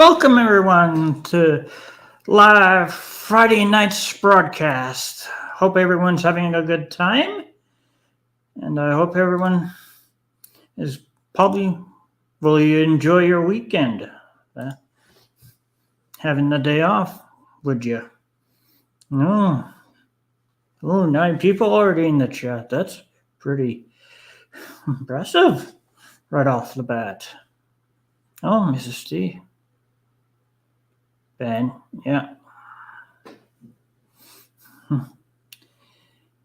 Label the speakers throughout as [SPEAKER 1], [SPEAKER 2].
[SPEAKER 1] Welcome, everyone, to live Friday night's broadcast. Hope everyone's having a good time, and I hope everyone is probably will you enjoy your weekend. Uh, Having the day off, would you? No. Oh, 9 people already in the chat. That's pretty impressive right off the bat. Oh, Mrs. T. Ben, yeah.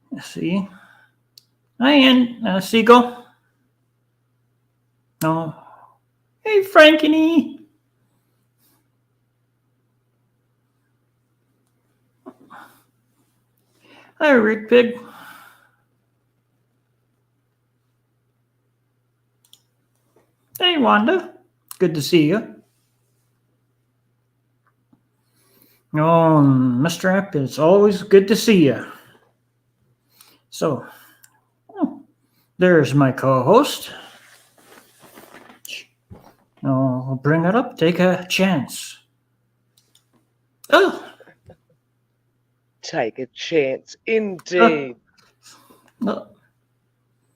[SPEAKER 1] Let's see. Hi, and Seagull. Oh, hey, Frankie. Hi, Rick Pig. Hey, Wanda. Good to see you. Oh, Mr. App, it's always good to see you. So, there's my co-host. I'll bring it up. Take a chance. Oh.
[SPEAKER 2] Take a chance, indeed.
[SPEAKER 1] Oh.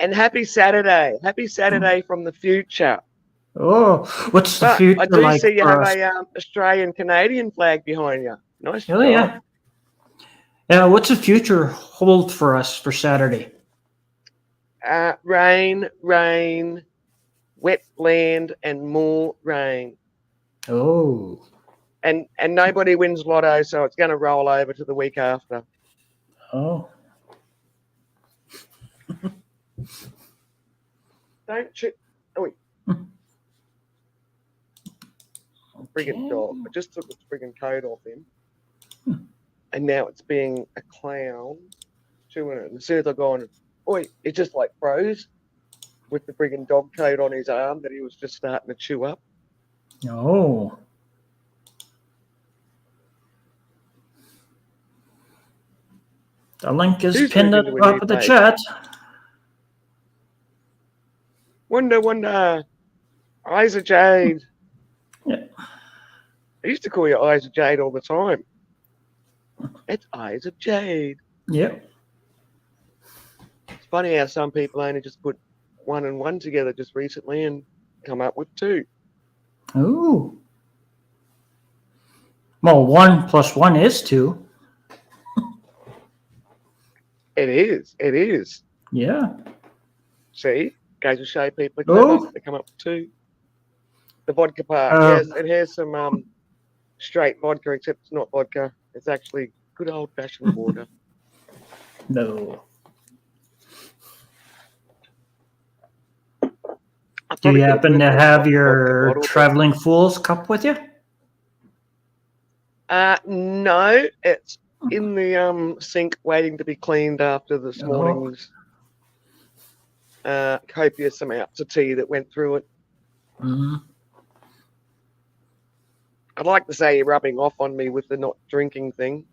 [SPEAKER 2] And happy Saturday. Happy Saturday from the future.
[SPEAKER 1] Oh, what's the
[SPEAKER 2] But
[SPEAKER 1] future
[SPEAKER 2] I do
[SPEAKER 1] like
[SPEAKER 2] see you
[SPEAKER 1] for
[SPEAKER 2] have
[SPEAKER 1] us?
[SPEAKER 2] a Australian-Canadian flag behind you. Nice
[SPEAKER 1] Oh,
[SPEAKER 2] job.
[SPEAKER 1] yeah. Yeah, what's the future hold for us for Saturday?
[SPEAKER 2] Rain, wet land, and more rain.
[SPEAKER 1] Oh.
[SPEAKER 2] And nobody wins lotto, so it's going to roll over to the week after.
[SPEAKER 1] Oh.
[SPEAKER 2] Don't you? Oh, wait. Friggin' dog. I just took its friggin' coat off him. And now it's being a clown chewing it. And as soon as I go on, it just like froze with the friggin' dog coat on his arm that he was just starting to chew up.
[SPEAKER 1] Oh. The link is
[SPEAKER 2] Who's
[SPEAKER 1] pinned at
[SPEAKER 2] moving
[SPEAKER 1] the
[SPEAKER 2] to a
[SPEAKER 1] top
[SPEAKER 2] new
[SPEAKER 1] of the
[SPEAKER 2] page?
[SPEAKER 1] chat.
[SPEAKER 2] Wonder. Eyes of Jade.
[SPEAKER 1] Yeah.
[SPEAKER 2] I used to call you Eyes of Jade all the time. It's Eyes of Jade.
[SPEAKER 1] Yep.
[SPEAKER 2] It's funny how some people only just put 1 and 1 together just recently and come up with 2.
[SPEAKER 1] Ooh. Well, 1 plus 1 is 2.
[SPEAKER 2] It is.
[SPEAKER 1] Yeah.
[SPEAKER 2] See? Goes to show people are clever. They come up with 2. The vodka part. Yes, it has some straight vodka, except it's not vodka. It's actually good old-fashioned water.
[SPEAKER 1] No. Do you happen to have your Traveling Fools cup with you?
[SPEAKER 2] No, it's in the sink waiting to be cleaned after this morning's copious amounts of tea that went through it.
[SPEAKER 1] Mm-hmm.
[SPEAKER 2] I'd like to say you're rubbing off on me with the not drinking thing.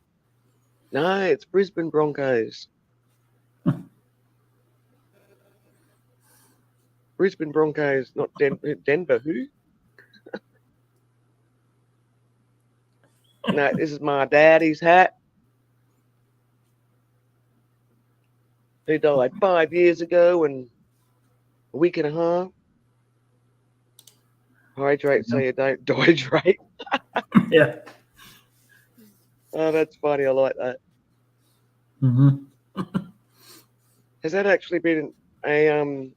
[SPEAKER 2] No, it's Brisbane Broncos. Brisbane Broncos, not Denver. Who? No, this is my daddy's hat. He died 5 years ago and a week and a half. Hydrate so you don't dehydrate.
[SPEAKER 1] Yeah.
[SPEAKER 2] Oh, that's funny. I like that.
[SPEAKER 1] Mm-hmm.
[SPEAKER 2] Has that actually been a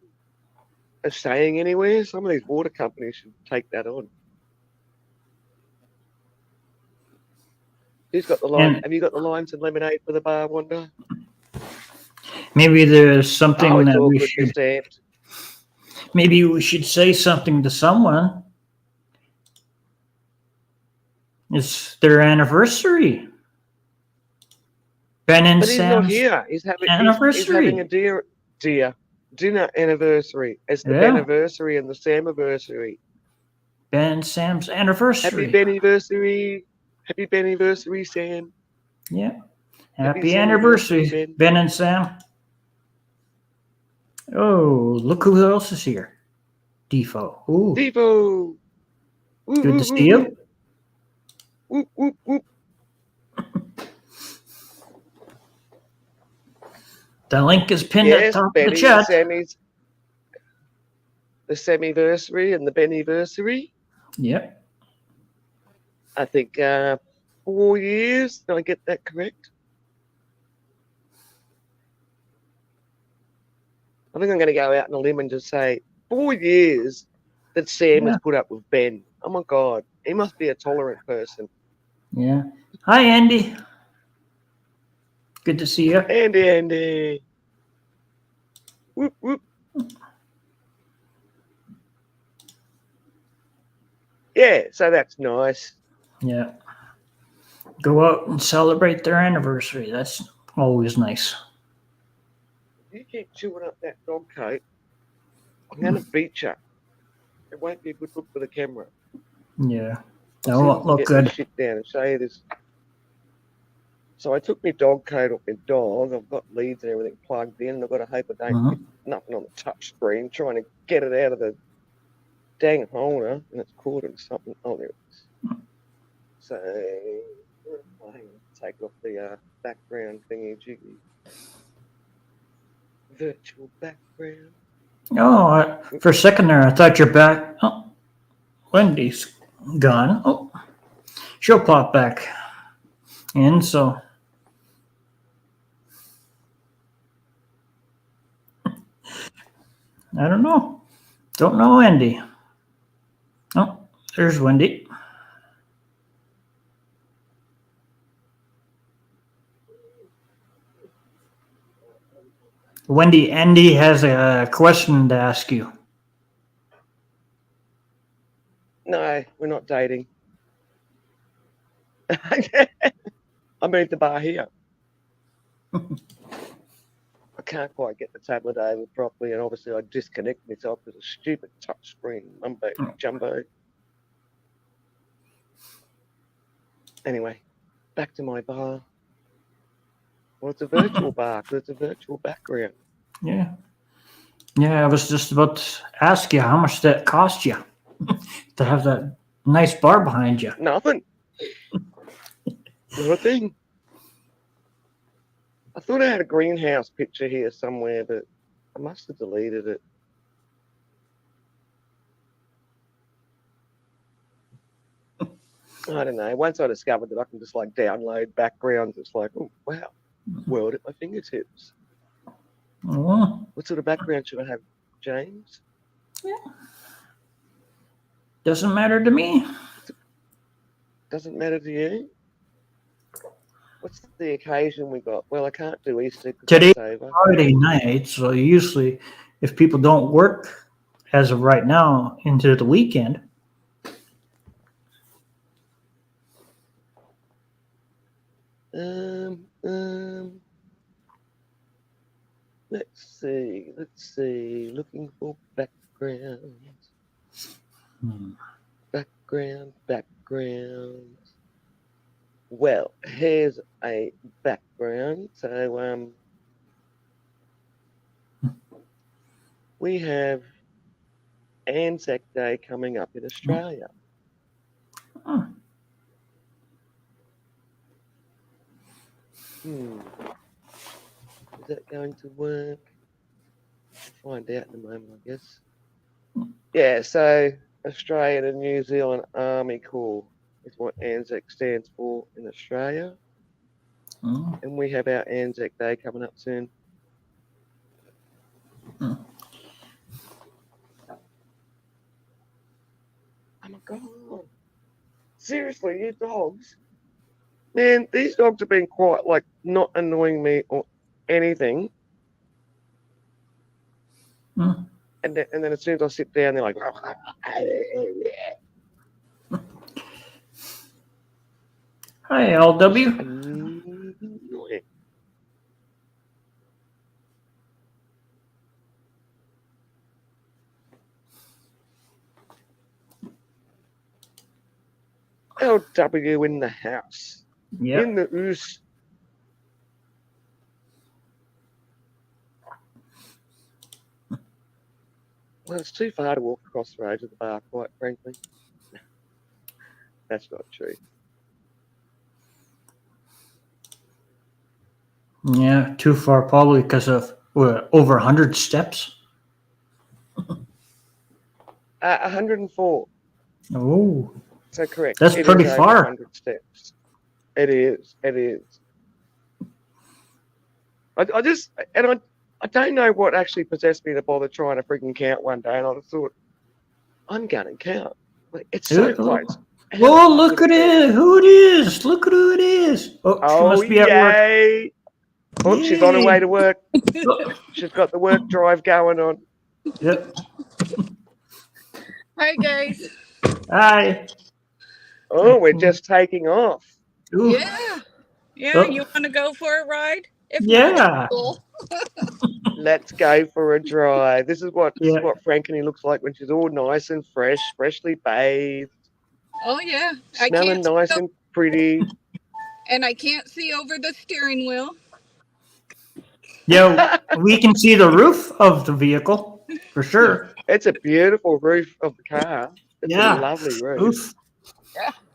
[SPEAKER 2] saying anywhere? Some of these water companies should take that on. Who's got the lime? Have you got the limes and lemonade for the bar, Wanda?
[SPEAKER 1] Maybe there's something that we should.
[SPEAKER 2] Stamped.
[SPEAKER 1] Maybe we should say something to someone. It's their anniversary. Ben and
[SPEAKER 2] Sam's
[SPEAKER 1] not
[SPEAKER 2] here. He's having
[SPEAKER 1] anniversary.
[SPEAKER 2] He's having a dinner anniversary. It's the anniversary and the Samiversary.
[SPEAKER 1] Ben and Sam's anniversary.
[SPEAKER 2] Happy Benniversary. Happy Benniversary, Sam.
[SPEAKER 1] Yeah. Happy anniversary, Ben and Sam. Oh, look who else is here. Defo. Ooh.
[SPEAKER 2] Defo.
[SPEAKER 1] Good to see you.
[SPEAKER 2] Whoop, whoop, whoop.
[SPEAKER 1] The link is pinned at
[SPEAKER 2] Yes,
[SPEAKER 1] the top of
[SPEAKER 2] Benny,
[SPEAKER 1] the chat.
[SPEAKER 2] the Semiversary and the Bennyversary.
[SPEAKER 1] Yep.
[SPEAKER 2] I think 4 years. Did I get that correct? I think I'm going to go out on a limb and just say 4 years that Sam has put up with Ben. Oh my God, he must be a tolerant person.
[SPEAKER 1] Yeah. Hi, Andy. Good to see you.
[SPEAKER 2] Andy. Whoop, whoop. Yeah, so that's nice.
[SPEAKER 1] Yeah. Go out and celebrate their anniversary. That's always nice.
[SPEAKER 2] You keep chewing up that dog coat, I'm going to beat you. It won't be a good look for the camera.
[SPEAKER 1] Yeah. That
[SPEAKER 2] I'll
[SPEAKER 1] won't look
[SPEAKER 2] get my
[SPEAKER 1] good.
[SPEAKER 2] shit down and show you this. So I took my dog coat off my dog. I've got leads and everything plugged in. I've got to hope I don't hit nothing on the touch screen, trying to get it out of the dang holder, and it's caught in something. Oh, there it is. So hang on, take off the background thingy jiggy. Virtual background.
[SPEAKER 1] Oh, for a second there, I thought you're back. Oh, Wendy's gone. Oh, she'll pop back in, so. I don't know. Don't know Wendy. Oh, there's Wendy. Wendy, Andy has a question to ask you.
[SPEAKER 2] No, we're not dating. I'm at the bar here. I can't quite get the tablet over properly, and obviously I disconnect myself with a stupid touch screen mumbo jumbo. Anyway, back to my bar. Well, it's a virtual bar because it's a virtual background.
[SPEAKER 1] Yeah. Yeah, I was just about to ask you how much that cost you to have that nice bar behind you.
[SPEAKER 2] Nothing. Not a thing. I thought I had a greenhouse picture here somewhere, but I must have deleted it. I don't know. Once I discovered that I can just like download backgrounds, it's like, oh wow, world at my fingertips.
[SPEAKER 1] Oh,
[SPEAKER 2] What sort of background should I have, James?
[SPEAKER 1] doesn't matter to me.
[SPEAKER 2] Doesn't matter to you. What's the occasion we got? Well, I can't do Easter because
[SPEAKER 1] Today
[SPEAKER 2] it's over.
[SPEAKER 1] Friday night, so usually if people don't work as of right now into the weekend.
[SPEAKER 2] Let's see. Looking for backgrounds. Background. Well, here's a background. So we have Anzac Day coming up in Australia. Is that going to work? We'll find out in a moment, I guess. Yeah, so Australian and New Zealand Army Corps is what Anzac stands for in Australia. And we have our Anzac Day coming up soon. Oh my God. Seriously, you dogs. Man, these dogs have been quite like not annoying me or anything. And then as soon as I sit down, they're like,
[SPEAKER 1] Hi, LW.
[SPEAKER 2] Annoying. LW in the house.
[SPEAKER 1] Yep.
[SPEAKER 2] In the oos. Well, it's too far to walk across the road to the bar, quite frankly. That's not true.
[SPEAKER 1] Yeah, too far probably because of over 100 steps.
[SPEAKER 2] 104.
[SPEAKER 1] Oh,
[SPEAKER 2] So correct.
[SPEAKER 1] that's
[SPEAKER 2] It
[SPEAKER 1] pretty
[SPEAKER 2] is over
[SPEAKER 1] far.
[SPEAKER 2] 100 steps. It is. It is. I don't know what actually possessed me to bother trying to freaking count one day, and I just thought, I'm gonna count. Like, it's so close. How
[SPEAKER 1] Whoa,
[SPEAKER 2] hard
[SPEAKER 1] look
[SPEAKER 2] could
[SPEAKER 1] at
[SPEAKER 2] it be?
[SPEAKER 1] it. Who it is. Look at who it is. Oh, she
[SPEAKER 2] Oh,
[SPEAKER 1] must be at work.
[SPEAKER 2] yay! Oh, she's on her way
[SPEAKER 1] Yay.
[SPEAKER 2] to work.
[SPEAKER 1] Oh,
[SPEAKER 2] She's got the work drive going on.
[SPEAKER 1] yep.
[SPEAKER 3] Hi guys.
[SPEAKER 1] Hi.
[SPEAKER 2] Oh, we're just taking off.
[SPEAKER 1] Ooh.
[SPEAKER 3] Yeah.
[SPEAKER 1] Oh.
[SPEAKER 3] You want to go for a ride? If
[SPEAKER 1] Yeah.
[SPEAKER 3] not, cool.
[SPEAKER 2] Let's go for a drive. This is what
[SPEAKER 1] Yeah.
[SPEAKER 2] Frankie looks like when she's all nice and fresh, freshly bathed,
[SPEAKER 3] Oh yeah.
[SPEAKER 2] smelling nice and pretty.
[SPEAKER 3] And I can't see over the steering wheel.
[SPEAKER 1] Yeah, we can see the roof of the vehicle for sure.
[SPEAKER 2] It's a beautiful roof of the car. It's
[SPEAKER 1] Yeah.
[SPEAKER 2] a lovely roof.
[SPEAKER 1] Oof.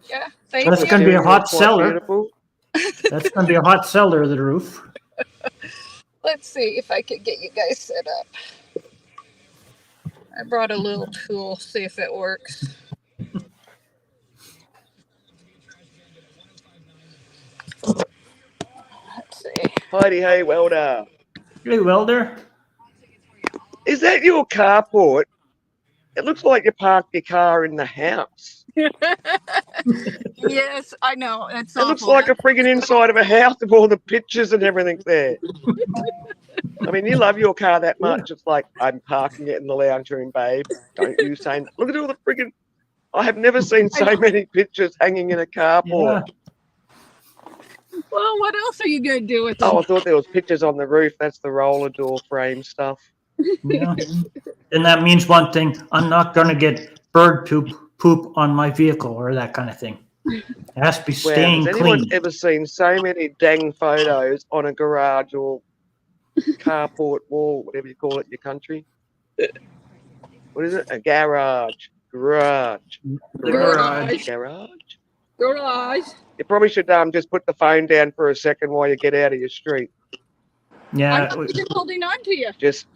[SPEAKER 3] Yeah. Thank
[SPEAKER 1] That's
[SPEAKER 3] you.
[SPEAKER 1] gonna be a hot
[SPEAKER 2] Quite
[SPEAKER 1] cellar.
[SPEAKER 2] Beautiful.
[SPEAKER 1] That's going to be a hot cellar, the roof.
[SPEAKER 3] Let's see if I can get you guys set up. I brought a little tool, see if it works. Let's see.
[SPEAKER 2] Heidi, hey, welder.
[SPEAKER 1] Hey, welder.
[SPEAKER 2] Is that your carport? It looks like you parked your car in the house.
[SPEAKER 3] Yes, I know. It's
[SPEAKER 2] It looks
[SPEAKER 3] awful.
[SPEAKER 2] like a friggin' inside of a house with all the pictures and everything there. I mean, you love your car that much. It's like, I'm parking it in the lounge room, babe. Don't you say that. Look at all the friggin'... I have never seen so many pictures hanging in a carport.
[SPEAKER 1] Yeah.
[SPEAKER 3] Well, what else are you going to do with them?
[SPEAKER 2] Oh, I thought there was pictures on the roof. That's the roller door frame stuff.
[SPEAKER 1] Yeah. And that means one thing. I'm not going to get bird poop on my vehicle or that kind of thing. It has to be
[SPEAKER 2] Wow,
[SPEAKER 1] staying
[SPEAKER 2] has anyone
[SPEAKER 1] clean.
[SPEAKER 2] ever seen so many dang photos on a garage or carport wall, whatever you call it in your country? What is it? A garage. Garage.
[SPEAKER 3] Garage.
[SPEAKER 2] Garage.
[SPEAKER 3] Garage.
[SPEAKER 2] You probably should just put the phone down for a second while you get out of your street.
[SPEAKER 1] Yeah.
[SPEAKER 3] I'm not even holding on to you.
[SPEAKER 2] Just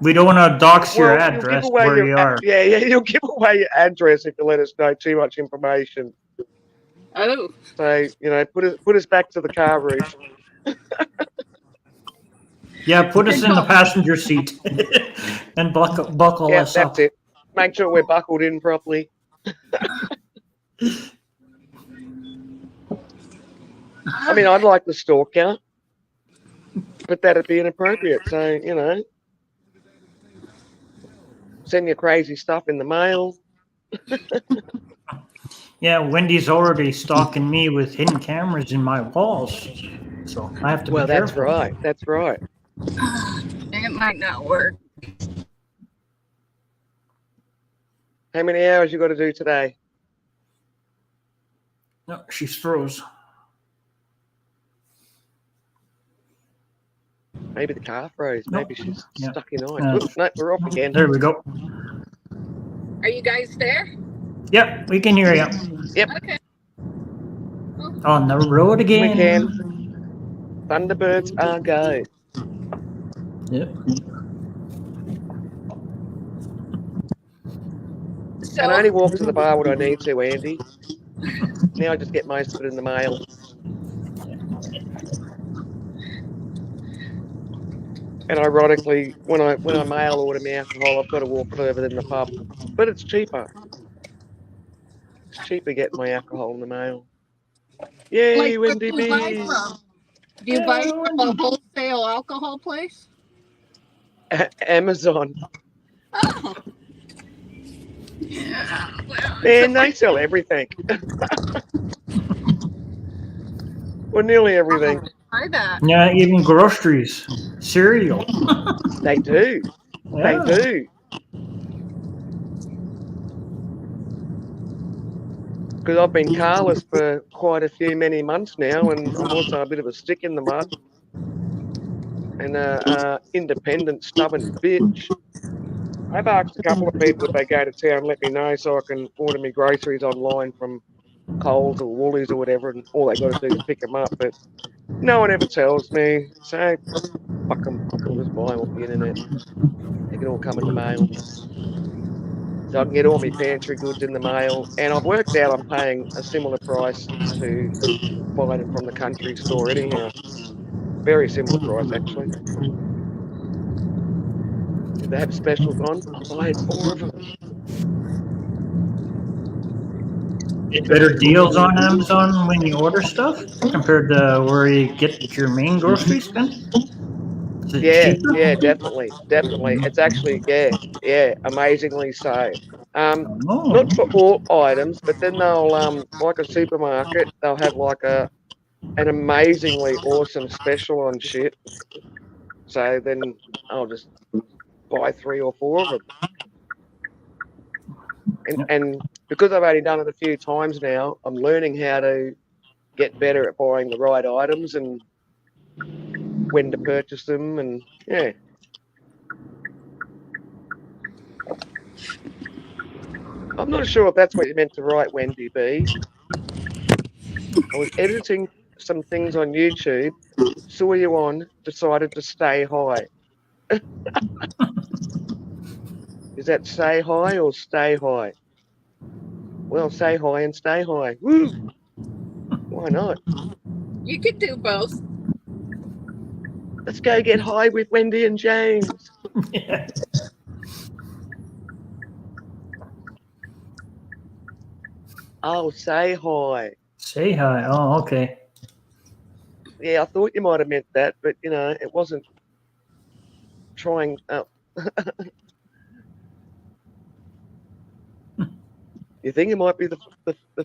[SPEAKER 1] We don't want to dox your
[SPEAKER 2] you'll
[SPEAKER 1] address
[SPEAKER 2] give away
[SPEAKER 1] where
[SPEAKER 2] your
[SPEAKER 1] you are.
[SPEAKER 2] Yeah, you'll give away your address if you let us know too much information.
[SPEAKER 3] Oh.
[SPEAKER 2] So, put us back to the car roof.
[SPEAKER 1] Yeah, put us in the passenger seat and buckle
[SPEAKER 2] Yeah,
[SPEAKER 1] us
[SPEAKER 2] that's
[SPEAKER 1] up.
[SPEAKER 2] it. Make sure we're buckled in properly. I mean, I'd like the store count, but that'd be inappropriate. So, send your crazy stuff in the mail.
[SPEAKER 1] Yeah, Wendy's already stalking me with hidden cameras in my walls. So I have to be
[SPEAKER 2] Well, that's
[SPEAKER 1] careful.
[SPEAKER 2] right. That's right.
[SPEAKER 3] It might not work.
[SPEAKER 2] How many hours you got to do today?
[SPEAKER 1] No, she froze.
[SPEAKER 2] Maybe the car froze.
[SPEAKER 1] Nope.
[SPEAKER 2] Maybe she's
[SPEAKER 1] Yeah.
[SPEAKER 2] stuck in ice. Oops, no, we're off again.
[SPEAKER 1] There we go.
[SPEAKER 3] Are you guys there?
[SPEAKER 1] Yep, we can hear you.
[SPEAKER 3] Okay.
[SPEAKER 1] On the road
[SPEAKER 2] We
[SPEAKER 1] again.
[SPEAKER 2] can. Thunderbirds are go.
[SPEAKER 1] Yep.
[SPEAKER 3] So,
[SPEAKER 2] And I only walk to the bar when I need to, Andy. Now I just get most of it in the mail. And ironically, when I mail order my alcohol, I've got to walk further than the pub. But it's cheaper. It's cheaper getting my alcohol in the mail. Yay,
[SPEAKER 3] like, where
[SPEAKER 2] Wendy
[SPEAKER 3] do you buy
[SPEAKER 2] B!
[SPEAKER 3] from? Do you buy from a wholesale alcohol place?
[SPEAKER 2] Amazon.
[SPEAKER 3] Oh. Yeah. Well,
[SPEAKER 2] Man, they sell everything. Well, nearly everything.
[SPEAKER 3] try that.
[SPEAKER 1] Yeah, even groceries, cereal.
[SPEAKER 2] They do.
[SPEAKER 1] Yeah.
[SPEAKER 2] They do. Because I've been carless for quite many months now, and I'm also a bit of a stick in the mud. And independent, stubborn bitch. I've asked a couple of people if they go to town, let me know so I can order me groceries online from Coles or Woolies or whatever, and all they got to do is pick them up. But No one ever tells me. So fuck them. I'll just buy them off the internet. They can all come in the mail. So I can get all my pantry goods in the mail. And I've worked out I'm paying a similar price to buying them from the country store anyhow. Very similar price, actually. If they have specials on, I'm buying 4 of them.
[SPEAKER 1] Get better deals on Amazon when you order stuff compared to where you get your main groceries spent? Is it cheaper?
[SPEAKER 2] Yeah, definitely. It's actually, amazingly so.
[SPEAKER 1] Oh,
[SPEAKER 2] Not for all items, but then they'll, like a supermarket, they'll have like an amazingly awesome special on shit. So then I'll just buy 3 or 4 of them. And because I've only done it a few times now, I'm learning how to get better at buying the right items and when to purchase them. And yeah. I'm not sure if that's what you meant to write, Wendy B. I was editing some things on YouTube, saw you on, decided to stay high. Is that say hi or stay high? Well, say hi and stay high. Woo! Why not?
[SPEAKER 3] You could do both.
[SPEAKER 2] Let's go get high with Wendy and James.
[SPEAKER 1] yeah.
[SPEAKER 2] Oh, say hi.
[SPEAKER 1] Say hi. Oh, okay.
[SPEAKER 2] Yeah, I thought you might have meant that, but you know, it wasn't trying. You think it might be the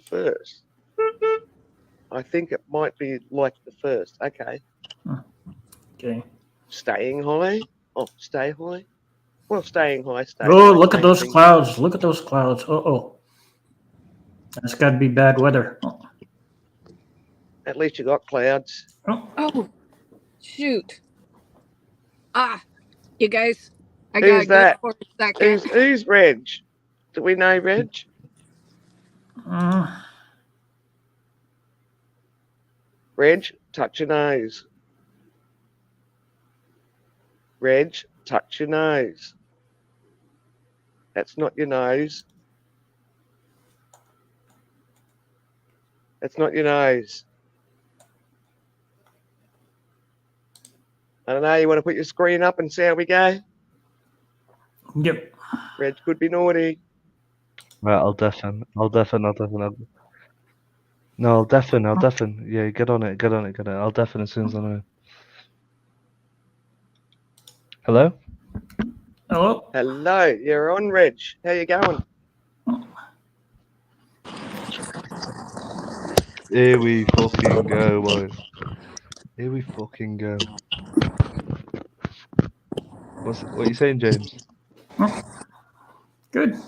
[SPEAKER 2] first? I think it might be like the first. Okay.
[SPEAKER 1] Okay.
[SPEAKER 2] Staying high? Oh, stay high? Well, staying high, stay
[SPEAKER 1] Oh,
[SPEAKER 2] high.
[SPEAKER 1] look at
[SPEAKER 2] Same
[SPEAKER 1] those
[SPEAKER 2] thing.
[SPEAKER 1] clouds. Look at those clouds. Oh. That's got to be bad weather. Oh.
[SPEAKER 2] At least you got clouds.
[SPEAKER 3] Oh, shoot. You guys, I
[SPEAKER 2] Who's
[SPEAKER 3] gotta
[SPEAKER 2] that?
[SPEAKER 3] go for a second.
[SPEAKER 2] Who's Reg? Do we know Reg? Reg, touch your nose. Reg, touch your nose. That's not your nose. That's not your nose. I don't know. You want to put your screen up and see how we go?
[SPEAKER 1] Yep.
[SPEAKER 2] Reg could be naughty.
[SPEAKER 4] Right, I'll deafen. No, I'll deafen. Yeah, get on it. I'll deafen as soon as I know. Hello?
[SPEAKER 1] Hello.
[SPEAKER 2] Hello, you're on, Reg. How you going?
[SPEAKER 4] Here we fucking go, boys. Here we fucking go. What are you saying, James?
[SPEAKER 1] Good.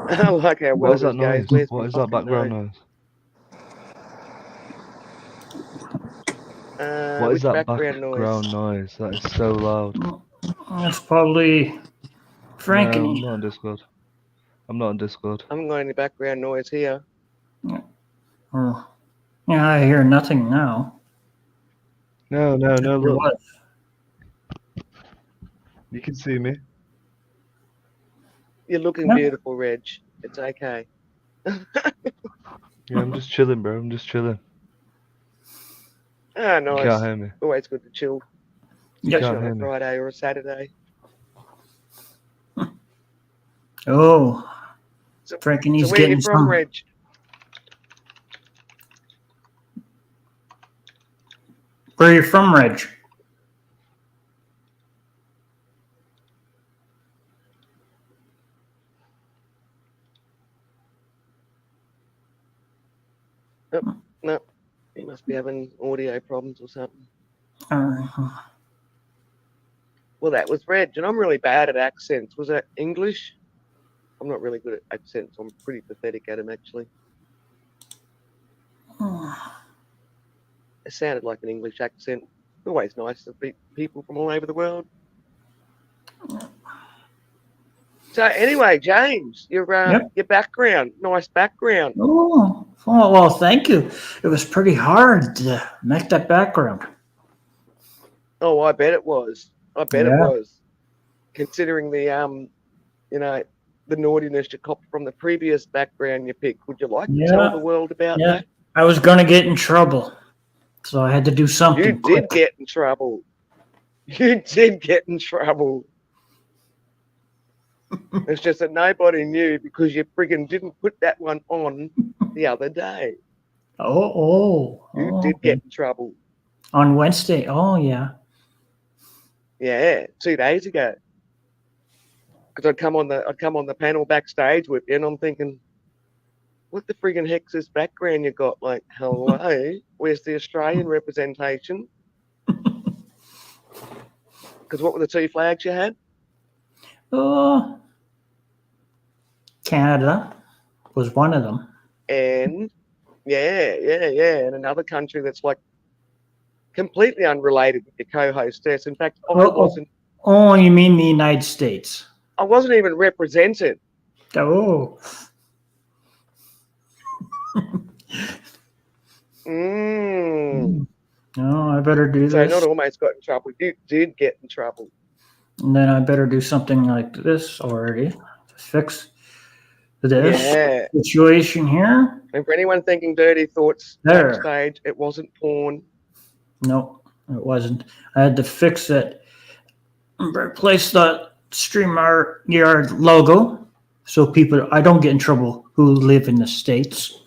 [SPEAKER 2] I like how well
[SPEAKER 4] What is
[SPEAKER 2] this
[SPEAKER 4] that
[SPEAKER 2] goes.
[SPEAKER 4] noise?
[SPEAKER 2] Where's
[SPEAKER 4] What
[SPEAKER 2] my
[SPEAKER 4] is that
[SPEAKER 2] fucking
[SPEAKER 4] background
[SPEAKER 2] note?
[SPEAKER 4] noise? What
[SPEAKER 2] Which
[SPEAKER 4] is that
[SPEAKER 2] background noise?
[SPEAKER 4] That is so loud.
[SPEAKER 1] That's probably Frank
[SPEAKER 4] No,
[SPEAKER 1] and
[SPEAKER 4] I'm not on Discord. I'm not on Discord.
[SPEAKER 2] I haven't got any background noise here.
[SPEAKER 1] Oh. Yeah, I hear nothing now.
[SPEAKER 4] No, look.
[SPEAKER 1] What?
[SPEAKER 4] You can see me.
[SPEAKER 2] You're looking
[SPEAKER 1] Yeah.
[SPEAKER 2] beautiful, Reg. It's okay.
[SPEAKER 4] Yeah, I'm just chilling, bro. I'm just chilling.
[SPEAKER 2] Ah,
[SPEAKER 4] You can't
[SPEAKER 2] nice.
[SPEAKER 4] hear me.
[SPEAKER 2] Always good to chill,
[SPEAKER 1] Yep.
[SPEAKER 2] especially
[SPEAKER 4] Can't
[SPEAKER 2] on
[SPEAKER 4] hear
[SPEAKER 2] a
[SPEAKER 4] me.
[SPEAKER 2] Friday or a Saturday.
[SPEAKER 1] Oh.
[SPEAKER 2] So-
[SPEAKER 1] Frank and he's
[SPEAKER 2] So where are you
[SPEAKER 1] getting
[SPEAKER 2] from,
[SPEAKER 1] some.
[SPEAKER 2] Reg?
[SPEAKER 1] Where are you from, Reg?
[SPEAKER 2] No, he must be having audio problems or something.
[SPEAKER 1] Uh,
[SPEAKER 2] Well, that was Reg, and I'm really bad at accents. Was that English? I'm not really good at accents. I'm pretty pathetic at them, actually. It sounded like an English accent. Always nice to meet people from all over the world. So anyway, James, your
[SPEAKER 1] Yep.
[SPEAKER 2] background, nice background.
[SPEAKER 1] Oh, Oh, well, thank you. It was pretty hard to make that background.
[SPEAKER 2] Oh, I bet it was. I bet it
[SPEAKER 1] Yeah.
[SPEAKER 2] was. Considering the you know, the naughtiness you copped from the previous background you picked. Would you like to tell
[SPEAKER 1] Yeah.
[SPEAKER 2] the world about
[SPEAKER 1] Yeah.
[SPEAKER 2] that?
[SPEAKER 1] I was going to get in trouble, so I had to do
[SPEAKER 2] You
[SPEAKER 1] something quick.
[SPEAKER 2] did get in trouble. You did get in trouble. It's just that nobody knew because you friggin' didn't put that one on the other day. You did
[SPEAKER 1] Okay.
[SPEAKER 2] get in trouble.
[SPEAKER 1] On Wednesday. Oh, yeah.
[SPEAKER 2] Yeah, 2 days ago. Because I'd come on the panel backstage with you, and I'm thinking, what the friggin' heck's this background you got? Like, hello, where's the Australian representation? Because what were the 2 flags you had?
[SPEAKER 1] Oh, Canada was one of them.
[SPEAKER 2] And and another country that's like completely unrelated with your co-hostess. In fact,
[SPEAKER 1] Oh, you mean the United States?
[SPEAKER 2] I wasn't even represented.
[SPEAKER 1] Oh.
[SPEAKER 2] Mm.
[SPEAKER 1] No, I better do
[SPEAKER 2] So
[SPEAKER 1] this.
[SPEAKER 2] not almost got in trouble. You did get in trouble.
[SPEAKER 1] And then I better do something like this already to fix this
[SPEAKER 2] Yeah.
[SPEAKER 1] situation here.
[SPEAKER 2] And for anyone thinking dirty thoughts
[SPEAKER 1] There.
[SPEAKER 2] backstage, it wasn't porn.
[SPEAKER 1] No, it wasn't. I had to fix it. Replace the StreamYard logo so I don't get in trouble who live in the States.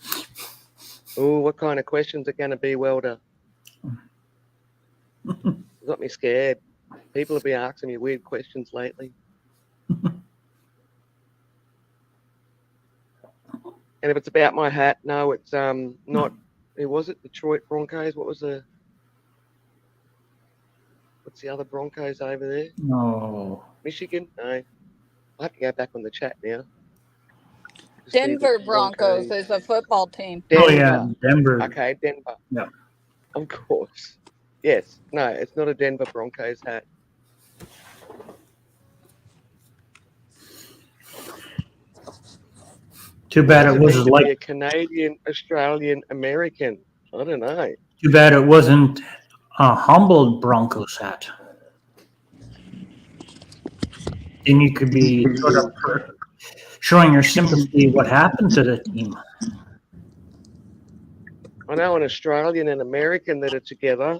[SPEAKER 2] Oh, what kind of questions are going to be, Welder? Got me scared. People have been asking me weird questions lately. And if it's about my hat, no, it's not. Who was it? Detroit Broncos. What's the other Broncos over there?
[SPEAKER 1] No.
[SPEAKER 2] Michigan? No. I have to go back on the chat now.
[SPEAKER 3] Denver Broncos is a football team.
[SPEAKER 2] Denver.
[SPEAKER 1] Oh, yeah, Denver.
[SPEAKER 2] Okay, Denver.
[SPEAKER 1] Yeah.
[SPEAKER 2] Of course. Yes. No, it's not a Denver Broncos hat.
[SPEAKER 1] Too bad it
[SPEAKER 2] Does
[SPEAKER 1] wasn't
[SPEAKER 2] mean to be
[SPEAKER 1] like.
[SPEAKER 2] a Canadian, Australian, American. I don't know.
[SPEAKER 1] Too bad it wasn't a Humboldt Broncos hat. Then you could be sort of showing your sympathy what happened to the team.
[SPEAKER 2] I know an Australian and American that are together,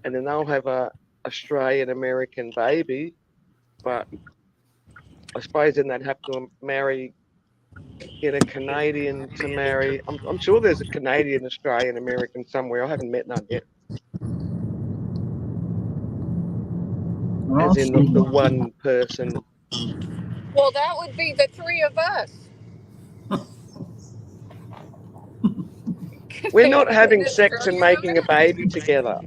[SPEAKER 2] and then they'll have a Australian American baby, but I suppose then they'd have to get a Canadian to marry. I'm sure there's a Canadian Australian American somewhere. I haven't met none yet. As in the one person.
[SPEAKER 3] Well, that would be the 3 of us.
[SPEAKER 2] We're not having sex and making a baby together.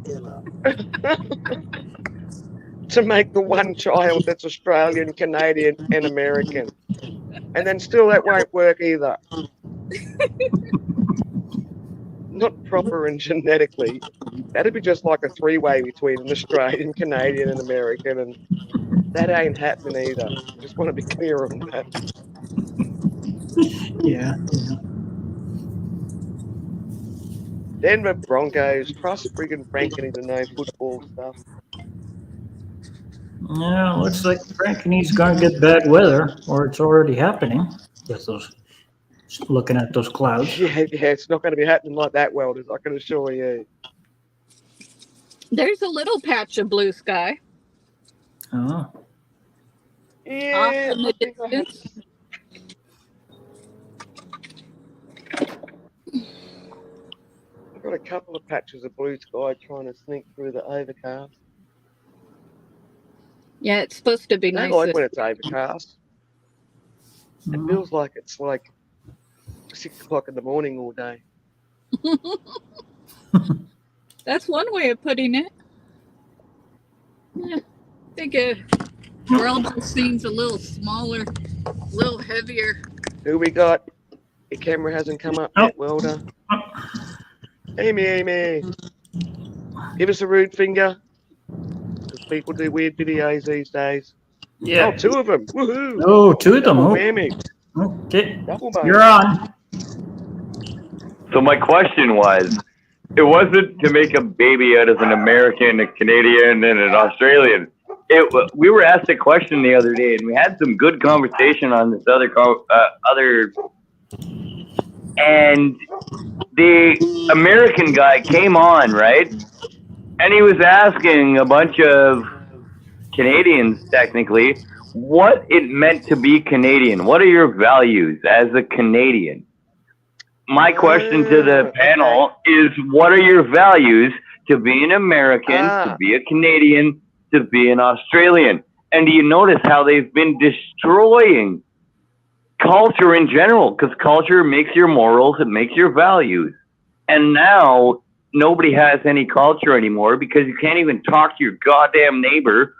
[SPEAKER 2] To make the one child that's Australian, Canadian, and American. And then still that won't work either. Not proper and genetically. That'd be just like a 3-way between an Australian, Canadian, and American, and that ain't happening either. Just want to be clear on that.
[SPEAKER 1] Yeah.
[SPEAKER 2] Denver Broncos, trust friggin' Frankie to know football stuff.
[SPEAKER 1] Yeah, looks like Frankie's gonna get bad weather, or it's already happening. With those, looking at those clouds.
[SPEAKER 2] Yeah, it's not going to be happening like that, Welders, I can assure you.
[SPEAKER 3] There's a little patch of blue sky
[SPEAKER 1] Oh,
[SPEAKER 3] off
[SPEAKER 2] Yeah,
[SPEAKER 3] in the distance.
[SPEAKER 2] I've got a couple of patches of blue sky trying to sneak through the overcast.
[SPEAKER 3] Yeah, it's supposed to be
[SPEAKER 2] I
[SPEAKER 3] nice.
[SPEAKER 2] don't like when it's overcast. It feels like it's like 6 o'clock in the morning all day.
[SPEAKER 3] That's one way of putting it. Yeah, I think world just seems a little smaller, a little heavier.
[SPEAKER 2] Who we got? Your camera hasn't come up yet, Welder. Amy. Give us a rude finger. Because people do weird videos these days.
[SPEAKER 1] yeah.
[SPEAKER 2] Oh, 2 of them. Woohoo.
[SPEAKER 1] Oh, 2 of them.
[SPEAKER 2] Double
[SPEAKER 1] Oh,
[SPEAKER 2] whammy.
[SPEAKER 1] Okay,
[SPEAKER 2] Double bonus.
[SPEAKER 1] you're on.
[SPEAKER 5] So my question was, it wasn't to make a baby out of an American, a Canadian, and an Australian. We were asked a question the other day, and we had some good conversation on this other, and the American guy came on, right? And he was asking a bunch of Canadians, technically, what it meant to be Canadian. What are your values as a Canadian? My question to the panel is, what are your values to be an American, to be a Canadian, to be an Australian? And do you notice how they've been destroying culture in general? Because culture makes your morals, it makes your values. And now nobody has any culture anymore because you can't even talk to your goddamn neighbor,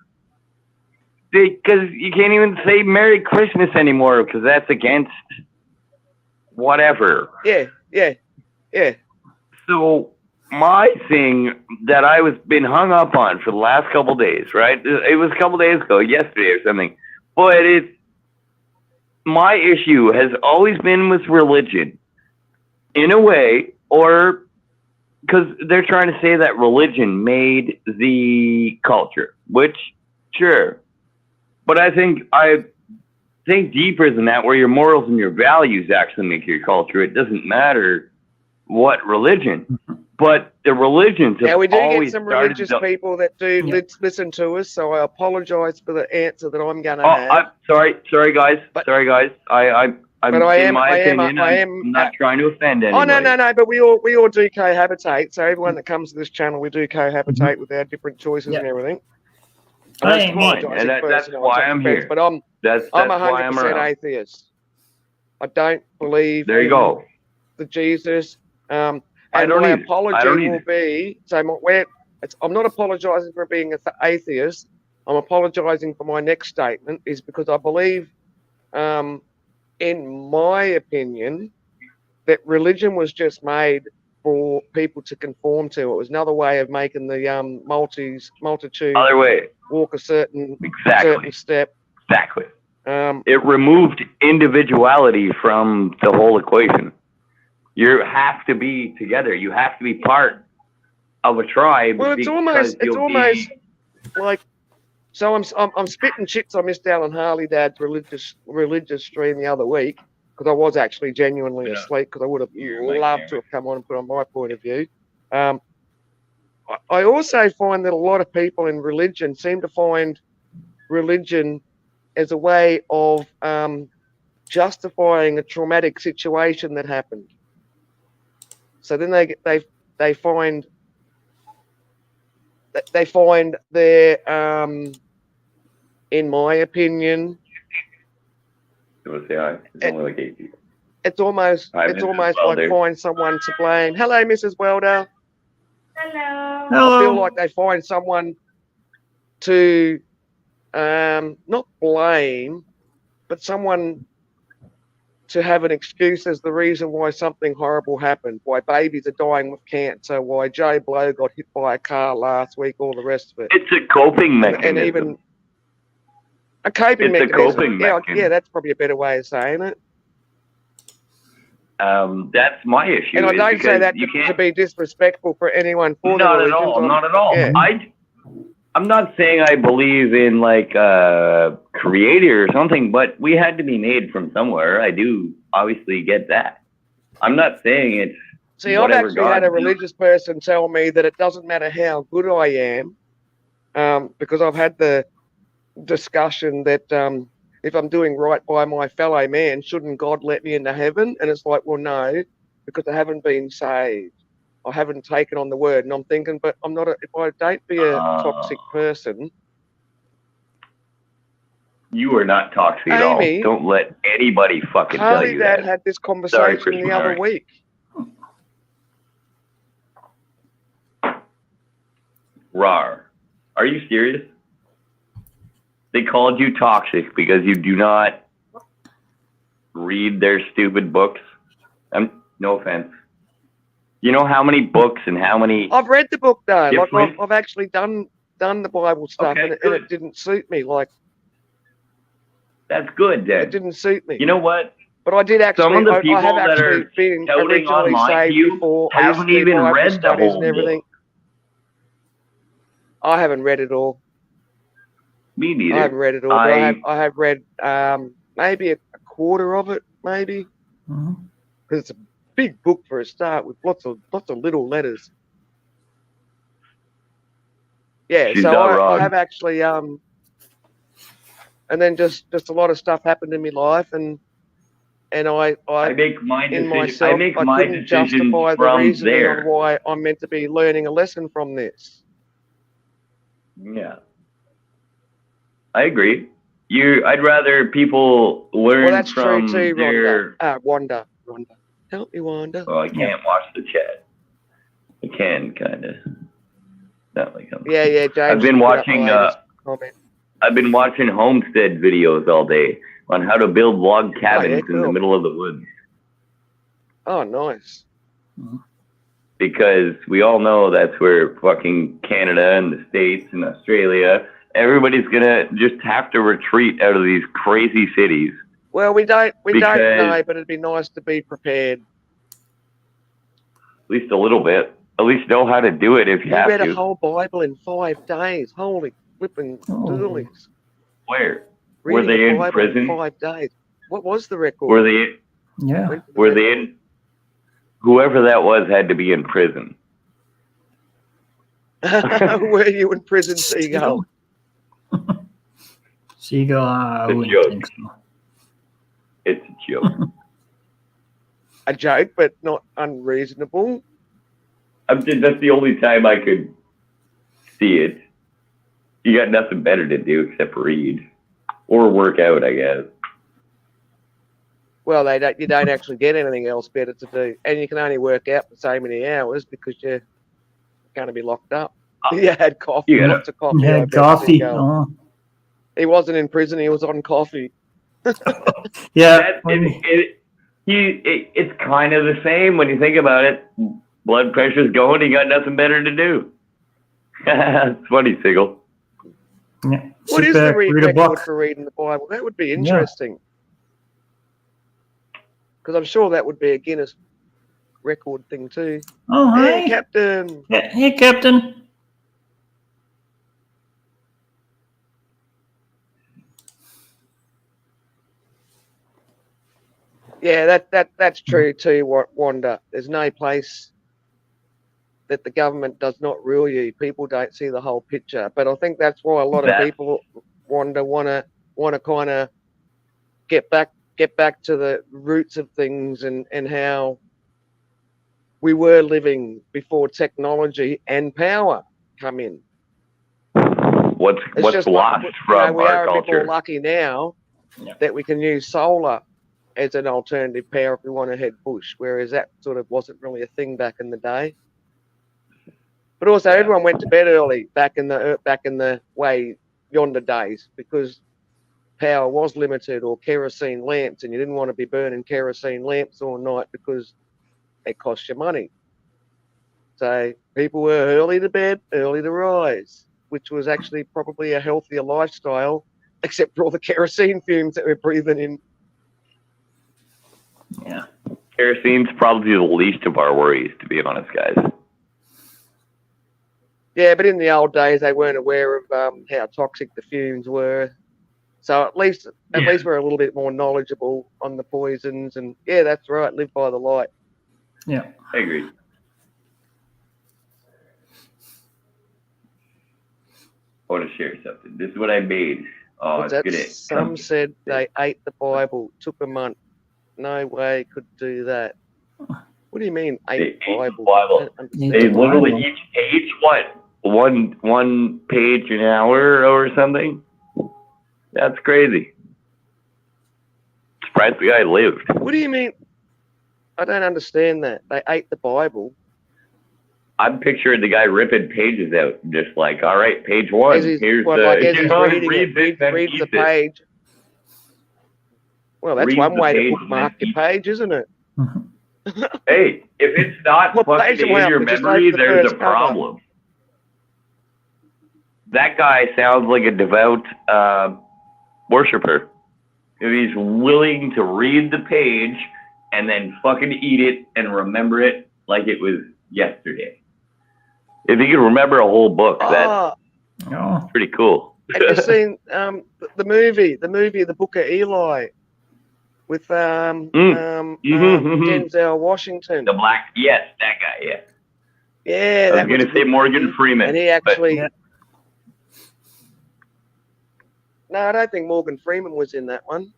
[SPEAKER 5] because you can't even say Merry Christmas anymore because that's against whatever.
[SPEAKER 2] Yeah.
[SPEAKER 5] So my thing that I was been hung up on for the last couple of days, right? It was a couple of days ago, yesterday or something. But my issue has always been with religion, in a way, or because they're trying to say that religion made the culture, which, sure. But I think deeper than that, where your morals and your values actually make your culture. It doesn't matter what religion, but the religions have
[SPEAKER 2] we do
[SPEAKER 5] always
[SPEAKER 2] get some
[SPEAKER 5] started
[SPEAKER 2] religious people that do listen to us, so I apologise for the answer that I'm going to have.
[SPEAKER 5] I'm sorry, guys. I'm not trying to offend anybody.
[SPEAKER 2] Oh no! But we all do cohabitate. So everyone that comes to this channel, we do cohabitate with our different choices and everything.
[SPEAKER 1] That's
[SPEAKER 5] fine, and that's why I'm here.
[SPEAKER 2] But I'm
[SPEAKER 5] That's
[SPEAKER 2] 100% atheist. I don't believe.
[SPEAKER 5] There you go.
[SPEAKER 2] The Jesus. And
[SPEAKER 5] I don't
[SPEAKER 2] my
[SPEAKER 5] either.
[SPEAKER 2] apology will be I'm not apologising for being an atheist. I'm apologising for my next statement is because I believe, in my opinion, that religion was just made for people to conform to. It was another way of making the multitude
[SPEAKER 5] Other way.
[SPEAKER 2] walk a certain step.
[SPEAKER 5] Exactly. It removed individuality from the whole equation. You have to be together. You have to be part of a tribe.
[SPEAKER 2] Well, it's almost like. So I'm spitting chicks. I missed Alan Harley Dad's religious stream the other week because I was actually genuinely asleep because I would have loved to have come on and put on my point of view. I also find that a lot of people in religion seem to find religion as a way of justifying a traumatic situation that happened. So then they find their in my opinion,
[SPEAKER 5] it's only like 8 people.
[SPEAKER 2] It's almost like find someone to blame. Hello, Mrs. Welder.
[SPEAKER 1] Hello.
[SPEAKER 2] I feel like they find someone to not blame, but someone to have an excuse as the reason why something horrible happened, why babies are dying with cancer, why Joe Blow got hit by a car last week, all the rest of it.
[SPEAKER 5] It's a coping mechanism.
[SPEAKER 2] And even a coping mechanism. Yeah, that's probably a better way of saying it.
[SPEAKER 5] That's my issue.
[SPEAKER 2] And I don't say that to be disrespectful for anyone.
[SPEAKER 5] Not at all.
[SPEAKER 2] Yeah.
[SPEAKER 5] I'm not saying I believe in like a creator or something, but we had to be made from somewhere. I do obviously get that. I'm not saying it's.
[SPEAKER 2] See, I've actually had a religious person tell me that it doesn't matter how good I am, because I've had the discussion that if I'm doing right by my fellow man, shouldn't God let me into heaven? And it's like, well, no, because I haven't been saved. I haven't taken on the word. And I'm thinking, but I'm not. If I don't be a toxic person.
[SPEAKER 5] You are not toxic at all. Don't let anybody fucking tell you that.
[SPEAKER 2] Dad had this conversation the other week.
[SPEAKER 5] Rar. Are you serious? They called you toxic because you do not read their stupid books? No offense. You know how many books and how many...
[SPEAKER 2] I've read the book, though. Like, I've actually done the Bible stuff, and it didn't suit me. Like,
[SPEAKER 5] that's good, then.
[SPEAKER 2] It didn't suit me.
[SPEAKER 5] You know what?
[SPEAKER 2] But I did actually.
[SPEAKER 5] Some of the
[SPEAKER 2] I
[SPEAKER 5] people
[SPEAKER 2] have
[SPEAKER 5] that
[SPEAKER 2] actually
[SPEAKER 5] are
[SPEAKER 2] been
[SPEAKER 5] touting
[SPEAKER 2] originally
[SPEAKER 5] online
[SPEAKER 2] saved
[SPEAKER 5] view
[SPEAKER 2] before. I used to
[SPEAKER 5] haven't
[SPEAKER 2] do
[SPEAKER 5] even
[SPEAKER 2] Bible
[SPEAKER 5] read the
[SPEAKER 2] studies
[SPEAKER 5] whole
[SPEAKER 2] and everything. I haven't read it all.
[SPEAKER 5] Me neither.
[SPEAKER 2] I haven't read it all, but I have read maybe a quarter of it, maybe,
[SPEAKER 1] Mhm.
[SPEAKER 2] because it's a big book for a start with lots of little letters. Yeah,
[SPEAKER 5] She's
[SPEAKER 2] so
[SPEAKER 5] not
[SPEAKER 2] I
[SPEAKER 5] wrong.
[SPEAKER 2] have actually and then just a lot of stuff happened in my life, and I
[SPEAKER 5] make my
[SPEAKER 2] in
[SPEAKER 5] decision.
[SPEAKER 2] myself
[SPEAKER 5] I make
[SPEAKER 2] I
[SPEAKER 5] my
[SPEAKER 2] couldn't
[SPEAKER 5] decisions
[SPEAKER 2] justify the
[SPEAKER 5] from
[SPEAKER 2] reasoning
[SPEAKER 5] there.
[SPEAKER 2] on why I'm meant to be learning a lesson from this.
[SPEAKER 5] Yeah, I agree. I'd rather people learn
[SPEAKER 2] Well, that's true
[SPEAKER 5] from
[SPEAKER 2] too,
[SPEAKER 5] their.
[SPEAKER 2] Wanda. Help me, Wanda.
[SPEAKER 5] Well, I can't watch the chat. I can kind of. Not like I'm.
[SPEAKER 2] Yeah, James.
[SPEAKER 5] I've been
[SPEAKER 2] put up the
[SPEAKER 5] watching.
[SPEAKER 2] latest comment.
[SPEAKER 5] I've been watching homestead videos all day on how to build log cabins in the
[SPEAKER 2] cool.
[SPEAKER 5] middle of the woods.
[SPEAKER 2] Oh, nice.
[SPEAKER 5] Because we all know that's where fucking Canada and the States and Australia, everybody's gonna just have to retreat out of these crazy cities.
[SPEAKER 2] Well, we don't
[SPEAKER 5] Because-
[SPEAKER 2] know, but it'd be nice to be prepared.
[SPEAKER 5] At least a little bit. At least know how to do it if you
[SPEAKER 2] You
[SPEAKER 5] have
[SPEAKER 2] read
[SPEAKER 5] to.
[SPEAKER 2] a whole Bible in 5 days. Holy flipping doolies.
[SPEAKER 5] Where? Were
[SPEAKER 2] Reading
[SPEAKER 5] they
[SPEAKER 2] the
[SPEAKER 5] in
[SPEAKER 2] Bible
[SPEAKER 5] prison?
[SPEAKER 2] in 5 days. What was the record?
[SPEAKER 5] Were they?
[SPEAKER 1] Yeah.
[SPEAKER 2] Went to the
[SPEAKER 5] Were they
[SPEAKER 2] record.
[SPEAKER 5] in? Whoever that was had to be in prison.
[SPEAKER 2] Were you in prison, Seagull?
[SPEAKER 1] Seagull, I
[SPEAKER 5] It's a
[SPEAKER 1] wouldn't
[SPEAKER 5] joke.
[SPEAKER 1] think so.
[SPEAKER 5] It's a joke.
[SPEAKER 2] A joke, but not unreasonable.
[SPEAKER 5] That's the only time I could see it. You got nothing better to do except read or work out, I guess.
[SPEAKER 2] Well, you don't actually get anything else better to do, and you can only work out for so many hours because you're going to be locked up. He had coffee,
[SPEAKER 5] You gotta-
[SPEAKER 2] lots of coffee.
[SPEAKER 1] Yeah,
[SPEAKER 2] I bet,
[SPEAKER 1] coffee.
[SPEAKER 2] Seagull.
[SPEAKER 1] Oh.
[SPEAKER 2] He wasn't in prison; he was on coffee.
[SPEAKER 1] Yeah.
[SPEAKER 5] It's kind of the same when you think about it. Blood pressure's going, you got nothing better to do. It's funny, Sigel.
[SPEAKER 1] Yeah.
[SPEAKER 2] What
[SPEAKER 1] Sit
[SPEAKER 2] is
[SPEAKER 1] back,
[SPEAKER 2] the
[SPEAKER 1] read a
[SPEAKER 2] record
[SPEAKER 1] book.
[SPEAKER 2] for reading the Bible? That would be interesting. Because I'm sure that would be a Guinness record thing too.
[SPEAKER 1] Oh,
[SPEAKER 2] Hey,
[SPEAKER 1] hi.
[SPEAKER 2] Captain.
[SPEAKER 1] Hey, Captain.
[SPEAKER 2] Yeah, that's true too, Wanda. There's no place that the government does not rule you. People don't see the whole picture. But I think that's why a lot of people, Wanda, want to kind of get back to the roots of things and how we were living before technology and power come in.
[SPEAKER 5] What's
[SPEAKER 2] just
[SPEAKER 5] lost from
[SPEAKER 2] we
[SPEAKER 5] our
[SPEAKER 2] are a bit more
[SPEAKER 5] culture?
[SPEAKER 2] lucky now
[SPEAKER 1] Yeah.
[SPEAKER 2] that we can use solar as an alternative power if we want to head bush, whereas that sort of wasn't really a thing back in the day. But also, everyone went to bed early back in the way yonder days because power was limited, or kerosene lamps, and you didn't want to be burning kerosene lamps all night because it cost you money. So people were early to bed, early to rise, which was actually probably a healthier lifestyle, except for all the kerosene fumes that we're breathing in.
[SPEAKER 1] Yeah.
[SPEAKER 5] Kerosene's probably the least of our worries, to be honest, guys.
[SPEAKER 2] Yeah, but in the old days, they weren't aware of how toxic the fumes were. So at least we're a little bit more knowledgeable on the poisons. And yeah, that's right. Live by the light.
[SPEAKER 1] Yeah.
[SPEAKER 5] I agree. I want to share something. This is what I made. Oh,
[SPEAKER 2] What's
[SPEAKER 5] it's
[SPEAKER 2] that?
[SPEAKER 5] gonna
[SPEAKER 2] Some said they ate the Bible. Took a month. No way could do that. What do you mean ate the Bible? I don't understand.
[SPEAKER 5] They
[SPEAKER 1] the
[SPEAKER 5] literally
[SPEAKER 1] Bible.
[SPEAKER 5] each what? One page an hour or something? That's crazy. Surprised the guy lived.
[SPEAKER 2] What do you mean? I don't understand that. They ate the Bible.
[SPEAKER 5] I'm picturing the guy ripping pages out, just like, all right, page one.
[SPEAKER 2] As he's,
[SPEAKER 5] Here's
[SPEAKER 2] well,
[SPEAKER 5] the
[SPEAKER 2] like as he's
[SPEAKER 5] read
[SPEAKER 2] reading it,
[SPEAKER 5] this, then
[SPEAKER 2] reads
[SPEAKER 5] eat
[SPEAKER 2] the
[SPEAKER 5] this.
[SPEAKER 2] page. Well, that's
[SPEAKER 5] Read
[SPEAKER 2] one
[SPEAKER 5] the
[SPEAKER 2] way to
[SPEAKER 5] page,
[SPEAKER 2] bookmark
[SPEAKER 5] then
[SPEAKER 2] your
[SPEAKER 5] eat
[SPEAKER 2] page, isn't it?
[SPEAKER 5] Hey, if it's not
[SPEAKER 2] What
[SPEAKER 5] fucking
[SPEAKER 2] page
[SPEAKER 5] in
[SPEAKER 2] am I on?
[SPEAKER 5] your
[SPEAKER 2] Just
[SPEAKER 5] memory,
[SPEAKER 2] open the
[SPEAKER 5] there's a
[SPEAKER 2] first cover.
[SPEAKER 5] problem. That guy sounds like a devout worshiper. if he's willing to read the page and then fucking eat it and remember it like it was yesterday. If he could remember a whole book, that's
[SPEAKER 2] Oh,
[SPEAKER 1] Oh,
[SPEAKER 5] pretty cool.
[SPEAKER 2] have you seen the movie, The Book of Eli, with Denzel Washington?
[SPEAKER 5] The black, yes, that guy, yeah.
[SPEAKER 2] Yeah,
[SPEAKER 5] I
[SPEAKER 2] that
[SPEAKER 5] was going
[SPEAKER 2] a
[SPEAKER 5] to say
[SPEAKER 2] good
[SPEAKER 5] Morgan
[SPEAKER 2] movie.
[SPEAKER 5] Freeman.
[SPEAKER 2] And he actually.
[SPEAKER 1] Yeah.
[SPEAKER 2] No, I don't think Morgan Freeman was in that one.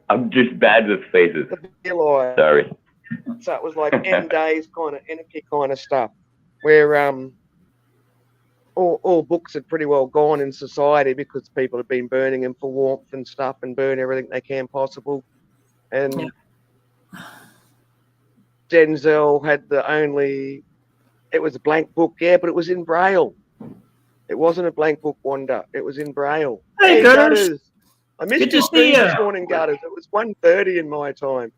[SPEAKER 5] I'm just bad with faces.
[SPEAKER 2] The Eli.
[SPEAKER 5] Sorry.
[SPEAKER 2] So it was like end days kind of anarchy kind of stuff, where all books had pretty well gone in society because people had been burning them for warmth and stuff and burn everything they can possible. And
[SPEAKER 1] Yeah.
[SPEAKER 2] Denzel had it was a blank book, yeah, but it was in Braille. It wasn't a blank book, Wanda. It was in Braille.
[SPEAKER 1] Hey, Gutters.
[SPEAKER 2] I missed
[SPEAKER 1] Good
[SPEAKER 2] your
[SPEAKER 1] to see
[SPEAKER 2] stream
[SPEAKER 1] ya.
[SPEAKER 2] this morning, Gutters. It was 1:30 in my time.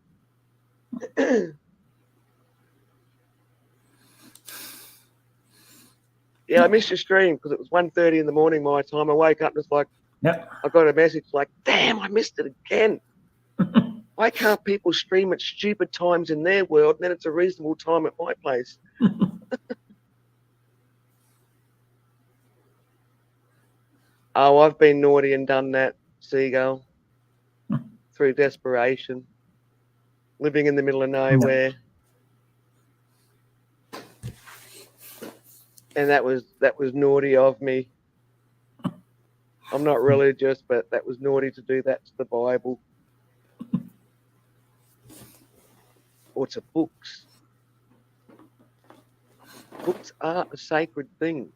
[SPEAKER 2] Yeah, I missed your stream because it was 1:30 in the morning my time. I woke up and it's like,
[SPEAKER 1] Yep.
[SPEAKER 2] I got a message like, damn, I missed it again. Why can't people stream at stupid times in their world and then it's a reasonable time at my place? Oh, I've been naughty and done that, Seagull, through desperation, living in the middle of nowhere. And that was naughty of me. I'm not religious, but that was naughty to do that to the Bible or to books. Books are a sacred thing.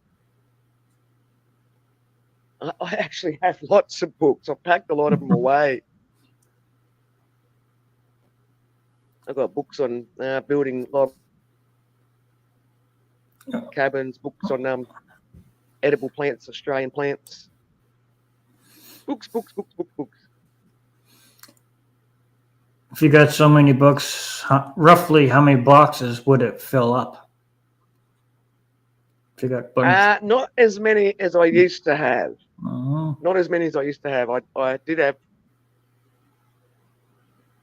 [SPEAKER 2] I actually have lots of books. I've packed a lot of them away. I've got books on building cabins, books on edible plants, Australian plants. Books.
[SPEAKER 1] If you got so many books, roughly how many boxes would it fill up? If you got bunch.
[SPEAKER 2] Not as many as I used to have.
[SPEAKER 1] Oh,
[SPEAKER 2] Not as many as I used to have. I did have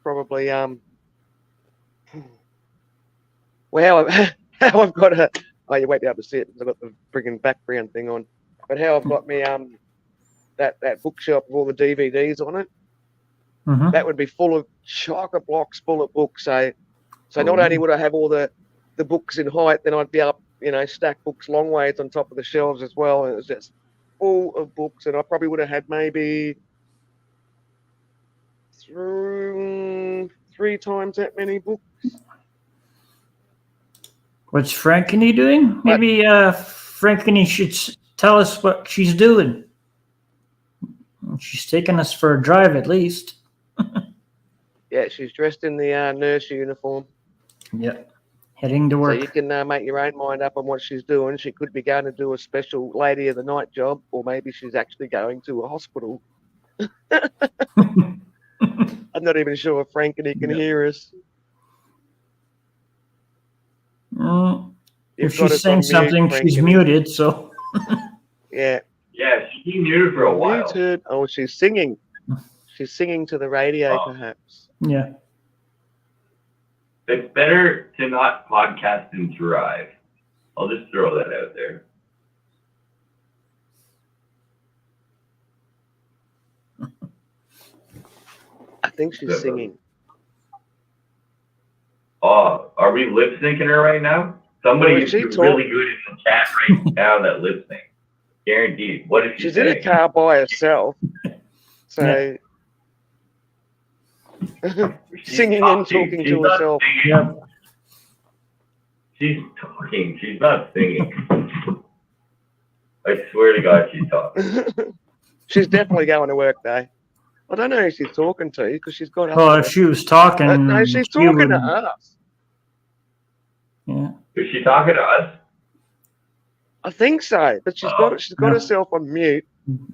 [SPEAKER 2] probably well, how I've got a you won't be able to see it because I've got the friggin' background thing on. But how I've got me that bookshelf with all the DVDs on it,
[SPEAKER 1] mhm.
[SPEAKER 2] that would be full of chocker blocks full of books. So not only would I have all the books in height, then I'd be up, stack books long ways on top of the shelves as well. And it was just full of books, and I probably would have had maybe three times that many books.
[SPEAKER 1] What's Frankany doing? Maybe Frankany should tell us what she's doing. She's taking us for a drive at least.
[SPEAKER 2] Yeah, she's dressed in the nurse uniform.
[SPEAKER 1] Yep. Heading to
[SPEAKER 2] So
[SPEAKER 1] work.
[SPEAKER 2] you can make your own mind up on what she's doing. She could be going to do a special lady of the night job, or maybe she's actually going to a hospital. I'm not even sure if Frankany can hear us.
[SPEAKER 1] Mm,
[SPEAKER 2] You've
[SPEAKER 1] if
[SPEAKER 2] got
[SPEAKER 1] she's
[SPEAKER 2] us on
[SPEAKER 1] saying
[SPEAKER 2] mute,
[SPEAKER 1] something, she's
[SPEAKER 2] Frankany.
[SPEAKER 1] muted, so.
[SPEAKER 2] Yeah.
[SPEAKER 5] Yeah, she's been muted for a while.
[SPEAKER 2] Muted. Oh, she's singing. She's singing to the radio,
[SPEAKER 5] Oh.
[SPEAKER 2] perhaps.
[SPEAKER 1] Yeah.
[SPEAKER 5] It's better to not podcast and drive. I'll just throw that out there.
[SPEAKER 2] I think she's singing.
[SPEAKER 5] Oh, are we lip syncing her right now? Somebody
[SPEAKER 2] Well,
[SPEAKER 5] is
[SPEAKER 2] she
[SPEAKER 5] really good in the chat right now that lip sync. Guaranteed. What did she
[SPEAKER 2] She's
[SPEAKER 5] say?
[SPEAKER 2] in a car by herself. So singing and talking to
[SPEAKER 5] not
[SPEAKER 2] herself.
[SPEAKER 5] singing.
[SPEAKER 1] Yeah.
[SPEAKER 5] She's talking. She's not singing. I swear to God, she's talking.
[SPEAKER 2] She's definitely going to work though. I don't know who she's talking to because she's got.
[SPEAKER 1] Well, if she was talking.
[SPEAKER 2] No, she's
[SPEAKER 1] she
[SPEAKER 2] talking
[SPEAKER 1] would-
[SPEAKER 2] to us.
[SPEAKER 1] Yeah.
[SPEAKER 5] Is she talking to us?
[SPEAKER 2] I think so, but she's got
[SPEAKER 1] Yeah.
[SPEAKER 2] herself on mute.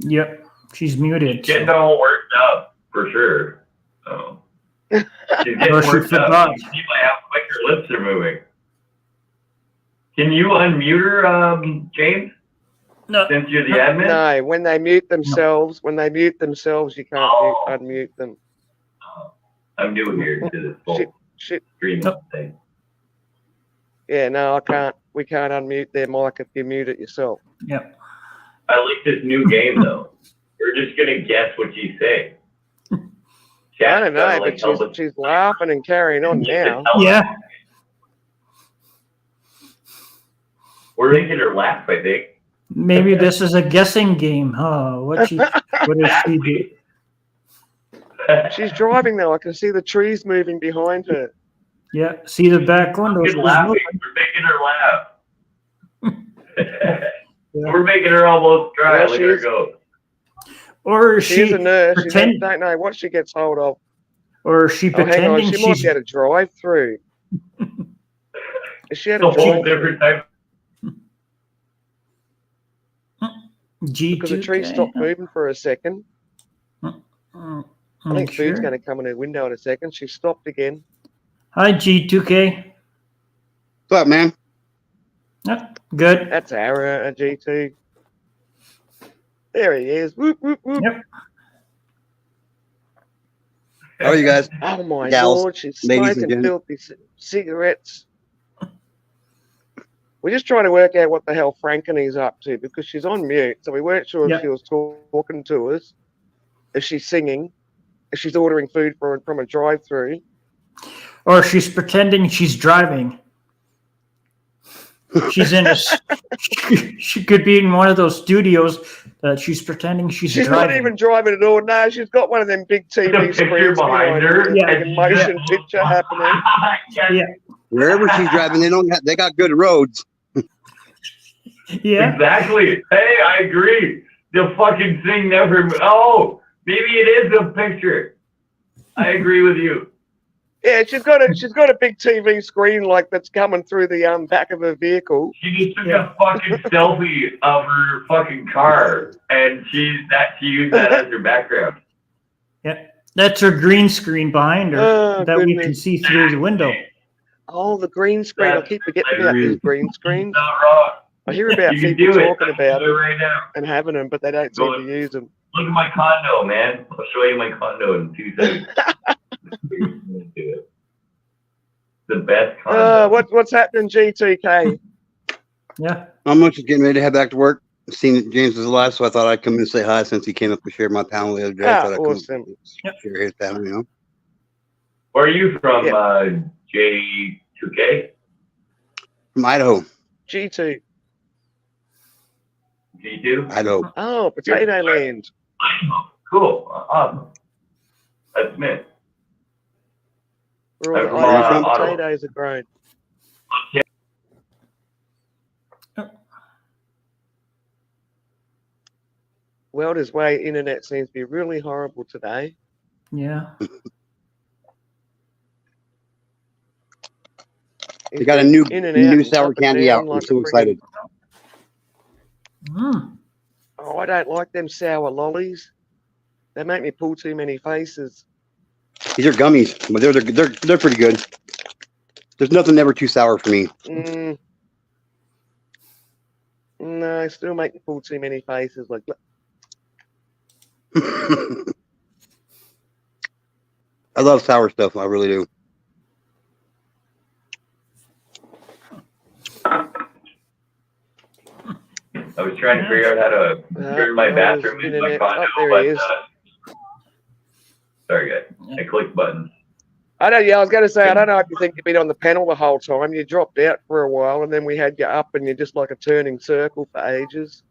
[SPEAKER 1] Yep. She's muted. so-
[SPEAKER 5] Getting all worked up for sure. Oh. She's getting
[SPEAKER 1] Or she
[SPEAKER 5] worked up.
[SPEAKER 1] forgot.
[SPEAKER 5] You see by how quick her lips are moving. Can you unmute her, James?
[SPEAKER 1] No.
[SPEAKER 5] Since you're the admin?
[SPEAKER 2] No, when they mute themselves, you can't unmute them.
[SPEAKER 5] I'm new here to this whole
[SPEAKER 2] Shit.
[SPEAKER 5] streaming
[SPEAKER 1] Nope.
[SPEAKER 5] thing.
[SPEAKER 2] Yeah, no, I can't. We can't unmute their mic if you mute it yourself.
[SPEAKER 1] Yep.
[SPEAKER 5] I like this new game though. We're just gonna guess what you say.
[SPEAKER 2] I don't know, but she's laughing and carrying on now.
[SPEAKER 1] Yeah.
[SPEAKER 5] We're making her laugh, I think.
[SPEAKER 1] Maybe this is a guessing game, huh? What does she do?
[SPEAKER 2] She's driving though. I can see the trees moving behind her.
[SPEAKER 1] Yeah. See the back windows.
[SPEAKER 5] She's laughing. We're making her laugh.
[SPEAKER 1] Yeah.
[SPEAKER 5] We're making her almost cry.
[SPEAKER 2] Yeah,
[SPEAKER 5] Look
[SPEAKER 2] she
[SPEAKER 5] at her
[SPEAKER 2] is.
[SPEAKER 5] go.
[SPEAKER 1] Or is
[SPEAKER 2] She's
[SPEAKER 1] she
[SPEAKER 2] a nurse. She
[SPEAKER 1] pretend-
[SPEAKER 2] don't know what she gets hold of.
[SPEAKER 1] or is she
[SPEAKER 2] Oh, hang on.
[SPEAKER 1] pretending
[SPEAKER 2] She might
[SPEAKER 1] she's
[SPEAKER 2] get a drive through. Is she at
[SPEAKER 5] It's a
[SPEAKER 2] a
[SPEAKER 5] whole
[SPEAKER 2] drive
[SPEAKER 5] different type.
[SPEAKER 1] G2?
[SPEAKER 2] because the tree stopped moving for a second. I think Food's going to come in her window in a second. She stopped again.
[SPEAKER 1] Hi, G2K.
[SPEAKER 6] What's up, man?
[SPEAKER 1] Yep. Good.
[SPEAKER 2] That's Ara, a G2. There he is. Whoop, whoop, whoop.
[SPEAKER 1] Yep.
[SPEAKER 6] How are you guys?
[SPEAKER 2] Oh my
[SPEAKER 6] Gals,
[SPEAKER 2] lord, she's
[SPEAKER 6] ladies and
[SPEAKER 2] smoking
[SPEAKER 6] gents.
[SPEAKER 2] filthy cigarettes. We're just trying to work out what the hell Frankeny's up to because she's on mute, so we weren't sure
[SPEAKER 1] Yeah.
[SPEAKER 2] if she was talking to us, if she's singing, if she's ordering food from a drive-through.
[SPEAKER 1] Or she's pretending she's driving. She's in a. She could be in one of those studios that she's pretending she's
[SPEAKER 2] She's
[SPEAKER 1] driving.
[SPEAKER 2] not even driving at all. No, she's got one of them big
[SPEAKER 5] The
[SPEAKER 2] TV
[SPEAKER 5] picture
[SPEAKER 2] screens
[SPEAKER 5] behind her.
[SPEAKER 1] Yeah.
[SPEAKER 2] like a motion picture happening.
[SPEAKER 1] Yeah.
[SPEAKER 6] Wherever she's driving, they got good roads.
[SPEAKER 1] Yeah.
[SPEAKER 5] Exactly. Hey, I agree. The fucking thing never. Oh, maybe it is a picture. I agree with you.
[SPEAKER 2] Yeah, she's got a big TV screen like that's coming through the back of her vehicle.
[SPEAKER 5] She just took
[SPEAKER 1] Yeah.
[SPEAKER 5] a fucking selfie of her fucking car, and she used that as her background.
[SPEAKER 1] That's her green screen behind her
[SPEAKER 2] Oh,
[SPEAKER 1] that we
[SPEAKER 2] goodness.
[SPEAKER 1] can see through the window.
[SPEAKER 2] Oh, the green screen! I keep forgetting about these green screens.
[SPEAKER 5] Not wrong.
[SPEAKER 2] I hear about
[SPEAKER 5] You can
[SPEAKER 2] people
[SPEAKER 5] do it.
[SPEAKER 2] talking about
[SPEAKER 5] Do it
[SPEAKER 2] it
[SPEAKER 5] right now.
[SPEAKER 2] and having them, but they don't seem to use them.
[SPEAKER 5] Look at my condo, man. I'll show you my condo in 2 seconds. The best condo.
[SPEAKER 2] What's happening, G2K?
[SPEAKER 1] Yeah.
[SPEAKER 6] I'm just getting ready to head back to work. Seen that James was alive, so I thought I'd come in and say hi since he came up to share my panel the other day. I thought I'd come
[SPEAKER 2] Awesome.
[SPEAKER 6] share his panel, you know.
[SPEAKER 5] Where are you from,
[SPEAKER 2] Yeah.
[SPEAKER 5] J2K?
[SPEAKER 6] From Idaho.
[SPEAKER 2] G2.
[SPEAKER 5] G2?
[SPEAKER 6] Idaho.
[SPEAKER 2] Oh, Potato Land.
[SPEAKER 5] Cool. Awesome. That's me.
[SPEAKER 2] Where all the
[SPEAKER 5] From,
[SPEAKER 2] Irish
[SPEAKER 5] Ottawa.
[SPEAKER 2] potatoes are grown. Welder's Way internet seems to be really horrible today.
[SPEAKER 1] Yeah.
[SPEAKER 6] They got a new
[SPEAKER 2] In and out and
[SPEAKER 6] sour
[SPEAKER 2] up and
[SPEAKER 6] candy
[SPEAKER 2] down
[SPEAKER 6] out. I'm
[SPEAKER 2] like
[SPEAKER 6] so
[SPEAKER 2] a friggin-
[SPEAKER 6] excited.
[SPEAKER 1] Mm.
[SPEAKER 2] Oh, I don't like them sour lollies. They make me pull too many faces.
[SPEAKER 6] These are gummies, but they're pretty good. There's nothing ever too sour for me.
[SPEAKER 2] No, still make me pull too many faces. Like,
[SPEAKER 6] I love sour stuff. I really do.
[SPEAKER 5] I was trying to figure out how to turn my bathroom into my condo,
[SPEAKER 2] there he is.
[SPEAKER 5] Sorry, guys. I clicked buttons.
[SPEAKER 2] I don't. Yeah, I was going to say. I don't know if you think you've been on the panel the whole time. You dropped out for a while, and then we had you up, and you're just like a turning circle for ages.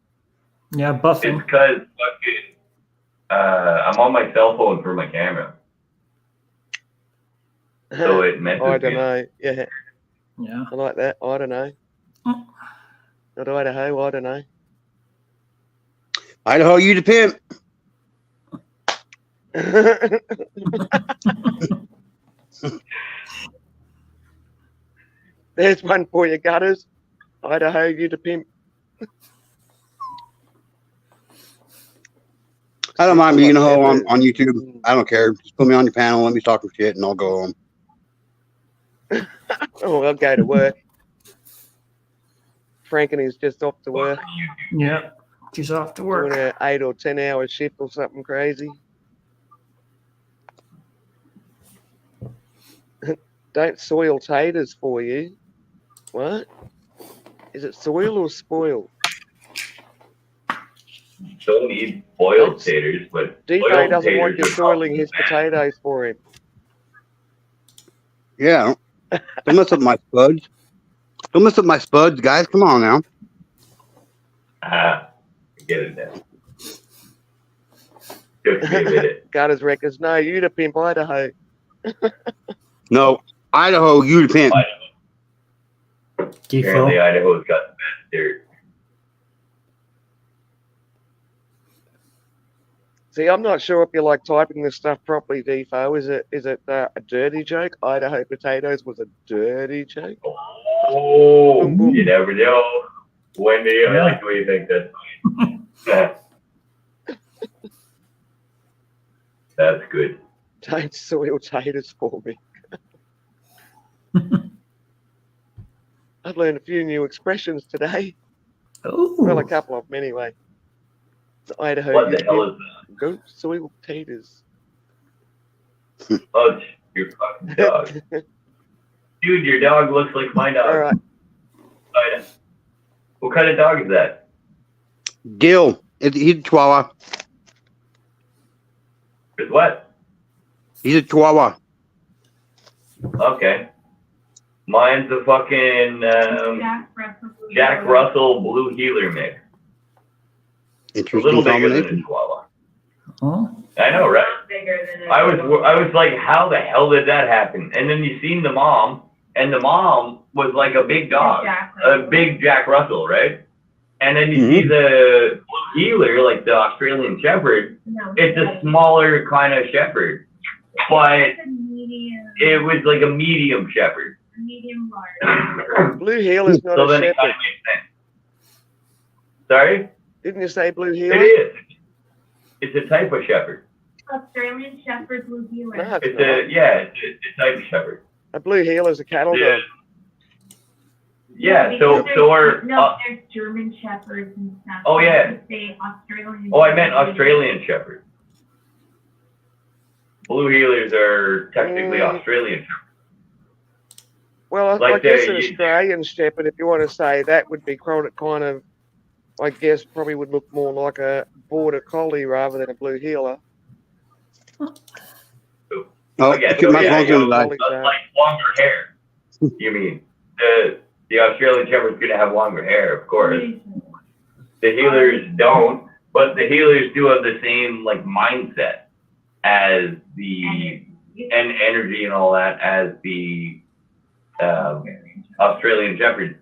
[SPEAKER 1] Yeah,
[SPEAKER 5] It's
[SPEAKER 1] buffing.
[SPEAKER 5] because fucking, I'm on my cell phone for my camera, so it messes
[SPEAKER 2] I don't
[SPEAKER 5] me.
[SPEAKER 2] know. Yeah,
[SPEAKER 1] Yeah.
[SPEAKER 2] I like that. I don't know.
[SPEAKER 1] Mm.
[SPEAKER 2] Not Idaho. I don't know.
[SPEAKER 6] Idaho, you the pimp.
[SPEAKER 2] There's one for you, gutters. Idaho, you the pimp.
[SPEAKER 6] I don't mind being a hoe on YouTube. I don't care. Just put me on your panel, let me talk some shit, and I'll go home.
[SPEAKER 2] Oh, I'll go to work. Frankeny's just off to work.
[SPEAKER 1] Yeah. She's off to
[SPEAKER 2] doing
[SPEAKER 1] work.
[SPEAKER 2] an 8 or 10 hour shift or something crazy. Don't soil taters for you. What? Is it soil or spoil?
[SPEAKER 5] Don't eat boiled taters, but
[SPEAKER 2] DJ
[SPEAKER 5] boiled
[SPEAKER 2] doesn't want you
[SPEAKER 5] taters are
[SPEAKER 2] soiling
[SPEAKER 5] probably
[SPEAKER 2] his
[SPEAKER 5] bad.
[SPEAKER 2] potatoes for him.
[SPEAKER 6] Yeah. Don't mess up my spuds. Don't mess up my spuds, guys. Come on now.
[SPEAKER 5] Ah, get it now. Took me a minute.
[SPEAKER 2] Gutters records. No, you to pimp Idaho.
[SPEAKER 6] No, Idaho, you depend.
[SPEAKER 5] Apparently, Idaho's got the best dirt.
[SPEAKER 2] See, I'm not sure if you like typing this stuff properly, Defo. Is it a dirty joke? Idaho potatoes was a dirty joke.
[SPEAKER 5] Oh,
[SPEAKER 2] Boom, boom.
[SPEAKER 5] you never know. Wendy, I like the way you think that. That's good.
[SPEAKER 2] Don't soil taters for me. I've learned a few new expressions today. Well, a
[SPEAKER 1] Oh,
[SPEAKER 2] couple of them anyway. The Idaho.
[SPEAKER 5] What the hell is that?
[SPEAKER 2] Don't soil taters.
[SPEAKER 5] Oh, it's your fucking dog. Dude, your dog looks like my dog.
[SPEAKER 2] All right.
[SPEAKER 5] What kind of dog is that?
[SPEAKER 6] Gil, he's a Chihuahua.
[SPEAKER 5] It's what?
[SPEAKER 6] He's a Chihuahua.
[SPEAKER 5] Okay. Mine's a fucking Jack Russell Blue Heeler mix. A
[SPEAKER 6] Interesting
[SPEAKER 5] little bigger than a
[SPEAKER 6] combination.
[SPEAKER 5] Chihuahua.
[SPEAKER 1] oh.
[SPEAKER 5] I know, right? I was like, how the hell did that happen? And then you seen the mom, and the mom was like a big dog, a big Jack Russell, right? And then you see the Blue Heeler, like the Australian Shepherd. It's a smaller kind of Shepherd, but it was like a medium Shepherd.
[SPEAKER 7] Medium large.
[SPEAKER 2] Blue Heel is not
[SPEAKER 5] So
[SPEAKER 2] a
[SPEAKER 5] then it
[SPEAKER 2] shepherd.
[SPEAKER 5] kind of makes sense. Sorry?
[SPEAKER 2] Didn't you say Blue Heel?
[SPEAKER 5] It is. It's a type of Shepherd.
[SPEAKER 7] Australian Shepherd Blue Heeler.
[SPEAKER 2] No, it's
[SPEAKER 5] It's
[SPEAKER 2] not.
[SPEAKER 5] a, yeah, it's a type of Shepherd.
[SPEAKER 2] A Blue Heel is a cattle
[SPEAKER 5] Yeah.
[SPEAKER 2] dog.
[SPEAKER 5] Yeah,
[SPEAKER 7] Because
[SPEAKER 5] so our,
[SPEAKER 7] there's German Shepherds and stuff.
[SPEAKER 5] Oh, yeah.
[SPEAKER 7] I say Australian.
[SPEAKER 5] oh, I meant Australian Shepherd. Blue Heelers are technically Australian Shepherd.
[SPEAKER 2] Well, I
[SPEAKER 5] Like
[SPEAKER 2] guess
[SPEAKER 5] the-
[SPEAKER 2] an Australian Shepherd, if you want to say that, would be kind of, I guess, probably would look more like a Border Collie rather than a Blue Heeler.
[SPEAKER 6] Oh,
[SPEAKER 5] yeah,
[SPEAKER 6] keep my
[SPEAKER 5] so,
[SPEAKER 6] phone's
[SPEAKER 5] yeah,
[SPEAKER 6] gonna die.
[SPEAKER 5] Like longer hair. You mean the Australian Shepherd's gonna have longer hair, of course. The Heelers don't, but the Heelers do have the same like mindset as the and energy and all that as the Australian Shepherd.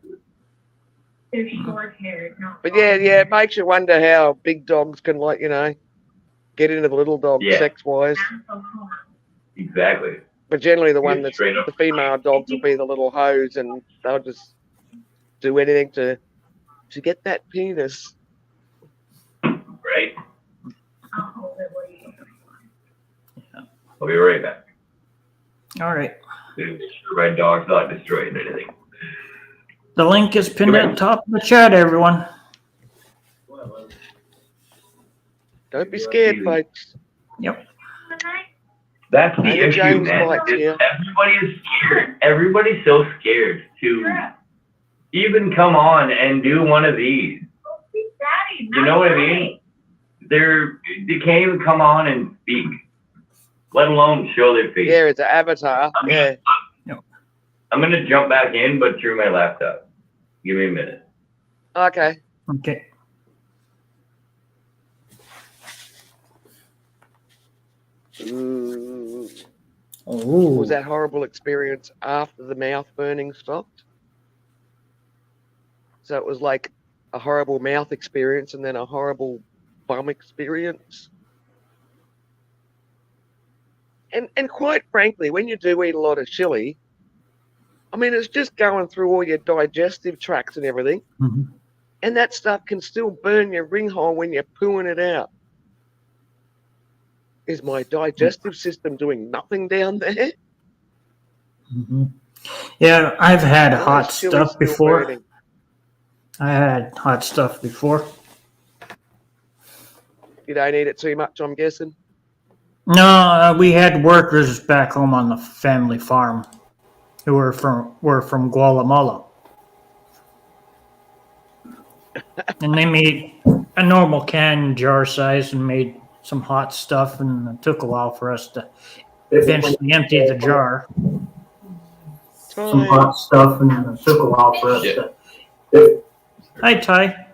[SPEAKER 7] They're short haired, not.
[SPEAKER 2] But yeah, it makes you wonder how big dogs can, like, get into the little dog
[SPEAKER 5] Yeah.
[SPEAKER 2] sex-wise.
[SPEAKER 5] Exactly.
[SPEAKER 2] But generally the one
[SPEAKER 5] Yeah,
[SPEAKER 2] that's
[SPEAKER 5] straight up.
[SPEAKER 2] the female dogs will be the little hose, and they'll just do anything to get that penis.
[SPEAKER 5] Right?
[SPEAKER 7] I'll hold it while you.
[SPEAKER 5] I'll be right back.
[SPEAKER 1] All right.
[SPEAKER 5] To make sure my dog's not destroying anything.
[SPEAKER 1] The link is pinned at the top of the chat, everyone.
[SPEAKER 2] Don't be scared, folks.
[SPEAKER 5] That's the
[SPEAKER 2] And
[SPEAKER 5] issue,
[SPEAKER 2] James
[SPEAKER 5] man.
[SPEAKER 2] likes you.
[SPEAKER 5] Everybody is scared. Everybody's so scared to even come on and do one of these. You know what I mean? They can't even come on and speak, let alone show their face.
[SPEAKER 2] Yeah, it's an avatar. Yeah.
[SPEAKER 5] I'm gonna jump back in, but through my laptop. Give me a minute.
[SPEAKER 2] Okay.
[SPEAKER 1] Okay. Oh.
[SPEAKER 2] Was that horrible experience after the mouth burning stopped? So it was like a horrible mouth experience and then a horrible bum experience. And quite frankly, when you do eat a lot of chili, I mean, it's just going through all your digestive tracts and everything.
[SPEAKER 1] Mhm.
[SPEAKER 2] And that stuff can still burn your ring hole when you're pooing it out. Is my digestive system doing nothing down there?
[SPEAKER 1] Mhm. Yeah, I've had
[SPEAKER 2] Why
[SPEAKER 1] hot
[SPEAKER 2] is chili
[SPEAKER 1] stuff
[SPEAKER 2] still
[SPEAKER 1] before.
[SPEAKER 2] burning?
[SPEAKER 1] I had hot stuff before.
[SPEAKER 2] You don't eat it too much, I'm guessing.
[SPEAKER 1] No, we had workers back home on the family farm who were from Guatemala. And they made a normal can jar size and made some hot stuff, and it took a while for us to eventually empty the jar. Some hot stuff, and it took a while for us to. Hi, Ty.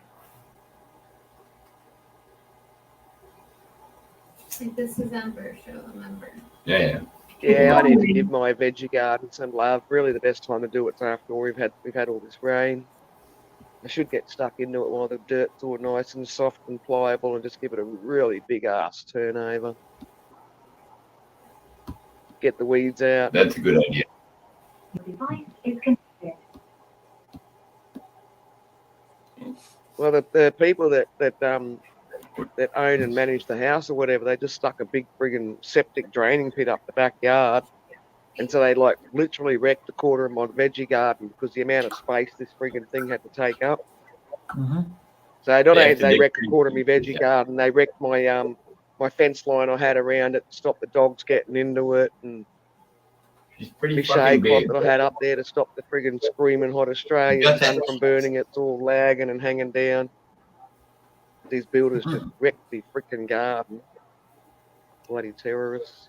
[SPEAKER 8] Like this is Amber show, remember?
[SPEAKER 9] Yeah.
[SPEAKER 2] Yeah, I need to give my veggie garden some love. Really, the best time to do it's after we've had all this rain. I should get stuck into it while the dirt's all nice and soft and pliable, and just give it a really big ass turnover. Get the weeds out.
[SPEAKER 9] That's a good idea.
[SPEAKER 7] Device is connected.
[SPEAKER 2] Well, the people that own and manage the house or whatever, they just stuck a big friggin' septic draining pit up the backyard. And so they like literally wrecked a quarter of my veggie garden because the amount of space this friggin' thing had to take up.
[SPEAKER 1] Mm-hmm.
[SPEAKER 2] So not only did they wreck a quarter of my veggie garden, they wrecked my my fence line I had around it to stop the dogs getting into it, and
[SPEAKER 9] She's pretty
[SPEAKER 2] my
[SPEAKER 9] fucking
[SPEAKER 2] shade cloth
[SPEAKER 9] big.
[SPEAKER 2] that I had up there to stop the friggin' screaming hot Australian sun from burning it. It's all lagging and hanging down. These builders just wrecked the freaking garden. Bloody terrorists.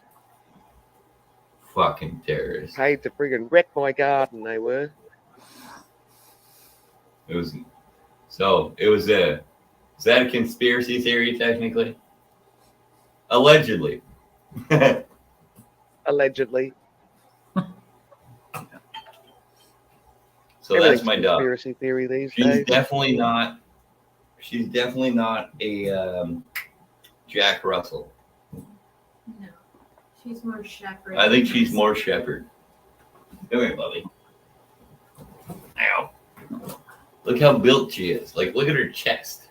[SPEAKER 9] Fucking terrorist.
[SPEAKER 2] Paid to friggin' wreck my garden, they were.
[SPEAKER 9] It was so. It was a. Is that a conspiracy theory technically? Allegedly.
[SPEAKER 2] Allegedly.
[SPEAKER 9] So that's
[SPEAKER 2] Everything's
[SPEAKER 9] my dog.
[SPEAKER 2] conspiracy theory these
[SPEAKER 9] She's
[SPEAKER 2] days.
[SPEAKER 9] definitely not. She's definitely not a Jack Russell.
[SPEAKER 8] No. She's more shepherd.
[SPEAKER 9] I think she's more shepherd. Come here, Bubby. Ow. Look how built she is. Like, look at her chest.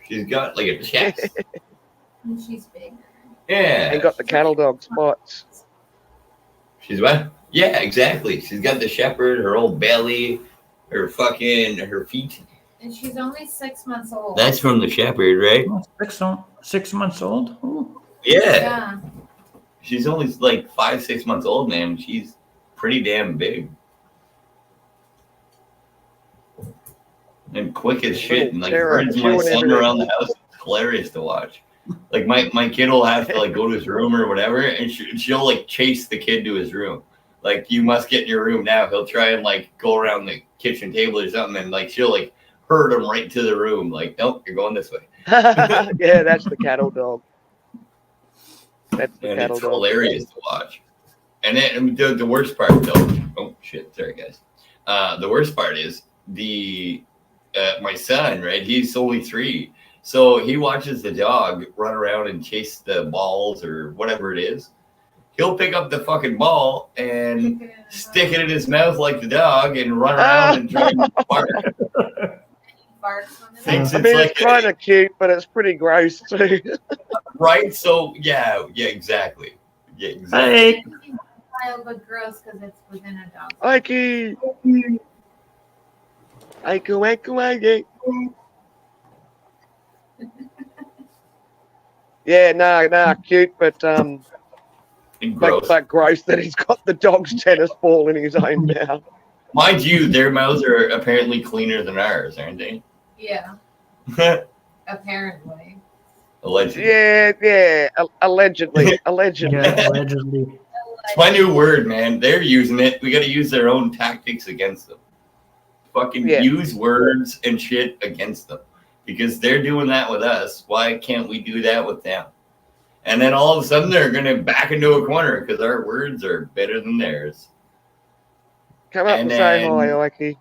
[SPEAKER 9] She's got like a chest.
[SPEAKER 8] And she's bigger.
[SPEAKER 9] Yeah.
[SPEAKER 2] And got the cattle dog spots.
[SPEAKER 9] She's what? Yeah, exactly. She's got the shepherd, her old belly, her feet.
[SPEAKER 8] And she's only 6 months old.
[SPEAKER 9] That's from the shepherd, right?
[SPEAKER 1] 6 months old. Ooh.
[SPEAKER 9] Yeah.
[SPEAKER 8] Yeah.
[SPEAKER 9] She's only like 5-6 months old, man. She's pretty damn big. And quick as shit. And like herds my son around the house. It's hilarious to watch. Like my kid will have to like go to his room or whatever, and she'll like chase the kid to his room. Like, you must get in your room now. He'll try and like go around the kitchen table or something, and like she'll like herd him right to the room. Like, nope, you're going this way.
[SPEAKER 2] Yeah, that's the cattle dog. That's the
[SPEAKER 9] And
[SPEAKER 2] cattle
[SPEAKER 9] it's
[SPEAKER 2] dog.
[SPEAKER 9] hilarious to watch. And then the worst part, though. Oh shit! Sorry, guys. The worst part is my son. Right, he's only 3, so he watches the dog run around and chase the balls or whatever it is. He'll pick up the fucking ball and stick it in his mouth like the dog and run around and try and bark.
[SPEAKER 8] Barks on
[SPEAKER 9] Thinks
[SPEAKER 2] I
[SPEAKER 9] it's
[SPEAKER 2] mean,
[SPEAKER 9] like
[SPEAKER 2] it's kind of cute, but it's pretty gross too.
[SPEAKER 9] right. So yeah, exactly. Yeah, exactly.
[SPEAKER 1] Hey,
[SPEAKER 8] Wild but gross because it's within a dog.
[SPEAKER 2] Ikey. Ikey. Yeah, no, cute, but
[SPEAKER 9] Gross.
[SPEAKER 2] but gross that he's got the dog's tennis ball in his own mouth.
[SPEAKER 9] Mind you, their mouths are apparently cleaner than ours, aren't they?
[SPEAKER 8] Yeah, apparently.
[SPEAKER 9] Allegedly.
[SPEAKER 2] Yeah, allegedly.
[SPEAKER 1] yeah, allegedly.
[SPEAKER 9] It's my new word, man. They're using it. We got to use their own tactics against them. Fucking
[SPEAKER 2] Yeah.
[SPEAKER 9] use words and shit against them. Because they're doing that with us. Why can't we do that with them? And then all of a sudden they're going to back into a corner because our words are better than theirs.
[SPEAKER 2] Come up and say
[SPEAKER 9] then-
[SPEAKER 2] hi, Ikey.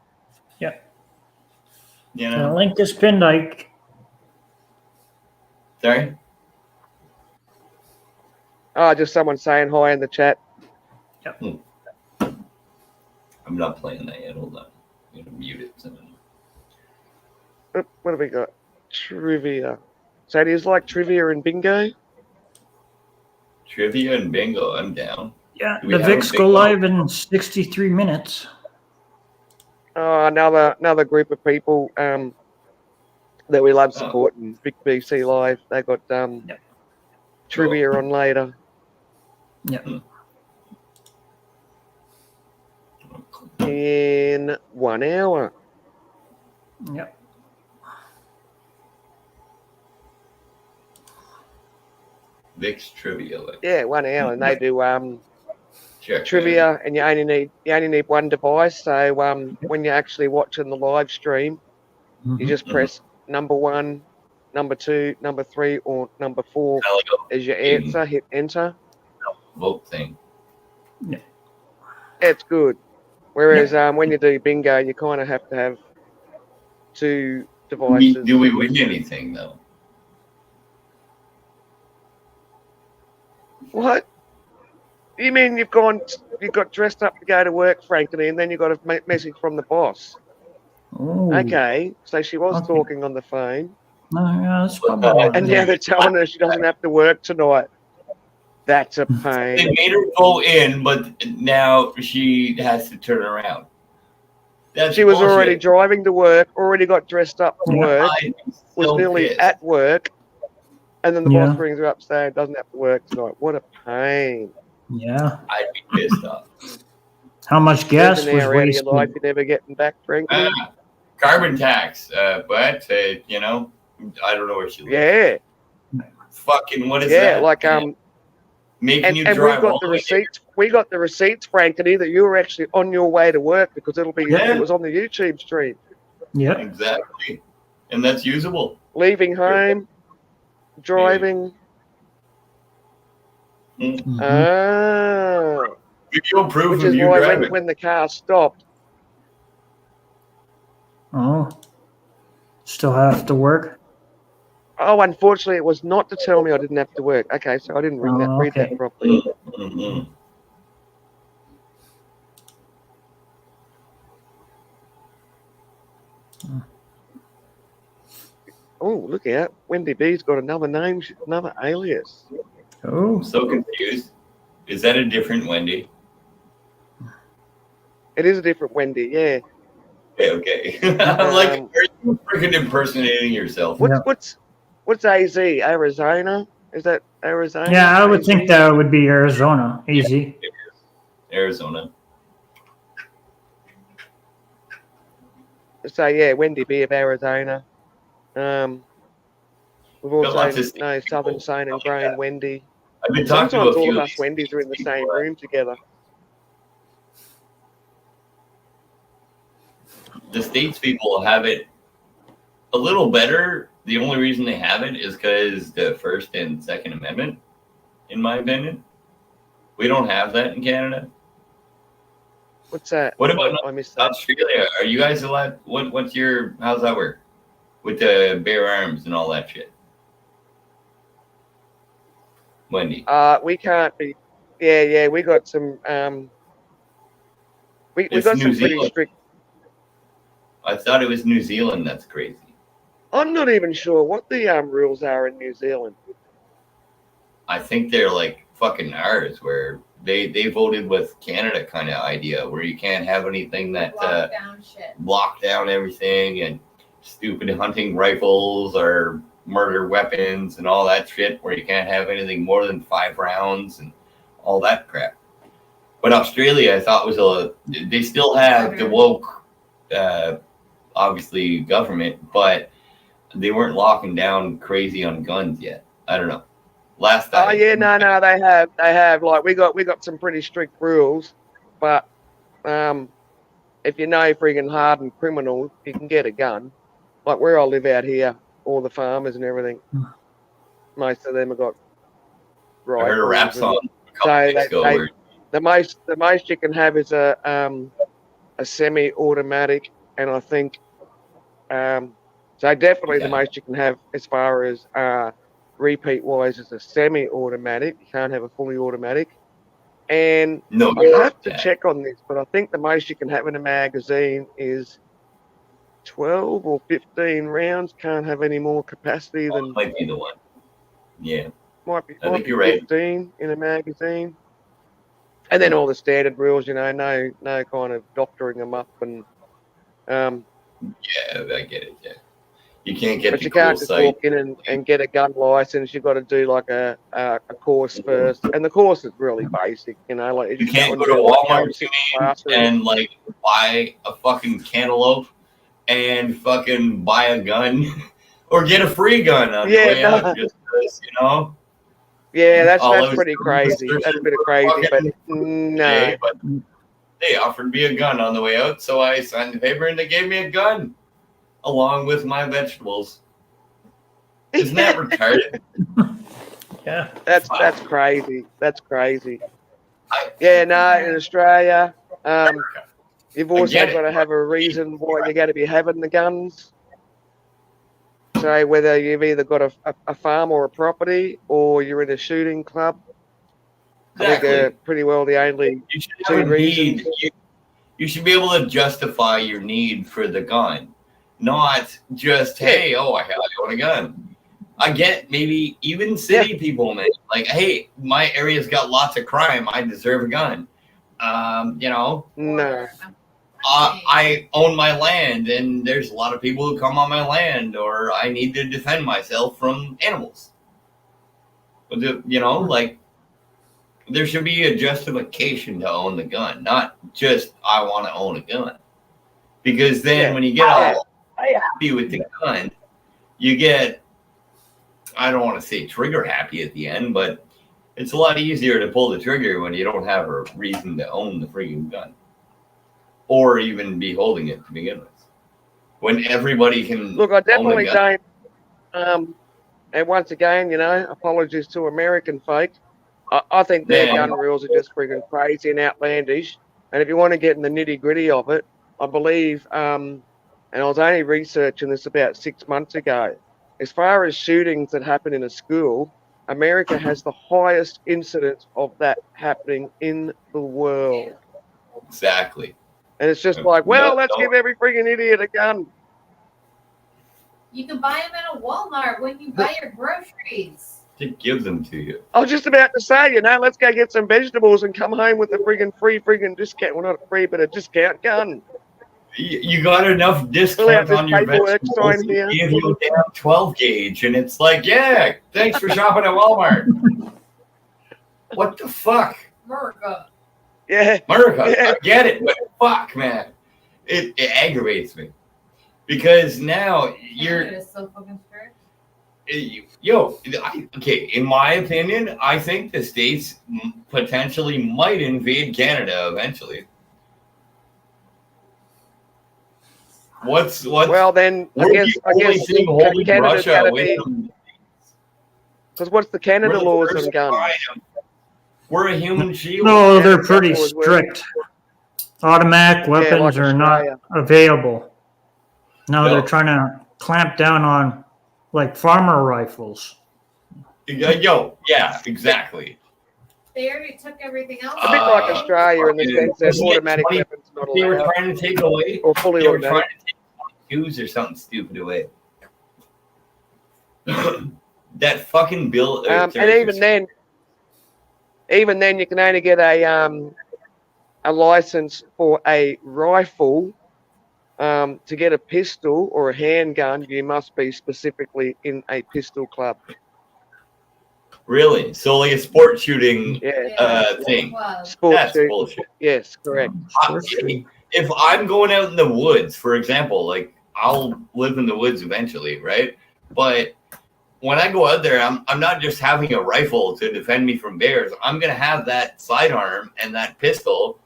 [SPEAKER 9] You
[SPEAKER 1] The
[SPEAKER 9] know?
[SPEAKER 1] link is pinned, Ike.
[SPEAKER 9] Sorry?
[SPEAKER 2] Oh, just someone saying hi in the chat.
[SPEAKER 9] I'm not playing that yet. Hold on. I'm going to mute it.
[SPEAKER 2] What have we got? Trivia. So do you like trivia and bingo?
[SPEAKER 9] Trivia and bingo. I'm down.
[SPEAKER 1] Yeah,
[SPEAKER 9] Do we
[SPEAKER 1] the
[SPEAKER 9] have a
[SPEAKER 1] VIX
[SPEAKER 9] big
[SPEAKER 1] go
[SPEAKER 9] one?
[SPEAKER 1] live in 63 minutes.
[SPEAKER 2] Oh, another group of people that we love
[SPEAKER 9] Oh.
[SPEAKER 2] supporting. Big BC Live. They got trivia on later. In 1 hour.
[SPEAKER 1] Yep.
[SPEAKER 9] Vic's trivia. Like,
[SPEAKER 2] Yeah, 1 hour, and they do
[SPEAKER 9] sure.
[SPEAKER 2] trivia, and you only need one device. So when you're actually watching the live stream, you just press number 1, number 2, number 3, or number 4
[SPEAKER 9] Kinda like
[SPEAKER 2] as your answer. Hit enter.
[SPEAKER 9] a vote thing.
[SPEAKER 2] It's good. Whereas when you do bingo, you kind of have to have 2 devices.
[SPEAKER 9] Do we win anything though?
[SPEAKER 2] What? You mean you got dressed up to go to work, frankly, and then you got a message from the boss?
[SPEAKER 1] Ooh.
[SPEAKER 2] Okay, so she was
[SPEAKER 1] Okay.
[SPEAKER 2] talking on the phone,
[SPEAKER 1] No, yeah, that's probably what
[SPEAKER 2] and
[SPEAKER 1] it
[SPEAKER 2] now
[SPEAKER 1] is.
[SPEAKER 2] they're telling her she doesn't have to work tonight. That's a
[SPEAKER 9] They
[SPEAKER 2] pain.
[SPEAKER 9] made her go in, but now she has to turn around. That's
[SPEAKER 2] She was already
[SPEAKER 9] bullshit.
[SPEAKER 2] driving to work, already got dressed up for work,
[SPEAKER 9] I'm
[SPEAKER 2] was
[SPEAKER 9] so
[SPEAKER 2] nearly
[SPEAKER 9] pissed.
[SPEAKER 2] at work, and then the
[SPEAKER 1] Yeah.
[SPEAKER 2] boss brings her up saying doesn't have to work tonight. What a pain.
[SPEAKER 1] Yeah.
[SPEAKER 9] I'd be pissed off.
[SPEAKER 1] How much gas
[SPEAKER 2] There's an
[SPEAKER 1] was
[SPEAKER 2] hour out of your
[SPEAKER 1] wasted?
[SPEAKER 2] life you're never getting back, frankly.
[SPEAKER 9] Carbon tax, but you know, I don't know where she lives.
[SPEAKER 2] Yeah,
[SPEAKER 9] Fucking what is
[SPEAKER 2] yeah,
[SPEAKER 9] that?
[SPEAKER 2] like
[SPEAKER 9] making
[SPEAKER 2] and
[SPEAKER 9] you
[SPEAKER 2] we've
[SPEAKER 9] drive
[SPEAKER 2] got
[SPEAKER 9] all
[SPEAKER 2] the
[SPEAKER 9] the way there.
[SPEAKER 2] receipts. We got the receipts, Frankly, that you were actually on your way to work because
[SPEAKER 9] Yeah.
[SPEAKER 2] it was on the YouTube stream.
[SPEAKER 1] Yep.
[SPEAKER 9] Exactly, and that's usable.
[SPEAKER 2] Leaving home, driving.
[SPEAKER 1] Mhm.
[SPEAKER 2] Ah,
[SPEAKER 9] Video proof
[SPEAKER 2] which
[SPEAKER 9] of
[SPEAKER 2] is
[SPEAKER 9] you
[SPEAKER 2] why
[SPEAKER 9] driving.
[SPEAKER 2] when the car stopped,
[SPEAKER 1] Oh. Still have to work?
[SPEAKER 2] oh, unfortunately, it was not to tell me I didn't have to work. Okay, so I didn't read
[SPEAKER 1] Oh, okay.
[SPEAKER 2] that properly.
[SPEAKER 9] Mhm.
[SPEAKER 2] Oh, look out! Wendy B's got another name, another alias.
[SPEAKER 1] Oh.
[SPEAKER 9] I'm so confused. Is that a different Wendy?
[SPEAKER 2] It is a different Wendy, yeah.
[SPEAKER 9] Okay. I'm like,
[SPEAKER 2] Um,
[SPEAKER 9] are you freaking impersonating yourself?
[SPEAKER 2] What's AZ? Arizona? Is that Arizona?
[SPEAKER 1] Yeah, I would
[SPEAKER 2] AZ?
[SPEAKER 1] think that would be Arizona. Easy.
[SPEAKER 9] Arizona.
[SPEAKER 2] So yeah, Wendy B of Arizona. We've
[SPEAKER 9] Got lots
[SPEAKER 2] also
[SPEAKER 9] of
[SPEAKER 2] know Southern
[SPEAKER 9] people
[SPEAKER 2] Sane and
[SPEAKER 9] like
[SPEAKER 2] Grain
[SPEAKER 9] that.
[SPEAKER 2] Wendy.
[SPEAKER 9] I've been talking to
[SPEAKER 2] Sometimes
[SPEAKER 9] a
[SPEAKER 2] all
[SPEAKER 9] few
[SPEAKER 2] of
[SPEAKER 9] of
[SPEAKER 2] us
[SPEAKER 9] these
[SPEAKER 2] Wendy's are in the
[SPEAKER 9] people,
[SPEAKER 2] same room together.
[SPEAKER 9] The states people have it a little better. The only reason they have it is because the First and Second Amendment, in my opinion. We don't have that in Canada.
[SPEAKER 2] What's that?
[SPEAKER 9] What about
[SPEAKER 2] I missed that.
[SPEAKER 9] Australia? Are you guys allowed? How's that work? With the bear arms and all that shit. Wendy.
[SPEAKER 2] We can't be. Yeah. We got some. We
[SPEAKER 9] It's
[SPEAKER 2] got
[SPEAKER 9] New
[SPEAKER 2] some pretty
[SPEAKER 9] Zealand.
[SPEAKER 2] strict.
[SPEAKER 9] I thought it was New Zealand. That's crazy.
[SPEAKER 2] I'm not even sure what the rules are in New Zealand.
[SPEAKER 9] I think they're like fucking ours, where they voted with Canada kind of idea, where you can't have anything that
[SPEAKER 8] Lockdown shit.
[SPEAKER 9] block down everything and stupid hunting rifles or murder weapons and all that shit, where you can't have anything more than 5 rounds and all that crap. But Australia, I thought they still have the woke, obviously government, but they weren't locking down crazy on guns yet. I don't know. Last time.
[SPEAKER 2] Oh yeah, no, they have. Like we got some pretty strict rules, but if you know friggin' hardened criminal, you can get a gun. Like where I live out here, all the farmers and everything, most of them have got
[SPEAKER 9] I heard a rap
[SPEAKER 2] rifles.
[SPEAKER 9] song a couple
[SPEAKER 2] So
[SPEAKER 9] days ago where
[SPEAKER 2] the most you can have is a semi-automatic, and I think so definitely the
[SPEAKER 9] Okay.
[SPEAKER 2] most you can have as far as repeat wise is a semi-automatic. You can't have a fully automatic. And
[SPEAKER 9] no,
[SPEAKER 2] I have to
[SPEAKER 9] yeah.
[SPEAKER 2] check on this, but I think the most you can have in a magazine is 12 or 15 rounds. Can't have any more capacity than
[SPEAKER 9] might be the one. Yeah.
[SPEAKER 2] might be
[SPEAKER 9] I think you're right.
[SPEAKER 2] 15 in a magazine. And then all the standard rules, no kind of doctoring them up and
[SPEAKER 9] Yeah, I get it. Yeah. You can't get
[SPEAKER 2] But
[SPEAKER 9] the
[SPEAKER 2] you
[SPEAKER 9] cool
[SPEAKER 2] can't just
[SPEAKER 9] sight.
[SPEAKER 2] walk in and get a gun license. You've got to do like a course first, and the course is really basic. You know, like
[SPEAKER 9] You can't
[SPEAKER 2] and
[SPEAKER 9] go to
[SPEAKER 2] do it,
[SPEAKER 9] Walmart
[SPEAKER 2] sit in the classroom.
[SPEAKER 9] and like buy a fucking cantaloupe and fucking buy a gun or get a free gun on your
[SPEAKER 2] Yeah,
[SPEAKER 9] way
[SPEAKER 2] no.
[SPEAKER 9] out. Just 'cause, you know.
[SPEAKER 2] Yeah,
[SPEAKER 9] Oh, I
[SPEAKER 2] that's
[SPEAKER 9] was
[SPEAKER 2] pretty crazy.
[SPEAKER 9] searching
[SPEAKER 2] That's a bit of
[SPEAKER 9] for
[SPEAKER 2] crazy, but
[SPEAKER 9] fucking
[SPEAKER 2] no.
[SPEAKER 9] day, but they offered me a gun on the way out, so I signed the paper and they gave me a gun along with my vegetables. Isn't that retarded?
[SPEAKER 1] Yeah.
[SPEAKER 2] That's crazy. That's crazy.
[SPEAKER 9] I-
[SPEAKER 2] Yeah, no, in Australia,
[SPEAKER 9] America.
[SPEAKER 2] you've
[SPEAKER 9] I
[SPEAKER 2] also
[SPEAKER 9] get
[SPEAKER 2] got to have a reason why you're going to be having the guns. So whether you've either got a farm or a property, or you're in a shooting club,
[SPEAKER 9] Exactly.
[SPEAKER 2] I think pretty well the only
[SPEAKER 9] You should
[SPEAKER 2] two
[SPEAKER 9] have a need.
[SPEAKER 2] reasons.
[SPEAKER 9] You should be able to justify your need for the gun, not just hey, I want a gun. I get maybe even city people, man. Like, hey, my area's got lots of crime. I deserve a gun. You know,
[SPEAKER 2] No.
[SPEAKER 9] I own my land, and there's a lot of people who come on my land, or I need to defend myself from animals. You know, like. There should be a justification to own the gun, not just I want to own a gun. Because then when you get all happy with the gun, you get, I don't want to say trigger happy at the end, but it's a lot easier to pull the trigger when you don't have a reason to own the freaking gun. Or even be holding it to begin with. When everybody can
[SPEAKER 2] Look, I definitely
[SPEAKER 9] own a gun.
[SPEAKER 2] don't. And once again, you know, apologies to American folk. I think their gun rules are just friggin' crazy and outlandish. And if you want to get in the nitty gritty of it, I believe, and I was only researching this about 6 months ago, as far as shootings that happen in a school, America has the highest incidence of that happening in the world.
[SPEAKER 9] Exactly.
[SPEAKER 2] And it's just like, well, let's give every friggin' idiot a gun.
[SPEAKER 8] You can buy them at a Walmart when you buy your groceries.
[SPEAKER 9] To give them to you.
[SPEAKER 2] I was just about to say, you know, let's go get some vegetables and come home with a free discount. Well, not a free, but a discount gun.
[SPEAKER 9] You got enough discount on your vegetables to give you a damn 12 gauge, and it's like, yeah, thanks for shopping at Walmart. What the fuck?
[SPEAKER 8] America.
[SPEAKER 2] Yeah.
[SPEAKER 9] America, I get it, but fuck, man. It aggravates me. Because now you're...
[SPEAKER 8] Canada is so fucking strict.
[SPEAKER 9] Okay, in my opinion, I think the States potentially might invade Canada eventually.
[SPEAKER 2] Well, then I guess Canada's got to be, because what's the Canada laws on guns?
[SPEAKER 9] We're a human shield.
[SPEAKER 1] No, they're pretty strict. Automatic weapons are not available. Now they're trying to clamp down on like farmer rifles.
[SPEAKER 9] Yeah, exactly.
[SPEAKER 8] They already took everything else.
[SPEAKER 2] A bit like Australia in the sense that automatic weapons not allowed.
[SPEAKER 9] They were trying to take away,
[SPEAKER 2] or fully
[SPEAKER 9] they were
[SPEAKER 2] automatic.
[SPEAKER 9] trying to take Hughes or something stupid away. That fucking bill.
[SPEAKER 2] And even then, you can only get a license for a rifle. To get a pistol or a handgun, you must be specifically in a pistol club.
[SPEAKER 9] Really? So like a sport shooting thing? That's
[SPEAKER 2] shooting.
[SPEAKER 9] bullshit.
[SPEAKER 2] Yes, correct.
[SPEAKER 9] If I'm going out in the woods, for example, like I'll live in the woods eventually, right? But when I go out there, I'm not just having a rifle to defend me from bears. I'm gonna have that sidearm and that pistol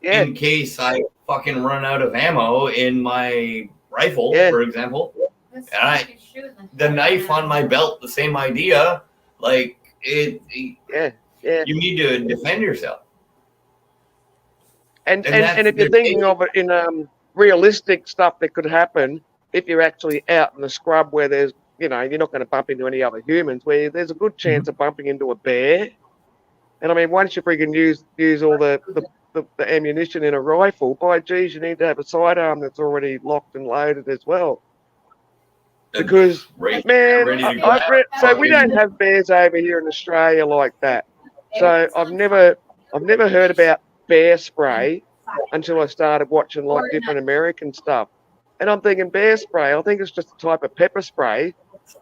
[SPEAKER 9] in case I fucking run out of ammo in my rifle, for example. And the knife on my belt, the same idea. Like you need to defend yourself.
[SPEAKER 2] And if you're thinking of it in realistic stuff that could happen, if you're actually out in the scrub where there's, you know, you're not going to bump into any other humans, where there's a good chance of bumping into a bear. And I mean, once you freaking use all the ammunition in a rifle, by geez, you need to have a sidearm that's already locked and loaded as well. Because so we don't have bears over here in Australia like that. So I've never heard about bear spray until I started watching like different American stuff. And I'm thinking bear spray. I think it's just a type of pepper spray.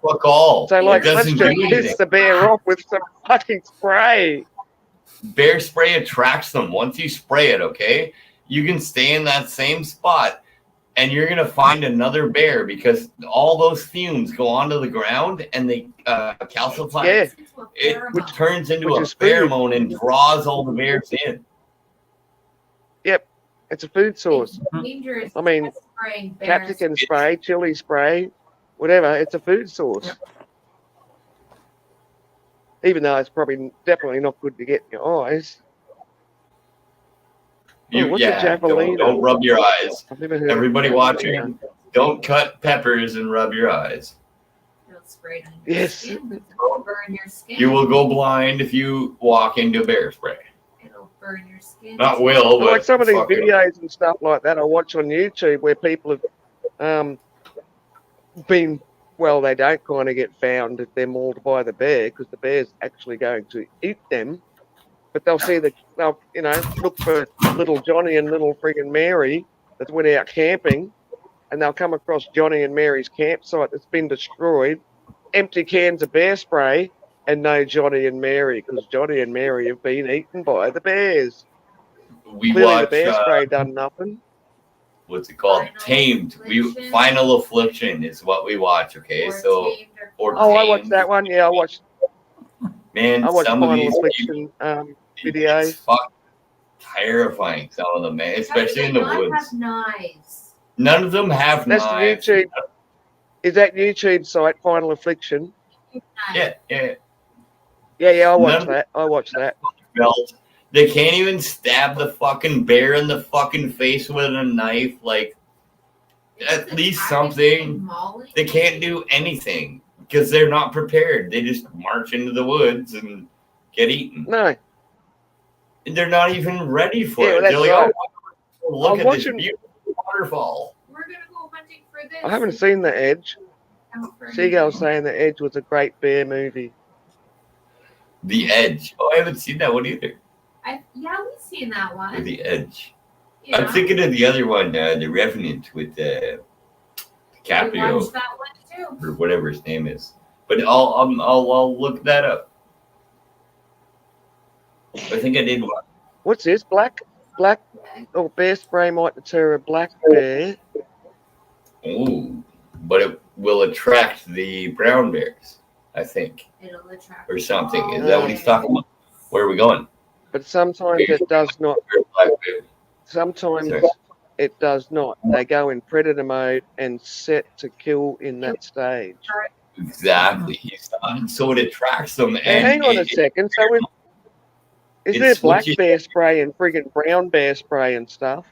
[SPEAKER 9] Fuck all.
[SPEAKER 2] So, like,
[SPEAKER 9] it
[SPEAKER 2] let's
[SPEAKER 9] doesn't
[SPEAKER 2] just
[SPEAKER 9] do
[SPEAKER 2] piss
[SPEAKER 9] anything.
[SPEAKER 2] the bear off with some fucking spray.
[SPEAKER 9] Bear spray attracts them. Once you spray it, okay, you can stay in that same spot and you're going to find another bear because all those fumes go onto the ground and they calcify.
[SPEAKER 2] Yeah.
[SPEAKER 9] It turns into
[SPEAKER 2] Which
[SPEAKER 9] a
[SPEAKER 2] is food.
[SPEAKER 9] pheromone and draws all the bears in.
[SPEAKER 2] Yep. It's a food source.
[SPEAKER 8] Dangerous.
[SPEAKER 2] I mean,
[SPEAKER 8] spraying bears.
[SPEAKER 2] Capsicum spray, chili spray, whatever. It's a food source. Even though it's probably definitely not good to get in your eyes.
[SPEAKER 9] You,
[SPEAKER 2] what's a
[SPEAKER 9] yeah,
[SPEAKER 2] javelina?
[SPEAKER 9] don't rub your eyes.
[SPEAKER 2] I've never heard
[SPEAKER 9] Everybody
[SPEAKER 2] of javelina.
[SPEAKER 9] watching, don't cut peppers and rub your eyes.
[SPEAKER 8] It'll spray it on your
[SPEAKER 2] Yes.
[SPEAKER 8] skin. It'll burn your skin.
[SPEAKER 9] You will go blind if you walk into bear spray.
[SPEAKER 8] It'll burn your skin.
[SPEAKER 9] Not will, but
[SPEAKER 2] Like some of these
[SPEAKER 9] fuck it.
[SPEAKER 2] videos and stuff like that I watch on YouTube where people have been, well, they don't kind of get found if they're mauled by the bear because the bear's actually going to eat them. But they'll look for little Johnny and little friggin' Mary that went out camping, and they'll come across Johnny and Mary's campsite that's been destroyed, empty cans of bear spray, and no Johnny and Mary because Johnny and Mary have been eaten by the bears.
[SPEAKER 9] We
[SPEAKER 2] Clearly
[SPEAKER 9] watch,
[SPEAKER 2] the bear spray done nothing.
[SPEAKER 9] what's it called?
[SPEAKER 8] Final
[SPEAKER 9] Tamed.
[SPEAKER 8] Affliction.
[SPEAKER 9] Final Affliction is what we watch, okay?
[SPEAKER 8] Or
[SPEAKER 9] So,
[SPEAKER 8] tamed or
[SPEAKER 2] Oh, I
[SPEAKER 9] Tamed.
[SPEAKER 2] watched that one. Yeah, I watched
[SPEAKER 9] man, some
[SPEAKER 2] Final
[SPEAKER 9] of these
[SPEAKER 2] Affliction videos.
[SPEAKER 9] it's fucking terrifying, some of them, man, especially in the
[SPEAKER 8] How do they not
[SPEAKER 9] woods.
[SPEAKER 8] have knives?
[SPEAKER 9] None of them have
[SPEAKER 2] That's the
[SPEAKER 9] knives.
[SPEAKER 2] YouTube. Is that YouTube site, Final Affliction?
[SPEAKER 9] Yeah,
[SPEAKER 2] Yeah, I watched
[SPEAKER 9] None-
[SPEAKER 2] that. I watched that.
[SPEAKER 9] belt. They can't even stab the fucking bear in the fucking face with a knife. Like, at least something.
[SPEAKER 8] Molly?
[SPEAKER 9] They can't do anything because they're not prepared. They just march into the woods and get eaten.
[SPEAKER 2] No,
[SPEAKER 9] And they're not even ready for
[SPEAKER 2] Yeah,
[SPEAKER 9] it.
[SPEAKER 2] that's
[SPEAKER 9] They're like,
[SPEAKER 2] right.
[SPEAKER 9] oh, look
[SPEAKER 2] I'm
[SPEAKER 9] at
[SPEAKER 2] watching-
[SPEAKER 9] this beautiful waterfall.
[SPEAKER 8] We're gonna go hunting for this.
[SPEAKER 2] I haven't seen The Edge.
[SPEAKER 8] Out for
[SPEAKER 2] Seagull
[SPEAKER 8] anything.
[SPEAKER 2] saying The Edge was a great bear movie.
[SPEAKER 9] The Edge. Oh, I haven't seen that one either.
[SPEAKER 8] Yeah, we've seen that
[SPEAKER 9] Or
[SPEAKER 8] one.
[SPEAKER 9] The Edge.
[SPEAKER 8] Yeah.
[SPEAKER 9] I'm thinking of the other one, The Revenant with
[SPEAKER 8] We
[SPEAKER 9] DiCaprio
[SPEAKER 8] watched that one too.
[SPEAKER 9] or whatever his name is. But I'll look that up. I think I did one.
[SPEAKER 2] What's this? Black or bear spray might deter a black bear.
[SPEAKER 9] Ooh, but it will attract the brown bears, I think,
[SPEAKER 8] It'll attract
[SPEAKER 9] or something. Is
[SPEAKER 8] all
[SPEAKER 9] that what he's talking about? Where are we going?
[SPEAKER 2] But sometimes it does not.
[SPEAKER 9] Black bear.
[SPEAKER 2] Sometimes
[SPEAKER 9] Sorry.
[SPEAKER 2] it does not. They go in predator mode and set to kill in that stage.
[SPEAKER 9] Exactly. So it attracts them.
[SPEAKER 2] Now,
[SPEAKER 9] And
[SPEAKER 2] hang on a second. So is there
[SPEAKER 9] it's
[SPEAKER 2] black
[SPEAKER 9] what you-
[SPEAKER 2] bear spray and friggin' brown bear spray and stuff?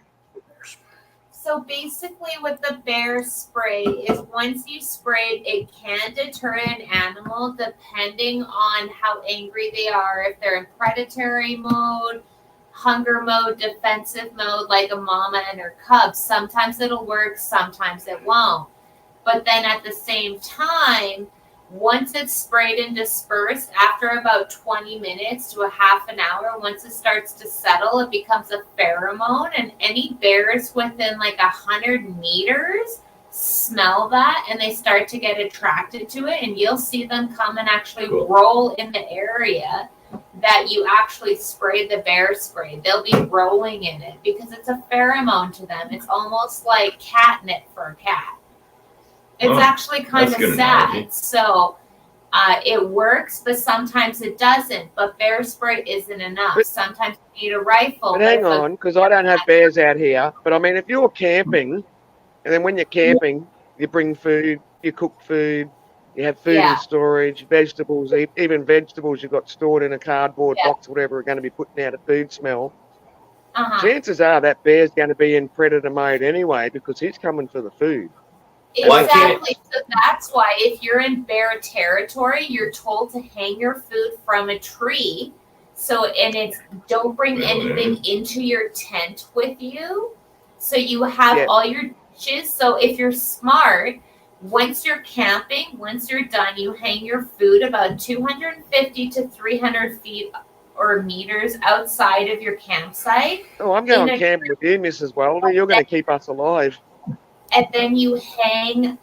[SPEAKER 8] So basically, what the bear spray is, once you spray it, it can deter an animal depending on how angry they are. If they're in predatory mode, hunger mode, defensive mode, like a mama and her cubs, sometimes it'll work, sometimes it won't. But then at the same time, once it's sprayed and dispersed, after about 20 minutes to a half an hour, once it starts to settle, it becomes a pheromone, and any bears within like 100 meters smell that and they start to get attracted to it, and you'll see them come and actually
[SPEAKER 9] Cool.
[SPEAKER 8] roll in the area that you actually sprayed the bear spray. They'll be rolling in it because it's a pheromone to them. It's almost like catnip for a cat. It's
[SPEAKER 9] Oh,
[SPEAKER 8] actually kind
[SPEAKER 9] that's
[SPEAKER 8] of
[SPEAKER 9] a good
[SPEAKER 8] sad.
[SPEAKER 9] analogy.
[SPEAKER 8] So it works, but sometimes it doesn't. But bear spray isn't enough.
[SPEAKER 2] But-
[SPEAKER 8] Sometimes you need a rifle.
[SPEAKER 2] But hang
[SPEAKER 8] if a-
[SPEAKER 2] on, because I don't have bears out here. But I mean, if you're camping, and then when you're camping, you bring food, you cook food, you have food
[SPEAKER 8] Yeah.
[SPEAKER 2] in storage, vegetables, even vegetables you've got stored in a cardboard
[SPEAKER 8] Yeah.
[SPEAKER 2] box, whatever, are going to be putting out a food smell.
[SPEAKER 8] Uh-huh.
[SPEAKER 2] Chances are that bear's going to be in predator mode anyway because he's coming for the food.
[SPEAKER 9] Why can't-
[SPEAKER 8] Exactly. So that's why if you're in bear territory, you're told to hang your food from a tree. So, and it's don't bring
[SPEAKER 9] Well,
[SPEAKER 8] anything into your tent with you. So you have
[SPEAKER 2] Yeah.
[SPEAKER 8] all your dishes. So if you're smart, once you're camping, once you're done, you hang your food about 250 to 300 feet or meters outside of your campsite.
[SPEAKER 2] Oh, I'm going
[SPEAKER 8] In a-
[SPEAKER 2] camping with you, Mrs. Welder. You're going to keep us alive.
[SPEAKER 8] and then you hang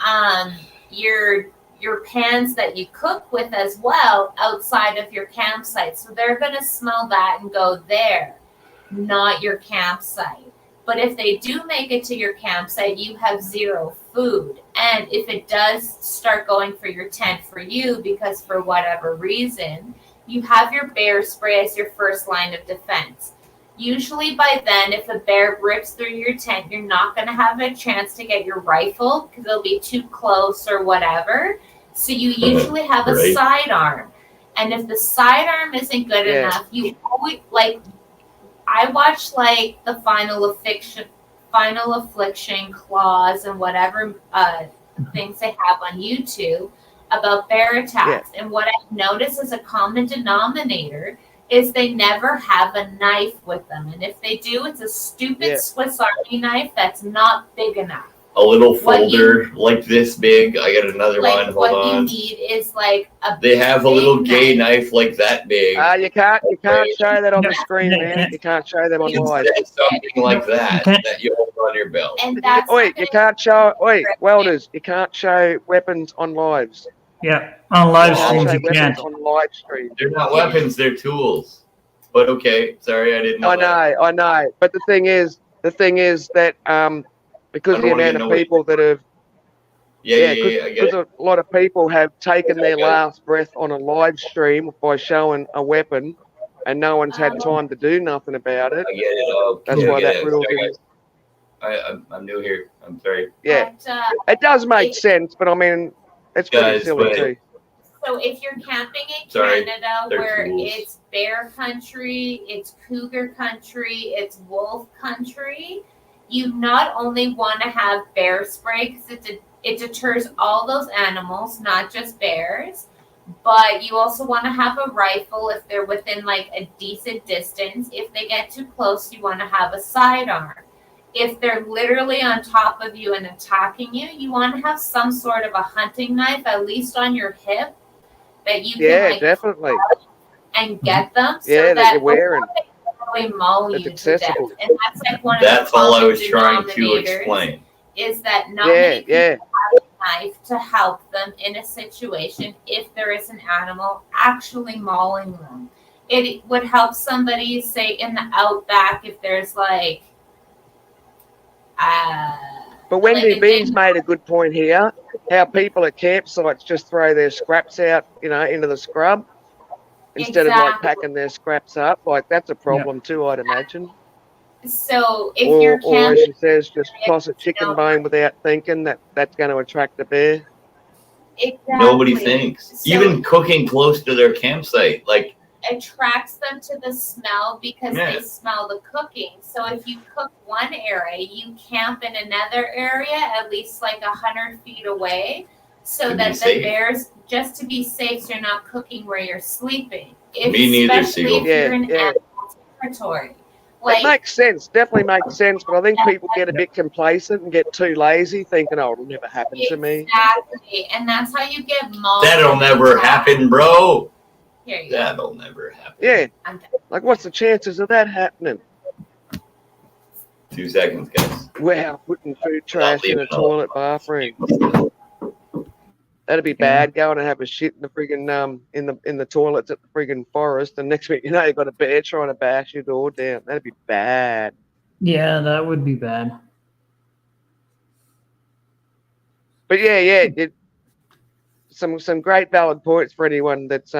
[SPEAKER 8] your pans that you cook with as well outside of your campsite. So they're going to smell that and go there, not your campsite. But if they do make it to your campsite, you have zero food. And if it does start going for your tent for you, because for whatever reason, you have your bear spray as your first line of defense. Usually by then, if a bear rips through your tent, you're not going to have a chance to get your rifle because it'll be too close or whatever. So you usually have a
[SPEAKER 9] Right.
[SPEAKER 8] sidearm. And if the sidearm isn't good
[SPEAKER 2] Yeah.
[SPEAKER 8] enough, you always, like, I watch like the Final Affliction claws and whatever things they have on YouTube about bear attacks. And what I've noticed as a common denominator is they never have a knife with them. And if they do, it's a stupid Swiss Army knife that's not big enough.
[SPEAKER 9] A little
[SPEAKER 8] What
[SPEAKER 9] folder like this big. I got another
[SPEAKER 8] Like
[SPEAKER 9] one.
[SPEAKER 8] what
[SPEAKER 9] Hold on.
[SPEAKER 8] you need is like a
[SPEAKER 9] They have a
[SPEAKER 8] big
[SPEAKER 9] little gay knife like that big.
[SPEAKER 2] You can't show that on the screen, man. You can't show them on live.
[SPEAKER 9] It's something like that
[SPEAKER 1] Okay.
[SPEAKER 9] that you hold on your belt.
[SPEAKER 8] And that's
[SPEAKER 2] Oi,
[SPEAKER 8] not
[SPEAKER 2] you
[SPEAKER 8] gonna
[SPEAKER 2] can't show. Oi, welders, you can't show weapons on lives.
[SPEAKER 1] Yeah, on live
[SPEAKER 2] You can't
[SPEAKER 1] streams
[SPEAKER 2] show
[SPEAKER 1] you can't.
[SPEAKER 2] weapons on live stream.
[SPEAKER 9] They're not weapons, they're tools. But okay, sorry, I didn't know.
[SPEAKER 2] I know. But the thing is that because
[SPEAKER 9] I
[SPEAKER 2] the
[SPEAKER 9] don't wanna
[SPEAKER 2] amount
[SPEAKER 9] know
[SPEAKER 2] of
[SPEAKER 9] what-
[SPEAKER 2] people that have
[SPEAKER 9] Yeah, I get
[SPEAKER 2] because
[SPEAKER 9] it.
[SPEAKER 2] a lot of people have taken
[SPEAKER 9] I
[SPEAKER 2] their
[SPEAKER 9] get it.
[SPEAKER 2] last breath on a live stream by showing a weapon, and no one's had time to do nothing about it.
[SPEAKER 9] I get it.
[SPEAKER 2] That's
[SPEAKER 9] I
[SPEAKER 2] why
[SPEAKER 9] get
[SPEAKER 2] that
[SPEAKER 9] it.
[SPEAKER 2] rule
[SPEAKER 9] Sorry,
[SPEAKER 2] didn't.
[SPEAKER 9] guys. I'm new here. I'm sorry.
[SPEAKER 2] Yeah,
[SPEAKER 8] but,
[SPEAKER 2] it does make sense, but I mean, it's pretty
[SPEAKER 9] Guys,
[SPEAKER 2] silly
[SPEAKER 9] but-
[SPEAKER 2] too.
[SPEAKER 8] So if you're camping in
[SPEAKER 9] Sorry,
[SPEAKER 8] Canada
[SPEAKER 9] they're
[SPEAKER 8] where
[SPEAKER 9] tools.
[SPEAKER 8] it's bear country, it's cougar country, it's wolf country, you not only want to have bear spray because it deters all those animals, not just bears, but you also want to have a rifle if they're within like a decent distance. If they get too close, you want to have a sidearm. If they're literally on top of you and attacking you, you want to have some sort of a hunting knife, at least on your hip, that you
[SPEAKER 2] Yeah,
[SPEAKER 8] can like
[SPEAKER 2] definitely.
[SPEAKER 8] and get them so
[SPEAKER 2] Yeah, that
[SPEAKER 8] that
[SPEAKER 2] you're wearing.
[SPEAKER 8] they really maul
[SPEAKER 2] That's
[SPEAKER 8] you to death.
[SPEAKER 2] accessible.
[SPEAKER 8] And that's like one of
[SPEAKER 9] That's
[SPEAKER 8] the
[SPEAKER 9] all I
[SPEAKER 8] common
[SPEAKER 9] was trying to
[SPEAKER 8] denominators
[SPEAKER 9] explain.
[SPEAKER 8] is that not
[SPEAKER 2] Yeah,
[SPEAKER 8] many people
[SPEAKER 2] yeah.
[SPEAKER 8] have a knife to help them in a situation if there is an animal actually mauling them. It would help somebody, say, in the outback if there's like
[SPEAKER 2] But
[SPEAKER 8] like
[SPEAKER 2] Wendy
[SPEAKER 8] a
[SPEAKER 2] B's
[SPEAKER 8] big-
[SPEAKER 2] made a good point here. How people at campsites just throw their scraps out, into the scrub instead of like
[SPEAKER 8] Exactly.
[SPEAKER 2] packing their scraps up. Like that's a problem too, I'd imagine.
[SPEAKER 8] So if
[SPEAKER 2] Or,
[SPEAKER 8] you're
[SPEAKER 2] or as
[SPEAKER 8] camping,
[SPEAKER 2] she says, just toss a chicken bone without thinking that's going to attract the bear.
[SPEAKER 8] exactly.
[SPEAKER 9] Nobody thinks.
[SPEAKER 8] So-
[SPEAKER 9] Even cooking close to their campsite. Like,
[SPEAKER 8] attracts them to the smell because
[SPEAKER 9] Yeah.
[SPEAKER 8] they smell the cooking. So if you cook one area, you camp in another area at least like 100 feet away, so
[SPEAKER 9] To be
[SPEAKER 8] that the
[SPEAKER 9] safe.
[SPEAKER 8] bears, just to be safe, so you're not cooking where you're sleeping. If,
[SPEAKER 9] Me neither,
[SPEAKER 8] especially
[SPEAKER 9] Siegel.
[SPEAKER 8] if you're in
[SPEAKER 2] Yeah, yeah.
[SPEAKER 8] animal territory.
[SPEAKER 2] It
[SPEAKER 8] Like
[SPEAKER 2] makes sense, definitely makes sense, but I think people get a bit complacent and get too lazy, thinking, "Oh, it'll never happen to me."
[SPEAKER 8] exactly, and that's how you get mauled.
[SPEAKER 9] that'll never happen, bro.
[SPEAKER 8] Here you go.
[SPEAKER 9] That'll never happen.
[SPEAKER 2] Yeah,
[SPEAKER 8] I'm done.
[SPEAKER 2] like what's the chances of that happening?
[SPEAKER 9] 2 seconds, guys.
[SPEAKER 2] Wow, putting food trash in a
[SPEAKER 9] leaving it
[SPEAKER 2] toilet bathroom. That'd be bad. Going to have a shit in the friggin' in the toilets at the friggin' forest, and next week you know you got a bear trying to bash your door down. That'd be bad.
[SPEAKER 1] Yeah, that would be bad.
[SPEAKER 2] But some great valid points for anyone that's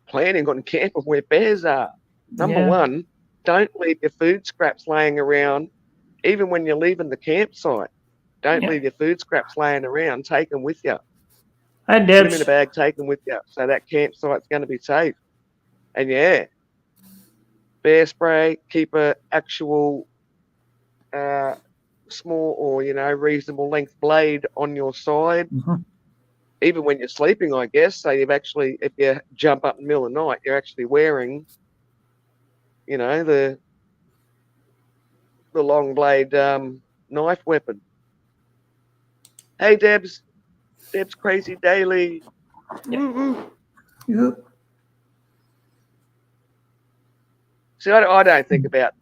[SPEAKER 2] planning on camping where bears are. Number
[SPEAKER 1] Yeah.
[SPEAKER 2] one, don't leave your food scraps laying around, even when you're leaving the campsite. Don't
[SPEAKER 1] Yeah.
[SPEAKER 2] leave your food scraps laying around. Take them with you.
[SPEAKER 1] I
[SPEAKER 2] Put them in
[SPEAKER 1] did.
[SPEAKER 2] a bag, take them with you, so that campsite's going to be safe. And yeah, bear spray, keep a actual small or reasonable length blade on your side,
[SPEAKER 1] Mhm.
[SPEAKER 2] even when you're sleeping, I guess. So if you jump up in the middle of the night, you're actually wearing, the long blade knife weapon. Hey, Deb's Crazy Daily.
[SPEAKER 1] Yep.
[SPEAKER 2] See, I don't think about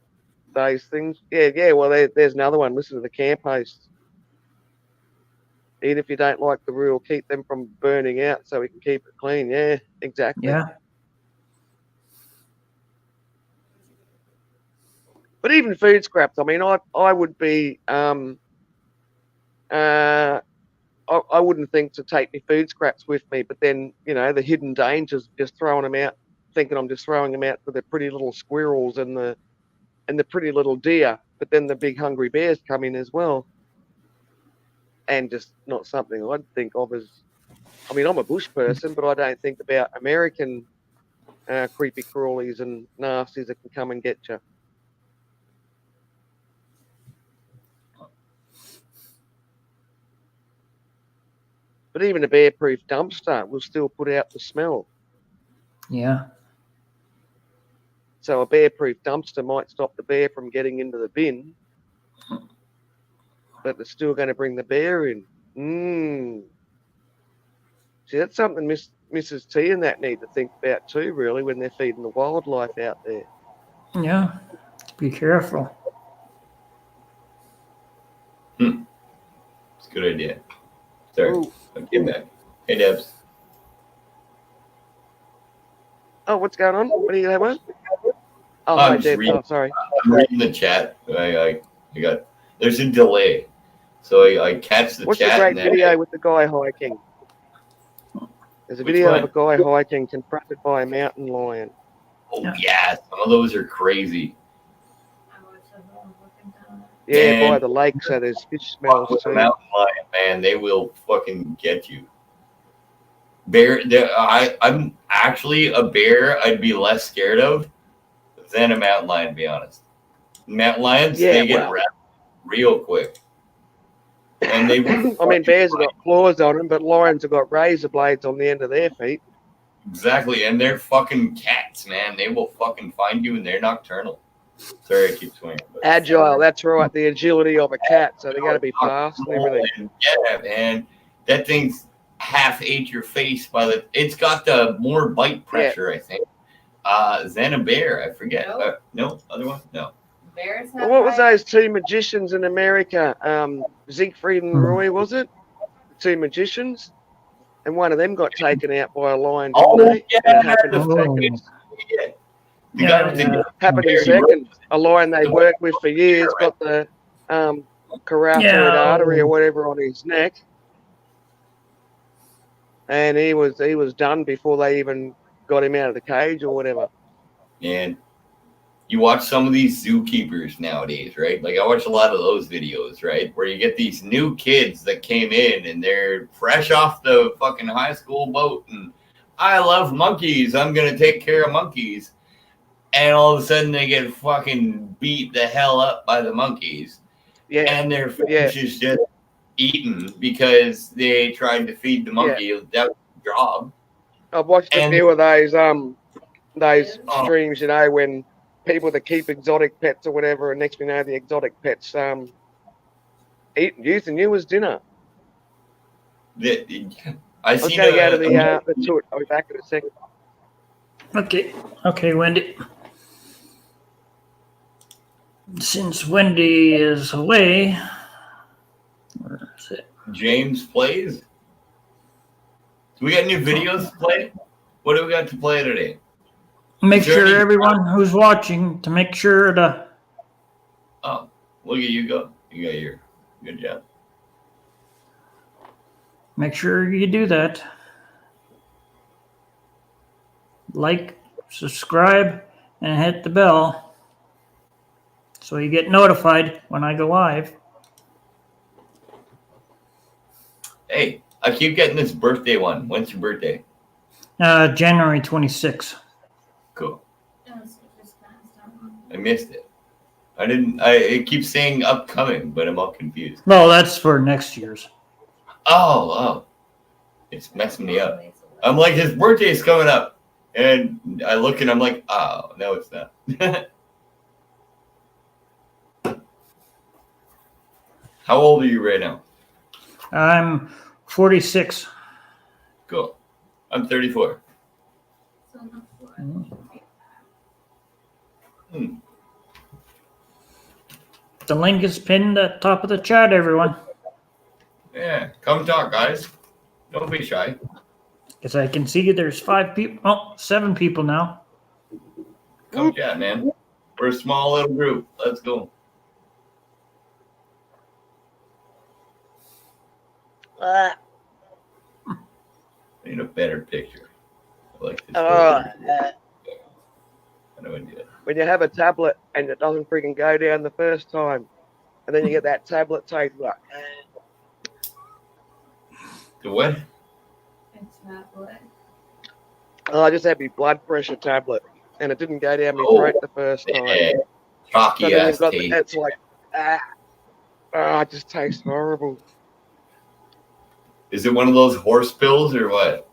[SPEAKER 2] those things. Yeah. Well, there's another one. Listen to the camp hosts. Even if you don't like the rule, keep them from burning out so we can keep it clean. Yeah, exactly.
[SPEAKER 1] Yeah.
[SPEAKER 2] But even food scraps, I mean, I would be, I wouldn't think to take my food scraps with me, but then, the hidden dangers, just throwing them out, thinking I'm just throwing them out for the pretty little squirrels and the pretty little deer, but then the big hungry bears come in as well. And just not something I'd think of as, I mean, I'm a bush person, but I don't think about American creepy crawlies and nasties that can come and get you. But even a bear-proof dumpster will still put out the smell.
[SPEAKER 1] Yeah.
[SPEAKER 2] So a bear-proof dumpster might stop the bear from getting into the bin, but it's still going to bring the bear in. See, that's something Mrs. T and that need to think about too, really, when they're feeding the wildlife out there.
[SPEAKER 1] Yeah. Be careful.
[SPEAKER 9] It's a good idea. Sorry,
[SPEAKER 2] Ooh.
[SPEAKER 9] I'll get back. Hey, Debs.
[SPEAKER 2] Oh, what's going on? What do you have on? Oh,
[SPEAKER 9] I'm
[SPEAKER 2] hi,
[SPEAKER 9] just
[SPEAKER 2] Deb.
[SPEAKER 9] reading-
[SPEAKER 2] Oh, sorry.
[SPEAKER 9] I'm reading the chat. I got. There's a delay, so I catch the
[SPEAKER 2] What's the
[SPEAKER 9] chat.
[SPEAKER 2] great
[SPEAKER 9] and then
[SPEAKER 2] video with the guy hiking? There's a
[SPEAKER 9] Which
[SPEAKER 2] video
[SPEAKER 9] one?
[SPEAKER 2] of a guy hiking confronted by a mountain lion.
[SPEAKER 9] Oh yeah, some of those are crazy.
[SPEAKER 2] Yeah,
[SPEAKER 9] Man.
[SPEAKER 2] by the lake, so there's fish smells
[SPEAKER 9] With a
[SPEAKER 2] too.
[SPEAKER 9] mountain lion, man, they will fucking get you. I'm actually a bear. I'd be less scared of than a mountain lion, to be honest. Mountain lions,
[SPEAKER 2] Yeah,
[SPEAKER 9] they get
[SPEAKER 2] well.
[SPEAKER 9] wrapped real quick, and they.
[SPEAKER 2] I mean, bears have got claws on them, but lions have got razor blades on the end of their feet.
[SPEAKER 9] Exactly, and they're fucking cats, man. They will fucking find you, and they're nocturnal. Sorry, I keep swinging. But
[SPEAKER 2] Agile, that's right, the agility of a cat, so they got to be fast and everything.
[SPEAKER 9] And yeah, man, that thing's half ate your face by the. It's got the more bite pressure, I think, than a bear. I forget.
[SPEAKER 8] Nope.
[SPEAKER 9] No, other one, no.
[SPEAKER 8] Bears have
[SPEAKER 2] Well, what was
[SPEAKER 8] high-
[SPEAKER 2] those two magicians in America? Siegfried and Roy, was it? The two magicians? And one of them got taken out by a lion, didn't
[SPEAKER 9] Oh,
[SPEAKER 2] they?
[SPEAKER 9] yeah.
[SPEAKER 2] And it happened in
[SPEAKER 1] Oh.
[SPEAKER 2] seconds.
[SPEAKER 9] Yeah. The
[SPEAKER 1] Yeah,
[SPEAKER 9] guy with
[SPEAKER 1] yeah.
[SPEAKER 9] the
[SPEAKER 2] Happened in
[SPEAKER 9] Very
[SPEAKER 2] seconds. A lion they worked with for years got the carotid
[SPEAKER 1] Yeah.
[SPEAKER 2] artery or whatever on his neck, and he was done before they even got him out of the cage or whatever.
[SPEAKER 9] And you watch some of these zookeepers nowadays, right? Like I watch a lot of those videos, right? Where you get these new kids that came in and they're fresh off the fucking high school boat and I love monkeys. I'm going to take care of monkeys. And all of a sudden they get fucking beat the hell up by the monkeys.
[SPEAKER 2] Yeah,
[SPEAKER 9] And their fish is just eaten because they tried to feed the monkey. That was the job.
[SPEAKER 2] I've watched a
[SPEAKER 9] And-
[SPEAKER 2] few of those
[SPEAKER 9] Oh.
[SPEAKER 2] streams, when people that keep exotic pets or whatever, and next thing you know, the exotic pets using you as dinner.
[SPEAKER 9] I
[SPEAKER 2] I was
[SPEAKER 9] seen
[SPEAKER 2] going to go to
[SPEAKER 9] a-
[SPEAKER 2] the tour. I'll be back in a second.
[SPEAKER 1] Okay, Wendy. Since Wendy is away, where is it?
[SPEAKER 9] James plays. Do we got new videos to play? What do we got to play today?
[SPEAKER 1] Make
[SPEAKER 9] Is there
[SPEAKER 1] sure
[SPEAKER 9] any-
[SPEAKER 1] everyone who's watching to make sure to
[SPEAKER 9] Oh, look at you go. You got your good job.
[SPEAKER 1] make sure you do that. Like, subscribe, and hit the bell so you get notified when I go live.
[SPEAKER 9] Hey, I keep getting this birthday one. When's your birthday?
[SPEAKER 1] January 26th.
[SPEAKER 9] Cool. I missed it. It keeps saying upcoming, but I'm all confused.
[SPEAKER 1] Well, that's for next year's.
[SPEAKER 9] Oh. It's messing me up. I'm like, his birthday's coming up. And I look and I'm like, oh, no, it's not. How old are you right now?
[SPEAKER 1] I'm 46.
[SPEAKER 9] Cool. I'm 34.
[SPEAKER 1] The link is pinned at the top of the chat, everyone.
[SPEAKER 9] Yeah, Come talk, guys. Don't be shy.
[SPEAKER 1] Because I can see there's 5 people. Oh, 7 people now.
[SPEAKER 9] Come chat, man. We're a small little group. Let's go. I need a better picture. I like this. I know I did.
[SPEAKER 2] When you have a tablet and it doesn't freaking go down the first time, and then you get that tablet taste like,
[SPEAKER 9] The what?
[SPEAKER 2] oh, I just had my blood pressure tablet, and it didn't go down my throat the first time.
[SPEAKER 9] Yeah.
[SPEAKER 2] So
[SPEAKER 9] Chalky
[SPEAKER 2] then
[SPEAKER 9] ass
[SPEAKER 2] you've got
[SPEAKER 9] taste.
[SPEAKER 2] it's like, it just tastes horrible.
[SPEAKER 9] Is it one of those horse pills or what?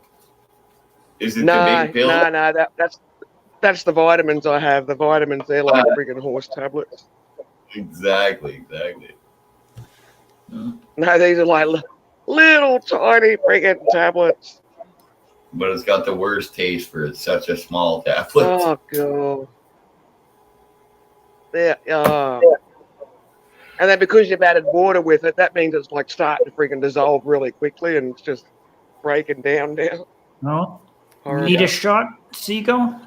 [SPEAKER 9] Is it the
[SPEAKER 2] No,
[SPEAKER 9] big pill?
[SPEAKER 2] no, that's the vitamins I have. The vitamins, they're like freaking horse tablets.
[SPEAKER 9] Exactly.
[SPEAKER 2] No, these are like little tiny freaking tablets.
[SPEAKER 9] But it's got the worst taste for such a small tablet.
[SPEAKER 2] Oh god. Yeah. And then because you've added water with it, that means it's like starting to freaking dissolve really quickly, and it's just breaking down now.
[SPEAKER 1] No.
[SPEAKER 2] Horrible.
[SPEAKER 1] Need a shot, Seagull?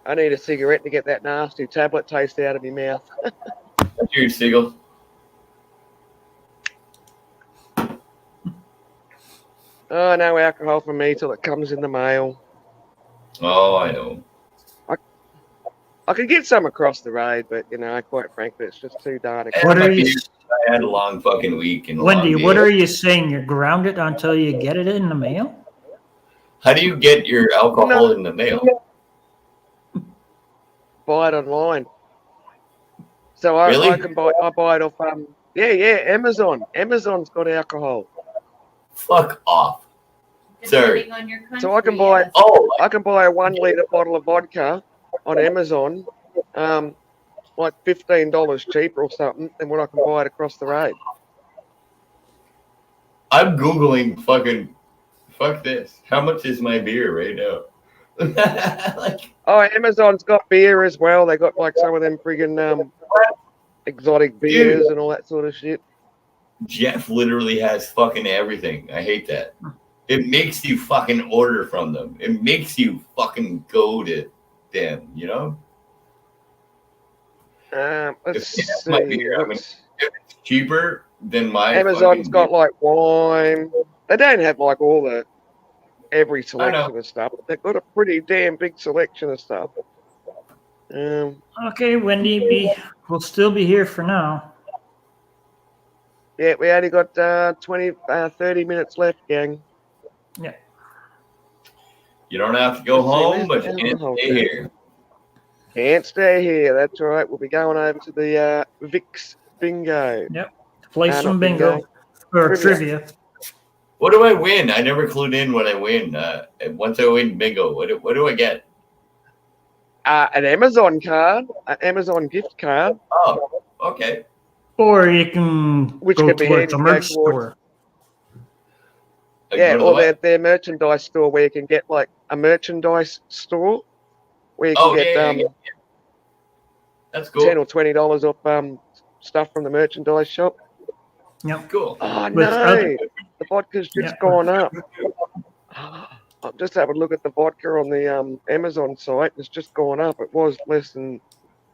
[SPEAKER 2] I need a cigarette to get that nasty tablet taste out of my mouth.
[SPEAKER 9] Cheers, Seagull.
[SPEAKER 2] Oh, no alcohol for me till it comes in the mail.
[SPEAKER 9] Oh, I know.
[SPEAKER 2] I could get some across the road, but quite frankly, it's just too darn
[SPEAKER 1] What are
[SPEAKER 2] expensive.
[SPEAKER 1] you,
[SPEAKER 9] I had a long fucking week. And a
[SPEAKER 1] Wendy,
[SPEAKER 9] long
[SPEAKER 1] what
[SPEAKER 9] day.
[SPEAKER 1] are you saying? You're grounded until you get it in the mail?
[SPEAKER 9] How do you get your alcohol in the mail?
[SPEAKER 2] Buy it online. So I
[SPEAKER 9] Really?
[SPEAKER 2] I buy it off Amazon. Amazon's got alcohol.
[SPEAKER 9] Fuck off. Sorry.
[SPEAKER 8] Depending on your country,
[SPEAKER 2] So I can buy
[SPEAKER 8] yes.
[SPEAKER 2] I can buy a 1 litre bottle of vodka on Amazon, like $15 cheaper or something than what I can buy it across the road.
[SPEAKER 9] I'm Googling fuck this. How much is my beer right now? Like,
[SPEAKER 2] Oh, Amazon's got beer as well. They got like some of them friggin' exotic beers and all that sort of shit.
[SPEAKER 9] Jeff literally has fucking everything. I hate that. It makes you fucking order from them. It makes you fucking go to them, you know?
[SPEAKER 2] Let's
[SPEAKER 9] If
[SPEAKER 2] see.
[SPEAKER 9] my beer, I mean, if it's cheaper than my
[SPEAKER 2] Amazon's
[SPEAKER 9] fucking
[SPEAKER 2] got like wine. They don't have like every
[SPEAKER 9] know.
[SPEAKER 2] selection of stuff, but they've got a pretty damn big selection of stuff.
[SPEAKER 1] Okay, Wendy, we'll still be here for now.
[SPEAKER 2] Yeah, we only got 30 minutes left, gang.
[SPEAKER 1] Yeah.
[SPEAKER 9] You don't have to go
[SPEAKER 2] Let's see,
[SPEAKER 9] home,
[SPEAKER 2] where's
[SPEAKER 9] but
[SPEAKER 2] the
[SPEAKER 9] you can't
[SPEAKER 2] alcohol
[SPEAKER 9] stay
[SPEAKER 2] can?
[SPEAKER 9] here.
[SPEAKER 2] Can't stay here. That's all right. We'll be going over to the Vic's Bingo.
[SPEAKER 1] Play
[SPEAKER 2] not
[SPEAKER 1] some bingo or trivia.
[SPEAKER 9] What do I win? I never clued in what I win. Once I win bingo, what do I get?
[SPEAKER 2] An Amazon card, an Amazon gift card,
[SPEAKER 9] Oh, okay.
[SPEAKER 1] Or you can
[SPEAKER 2] Which
[SPEAKER 1] go
[SPEAKER 2] could be
[SPEAKER 1] towards a
[SPEAKER 2] handy to go
[SPEAKER 1] merch
[SPEAKER 2] towards.
[SPEAKER 1] store.
[SPEAKER 9] I
[SPEAKER 2] yeah,
[SPEAKER 9] go to
[SPEAKER 2] or
[SPEAKER 9] what?
[SPEAKER 2] their merchandise store where you can get like a merchandise store where you can
[SPEAKER 9] Oh,
[SPEAKER 2] get
[SPEAKER 9] yeah. That's cool.
[SPEAKER 2] $10 or $20 off stuff from the merchandise shop.
[SPEAKER 9] Cool.
[SPEAKER 2] Oh
[SPEAKER 1] With
[SPEAKER 2] no,
[SPEAKER 1] other-
[SPEAKER 2] the vodka's just
[SPEAKER 1] Yeah.
[SPEAKER 2] gone up. I'm just having a look at the vodka on the Amazon site. It's just gone up. It was less than.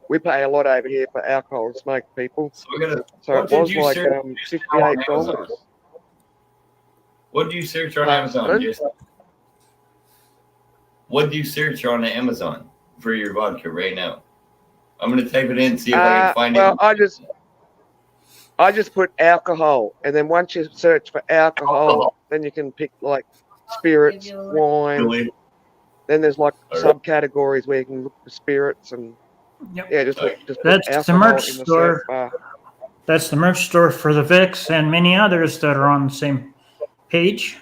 [SPEAKER 2] We pay a lot over here for alcohol and smoke, people.
[SPEAKER 9] So we're gonna.
[SPEAKER 2] So
[SPEAKER 9] What
[SPEAKER 2] it
[SPEAKER 9] did
[SPEAKER 2] was
[SPEAKER 9] you
[SPEAKER 2] like
[SPEAKER 9] search on
[SPEAKER 2] $58.
[SPEAKER 9] Amazon? What do you search on
[SPEAKER 2] Pardon?
[SPEAKER 9] Amazon? What do you search on Amazon for your vodka right now? I'm gonna type it in, see if I can find
[SPEAKER 2] Well,
[SPEAKER 9] it.
[SPEAKER 2] I just put alcohol, and then once you search for alcohol, then you can pick like spirits,
[SPEAKER 8] Give you a-
[SPEAKER 2] wine.
[SPEAKER 9] Really?
[SPEAKER 2] Then there's like
[SPEAKER 9] All right.
[SPEAKER 2] subcategories where you can look for spirits and
[SPEAKER 1] Yep.
[SPEAKER 2] yeah, just put
[SPEAKER 1] That's the
[SPEAKER 2] alcohol
[SPEAKER 1] merch
[SPEAKER 2] in the
[SPEAKER 1] store.
[SPEAKER 2] search bar.
[SPEAKER 1] That's the merch store for the Vicks and many others that are on the same page.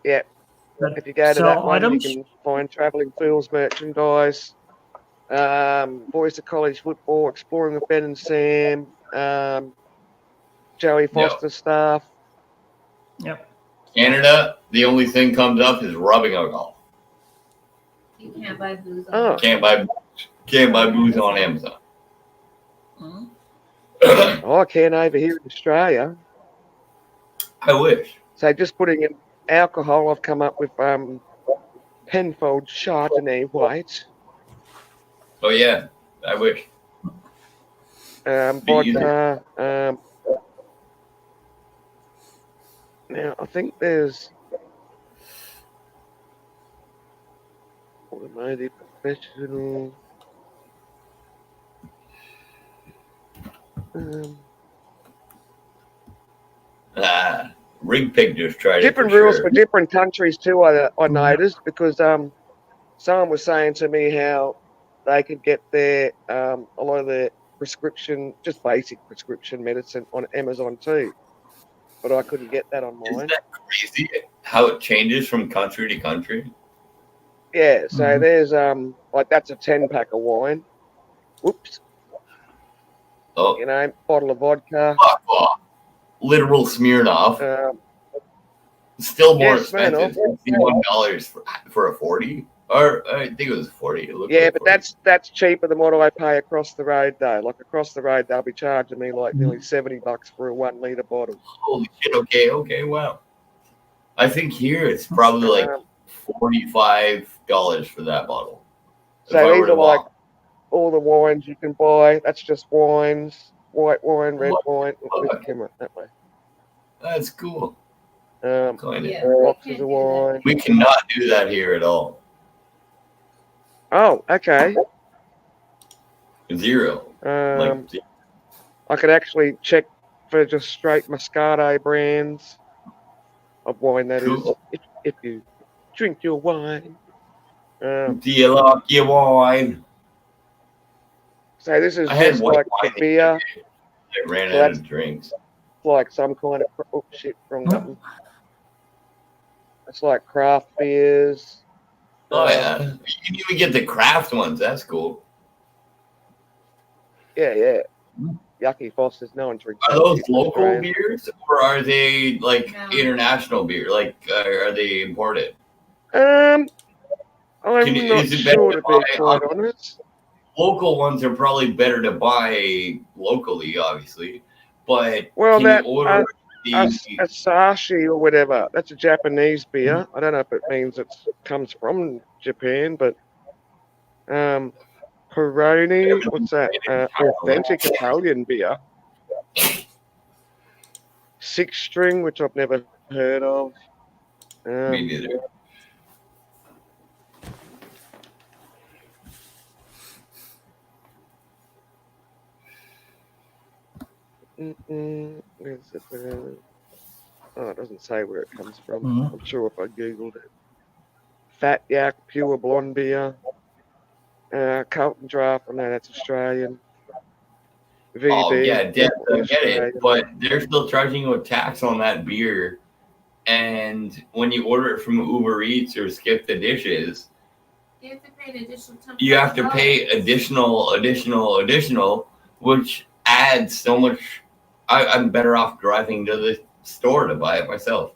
[SPEAKER 2] Yeah.
[SPEAKER 1] that
[SPEAKER 2] If you go to
[SPEAKER 1] sell
[SPEAKER 2] that one,
[SPEAKER 1] items.
[SPEAKER 2] you can find Travelling Fields merchandise, Boys to College Football, Exploring with Ben and Sam, Joey Foster stuff.
[SPEAKER 1] Yep.
[SPEAKER 9] Canada, the only thing comes up is rubbing alcohol.
[SPEAKER 8] You can't buy booze on
[SPEAKER 2] Oh.
[SPEAKER 9] Can't buy booze on Amazon.
[SPEAKER 2] Oh, I can over here in Australia.
[SPEAKER 9] I wish.
[SPEAKER 2] So just putting in alcohol, I've come up with Penfold Chardonnay White,
[SPEAKER 9] Oh yeah, I wish. Be easy.
[SPEAKER 2] vodka. Now I think there's automotive professional.
[SPEAKER 9] Rig Pig just tried
[SPEAKER 2] Different
[SPEAKER 9] it for
[SPEAKER 2] rules
[SPEAKER 9] sure.
[SPEAKER 2] for different countries too. I noticed because someone was saying to me how they could get their a lot of their prescription, just basic prescription medicine on Amazon too, but I couldn't get that on
[SPEAKER 9] Isn't
[SPEAKER 2] mine.
[SPEAKER 9] that crazy how it changes from country to country?
[SPEAKER 2] Yeah, so
[SPEAKER 1] Mhm.
[SPEAKER 2] there's like that's a 10-pack of wine. Whoops,
[SPEAKER 9] Oh,
[SPEAKER 2] you know, bottle of vodka.
[SPEAKER 9] fuck off. Literal Smirnoff. Still more expensive. $61 for a 40, or I think it was 40. It looked
[SPEAKER 2] Yeah,
[SPEAKER 9] like
[SPEAKER 2] but
[SPEAKER 9] 40.
[SPEAKER 2] that's cheaper than what I pay across the road though. Like across the road, they'll be charging me like nearly $70 for a 1 litre bottle.
[SPEAKER 9] Holy shit. Okay, wow. I think here it's probably like $45 for that bottle. If I
[SPEAKER 2] So
[SPEAKER 9] were
[SPEAKER 2] these
[SPEAKER 9] to
[SPEAKER 2] are like
[SPEAKER 9] walk.
[SPEAKER 2] all the wines you can buy. That's just wines, white wine, red
[SPEAKER 9] What?
[SPEAKER 2] wine. With the camera that way.
[SPEAKER 9] That's cool.
[SPEAKER 2] Kind
[SPEAKER 8] Yeah,
[SPEAKER 2] of
[SPEAKER 8] we
[SPEAKER 2] boxes
[SPEAKER 8] can't
[SPEAKER 2] of
[SPEAKER 8] do that.
[SPEAKER 2] wine.
[SPEAKER 9] We cannot do that here at all.
[SPEAKER 2] Oh, okay.
[SPEAKER 9] Zero. Like,
[SPEAKER 2] I could actually check for just straight Moscato brands of wine. That is,
[SPEAKER 9] Cool.
[SPEAKER 2] if you drink your wine.
[SPEAKER 9] do you like your wine?
[SPEAKER 2] So this is
[SPEAKER 9] I had
[SPEAKER 2] just
[SPEAKER 9] white
[SPEAKER 2] like
[SPEAKER 9] wine
[SPEAKER 2] the beer,
[SPEAKER 9] I ran
[SPEAKER 2] So
[SPEAKER 9] out
[SPEAKER 2] that's-
[SPEAKER 9] of drinks.
[SPEAKER 2] like some kind of oh shit, wrong
[SPEAKER 1] Yep.
[SPEAKER 2] button. It's like craft beers.
[SPEAKER 9] Oh yeah, you can even get the craft ones. That's cool.
[SPEAKER 2] Yeah. Yucky Foster's. No one drinks.
[SPEAKER 9] Are
[SPEAKER 2] that
[SPEAKER 9] those
[SPEAKER 2] shit in
[SPEAKER 9] local
[SPEAKER 2] Australia.
[SPEAKER 9] beers or are they like
[SPEAKER 8] No.
[SPEAKER 9] international beer? Like, are they imported?
[SPEAKER 2] I'm not
[SPEAKER 9] is it better
[SPEAKER 2] sure
[SPEAKER 9] to
[SPEAKER 2] to be
[SPEAKER 9] buy
[SPEAKER 2] quite honest.
[SPEAKER 9] Local ones are probably better to buy locally, obviously. But
[SPEAKER 2] Well,
[SPEAKER 9] can
[SPEAKER 2] that
[SPEAKER 9] you order
[SPEAKER 2] Asahi or whatever. That's a Japanese beer. I don't know if it means it comes from Japan, but Peroni. What's that? Authentic Italian beer. 6-string, which I've never heard of.
[SPEAKER 9] me neither?
[SPEAKER 2] Where's it? Oh, it doesn't say where it comes from.
[SPEAKER 1] Mhm.
[SPEAKER 2] I'm sure if I googled it. Fat Yak Pure Blonde Beer. Carlton Draft. I know that's Australian. VB.
[SPEAKER 9] Oh yeah, Deb, I get
[SPEAKER 2] Australian.
[SPEAKER 9] it, but they're still charging you a tax on that beer. And when you order it from Uber Eats or Skip the Dishes,
[SPEAKER 8] You have to pay an additional $10.
[SPEAKER 9] you have to pay additional, which adds so much. I'm better off driving to the store to buy it myself.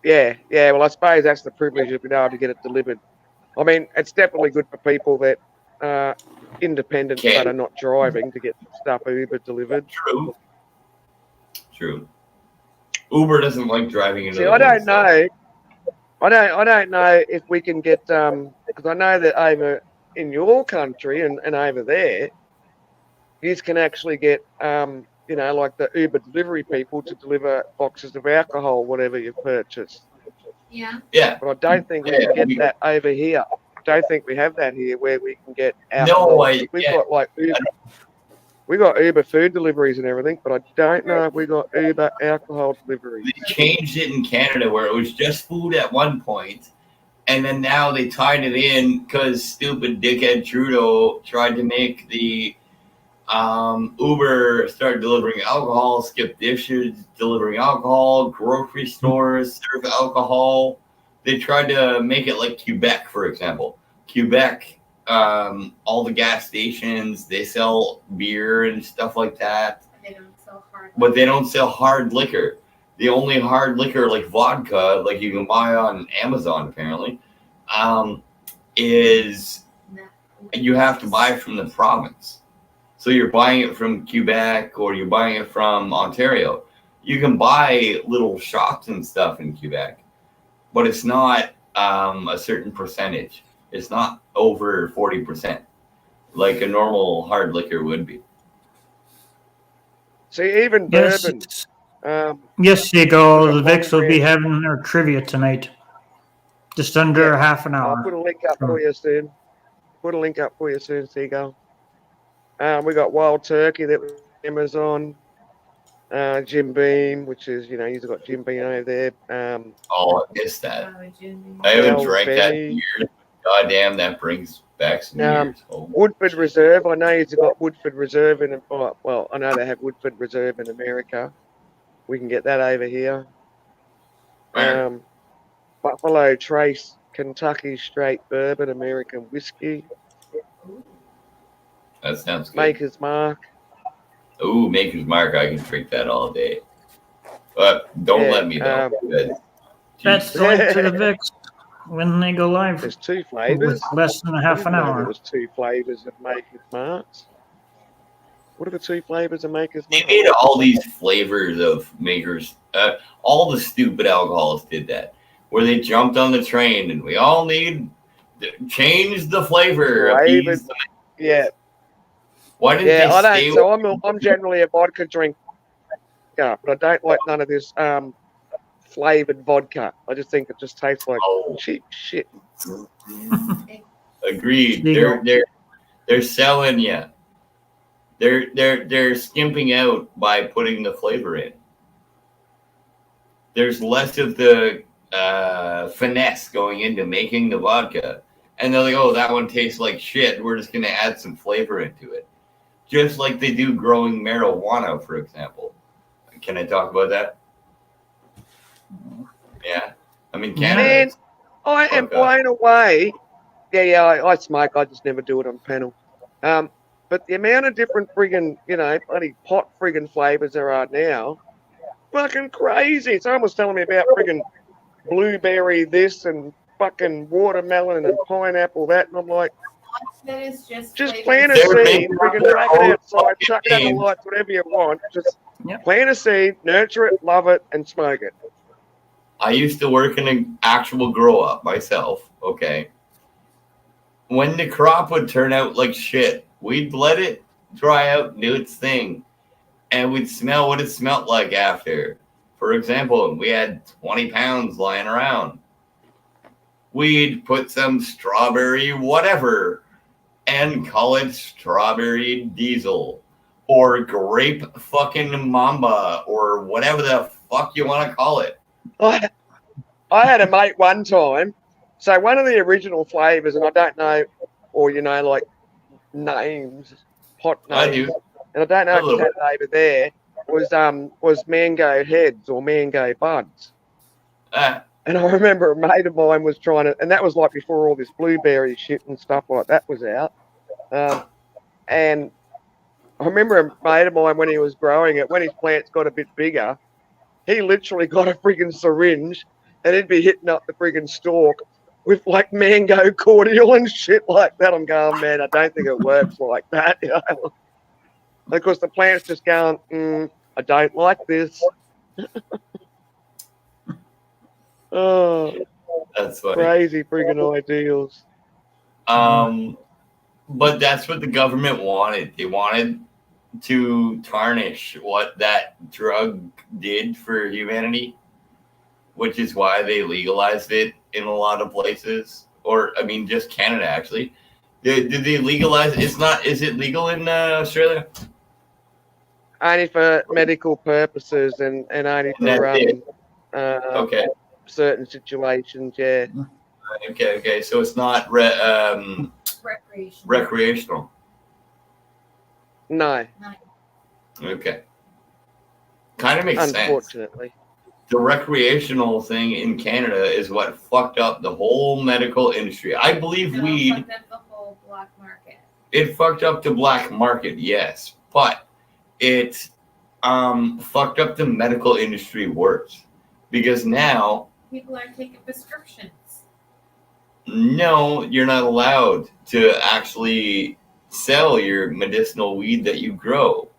[SPEAKER 2] Yeah. Well, I suppose that's the privilege of being able to get it delivered. I mean, it's definitely good for people that are independent
[SPEAKER 9] Okay.
[SPEAKER 2] but are not driving to get stuff Uber delivered.
[SPEAKER 9] True. Uber doesn't like driving into.
[SPEAKER 2] See,
[SPEAKER 9] the
[SPEAKER 2] I don't
[SPEAKER 9] woods, though.
[SPEAKER 2] know. I don't know if we can get because I know that over in your country and over there, you can actually get like the Uber delivery people to deliver boxes of alcohol, whatever you purchase.
[SPEAKER 8] Yeah.
[SPEAKER 9] Yeah.
[SPEAKER 2] But I don't think we can get that over here. I don't think we have that here where we can get alcohol. We've got like Uber. We got Uber food deliveries and everything, but I don't know if we got Uber alcohol deliveries.
[SPEAKER 9] They changed it in Canada where it was just food at one point, and then now they tied it in because stupid dickhead Trudeau tried to make the Uber start delivering alcohol, Skip Dishes delivering alcohol, grocery stores serve alcohol. They tried to make it like Quebec, for example. Quebec, all the gas stations, they sell beer and stuff like that.
[SPEAKER 8] They don't sell hard.
[SPEAKER 9] But they don't sell hard liquor. The only hard liquor, like vodka, like you can buy on Amazon apparently, is you have to buy from the province. So you're buying it from Quebec or you're buying it from Ontario. You can buy little shops and stuff in Quebec, but it's not a certain percentage. It's not over 40%, like a normal hard liquor would be.
[SPEAKER 2] See, even
[SPEAKER 1] Yes,
[SPEAKER 2] bourbon.
[SPEAKER 1] yes, Seagull.
[SPEAKER 2] We've
[SPEAKER 1] The
[SPEAKER 2] got
[SPEAKER 1] Vicks will
[SPEAKER 2] one
[SPEAKER 1] be
[SPEAKER 2] brand.
[SPEAKER 1] having their trivia tonight. Just under
[SPEAKER 2] Yeah,
[SPEAKER 1] half an
[SPEAKER 2] I'll
[SPEAKER 1] hour.
[SPEAKER 2] put a link up for you soon. Put a link up for you soon, Seagull. We got Wild Turkey that was Amazon. Jim Beam, which is, he's got Jim Beam over there.
[SPEAKER 9] Oh, I missed that.
[SPEAKER 8] Oh, Jimmy.
[SPEAKER 9] I haven't
[SPEAKER 2] Bell
[SPEAKER 9] drank that in
[SPEAKER 2] Benny.
[SPEAKER 9] years. God damn, that brings back some years. Oh,
[SPEAKER 2] Woodford Reserve. I know you've got Woodford Reserve in. Well, I know they have Woodford Reserve in America. We can get that over here.
[SPEAKER 9] man.
[SPEAKER 2] Buffalo Trace Kentucky Straight Bourbon American Whiskey.
[SPEAKER 9] That sounds good.
[SPEAKER 2] Maker's Mark.
[SPEAKER 9] Ooh, Maker's Mark. I can drink that all day. But don't
[SPEAKER 2] Yeah,
[SPEAKER 9] let me though.
[SPEAKER 1] That's the link to the Vicks when they go live
[SPEAKER 2] There's two
[SPEAKER 1] with
[SPEAKER 2] flavors.
[SPEAKER 1] less than a half an
[SPEAKER 2] There
[SPEAKER 1] hour.
[SPEAKER 2] was two flavors of Maker's Marks. What are the two flavors of Maker's
[SPEAKER 9] They
[SPEAKER 2] Mark?
[SPEAKER 9] made all these flavors of Makers. All the stupid alcoholics did that, where they jumped on the train, and we all need to change the flavor.
[SPEAKER 2] Flavored.
[SPEAKER 9] Appease the-
[SPEAKER 2] Yeah,
[SPEAKER 9] Why didn't
[SPEAKER 2] yeah.
[SPEAKER 9] they
[SPEAKER 2] I
[SPEAKER 9] stay?
[SPEAKER 2] don't. So I'm generally a vodka drinker, but I don't like none of this flavored vodka. I just think it just tastes like
[SPEAKER 9] Oh,
[SPEAKER 2] cheap shit.
[SPEAKER 9] agreed.
[SPEAKER 1] There you
[SPEAKER 9] They're selling you. They're skimping out by putting the flavor in. There's less of the finesse going into making the vodka, and they're like, "Oh, that one tastes like shit. We're just gonna add some flavor into it," just like they do growing marijuana, for example. Can I talk about that? Yeah, I mean
[SPEAKER 1] Yeah.
[SPEAKER 9] Canada.
[SPEAKER 2] Man, I am blown away. Yeah, I smoke. I just never do it on panel. But the amount of different friggin', bloody pot friggin' flavors there are now, fucking crazy. Someone was telling me about friggin' blueberry this and fucking watermelon and pineapple that, and I'm like,
[SPEAKER 8] That is just
[SPEAKER 2] plant a
[SPEAKER 9] They're
[SPEAKER 2] seed,
[SPEAKER 9] making
[SPEAKER 2] friggin'
[SPEAKER 9] their
[SPEAKER 2] chuck it
[SPEAKER 9] own
[SPEAKER 2] outside,
[SPEAKER 9] fucking
[SPEAKER 2] chuck it under
[SPEAKER 9] names.
[SPEAKER 2] lights, whatever you want. Just
[SPEAKER 1] Yep.
[SPEAKER 2] plant a seed, nurture it, love it, and smoke it.
[SPEAKER 9] I used to work in an actual grow up myself. Okay. When the crop would turn out like shit, we'd let it dry out and do its thing. And we'd smell what it smelled like after. For example, we had 20 pounds lying around. We'd put some strawberry whatever and call it strawberry diesel or grape fucking mamba or whatever the fuck you want to call it.
[SPEAKER 2] I had a mate one time. So one of the original flavors, and I don't know, or like names, pot
[SPEAKER 9] I
[SPEAKER 2] names,
[SPEAKER 9] do.
[SPEAKER 2] and I don't know
[SPEAKER 9] A
[SPEAKER 2] if
[SPEAKER 9] little
[SPEAKER 2] you had over there was mango heads or mango buds.
[SPEAKER 9] Ah,
[SPEAKER 2] And I remember a mate of mine was trying to, and that was like before all this blueberry shit and stuff like that was out. And I remember a mate of mine when he was growing it, when his plants got a bit bigger, he literally got a friggin' syringe and he'd be hitting up the friggin' stalk with like mango cordial and shit like that. I'm going, man, I don't think it works like that. Because the plant's just going, I don't like this. Oh,
[SPEAKER 9] that's funny.
[SPEAKER 2] crazy friggin' ideals.
[SPEAKER 9] But that's what the government wanted. They wanted to tarnish what that drug did for humanity, which is why they legalized it in a lot of places. Or, I mean, just Canada, actually. Did they legalize it? Is it legal in Australia?
[SPEAKER 2] Only for medical purposes and only
[SPEAKER 9] And
[SPEAKER 2] for
[SPEAKER 9] that's it. Okay.
[SPEAKER 2] certain situations, yeah.
[SPEAKER 9] Okay. So it's not recreational.
[SPEAKER 2] No,
[SPEAKER 9] Okay. Kind of makes sense.
[SPEAKER 2] unfortunately.
[SPEAKER 9] The recreational thing in Canada is what fucked up the whole medical industry. I believe weed,
[SPEAKER 8] Fucked up the whole black market.
[SPEAKER 9] it fucked up the black market, yes, but it fucked up the medical industry worse because now,
[SPEAKER 8] People are taking prescriptions.
[SPEAKER 9] no, you're not allowed to actually sell your medicinal weed that you grow.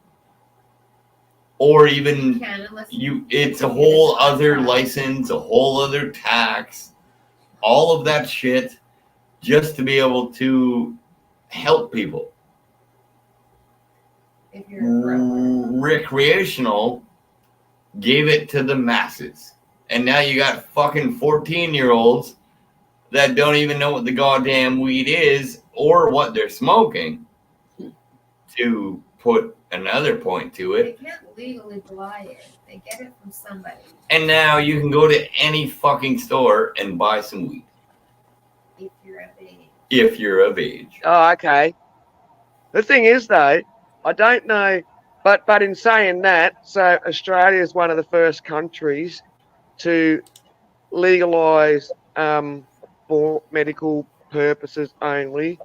[SPEAKER 9] or even
[SPEAKER 8] Can unless
[SPEAKER 9] it's a whole other license, a whole other tax, all of that shit just to be able to help people.
[SPEAKER 8] if you're a pro.
[SPEAKER 9] Recreational gave it to the masses. And now you got fucking 14-year-olds that don't even know what the goddamn weed is or what they're smoking. To put another point to it.
[SPEAKER 8] They can't legally buy it. They get it from somebody.
[SPEAKER 9] And now you can go to any fucking store and buy some weed.
[SPEAKER 8] If you're of age.
[SPEAKER 9] If you're of age.
[SPEAKER 2] Oh, okay. The thing is, though, I don't know, but in saying that, so Australia is one of the first countries to legalise for medical purposes only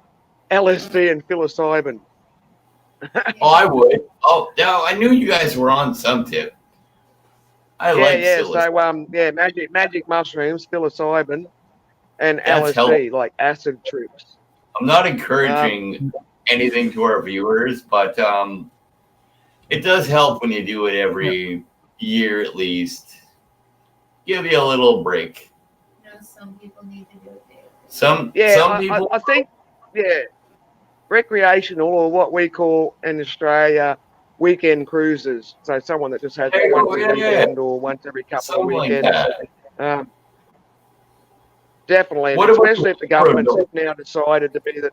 [SPEAKER 2] LSD and psilocybin.
[SPEAKER 9] Oh, I would. Oh, no, I knew you guys were on some tip. I like
[SPEAKER 2] So magic mushrooms, psilocybin, and
[SPEAKER 9] That's
[SPEAKER 2] LSD, like acid trips.
[SPEAKER 9] I'm not encouraging anything to our viewers, but it does help when you do it every year at least. Give you a little break.
[SPEAKER 8] You know, some people need to do it daily.
[SPEAKER 9] Some people.
[SPEAKER 2] I think, recreational, or what we call in Australia weekend cruises. So someone that just has it once a weekend or once every couple
[SPEAKER 9] Something
[SPEAKER 2] of
[SPEAKER 9] like
[SPEAKER 2] weekends.
[SPEAKER 9] that.
[SPEAKER 2] Definitely, and
[SPEAKER 9] What about
[SPEAKER 2] especially if the government's now decided to be that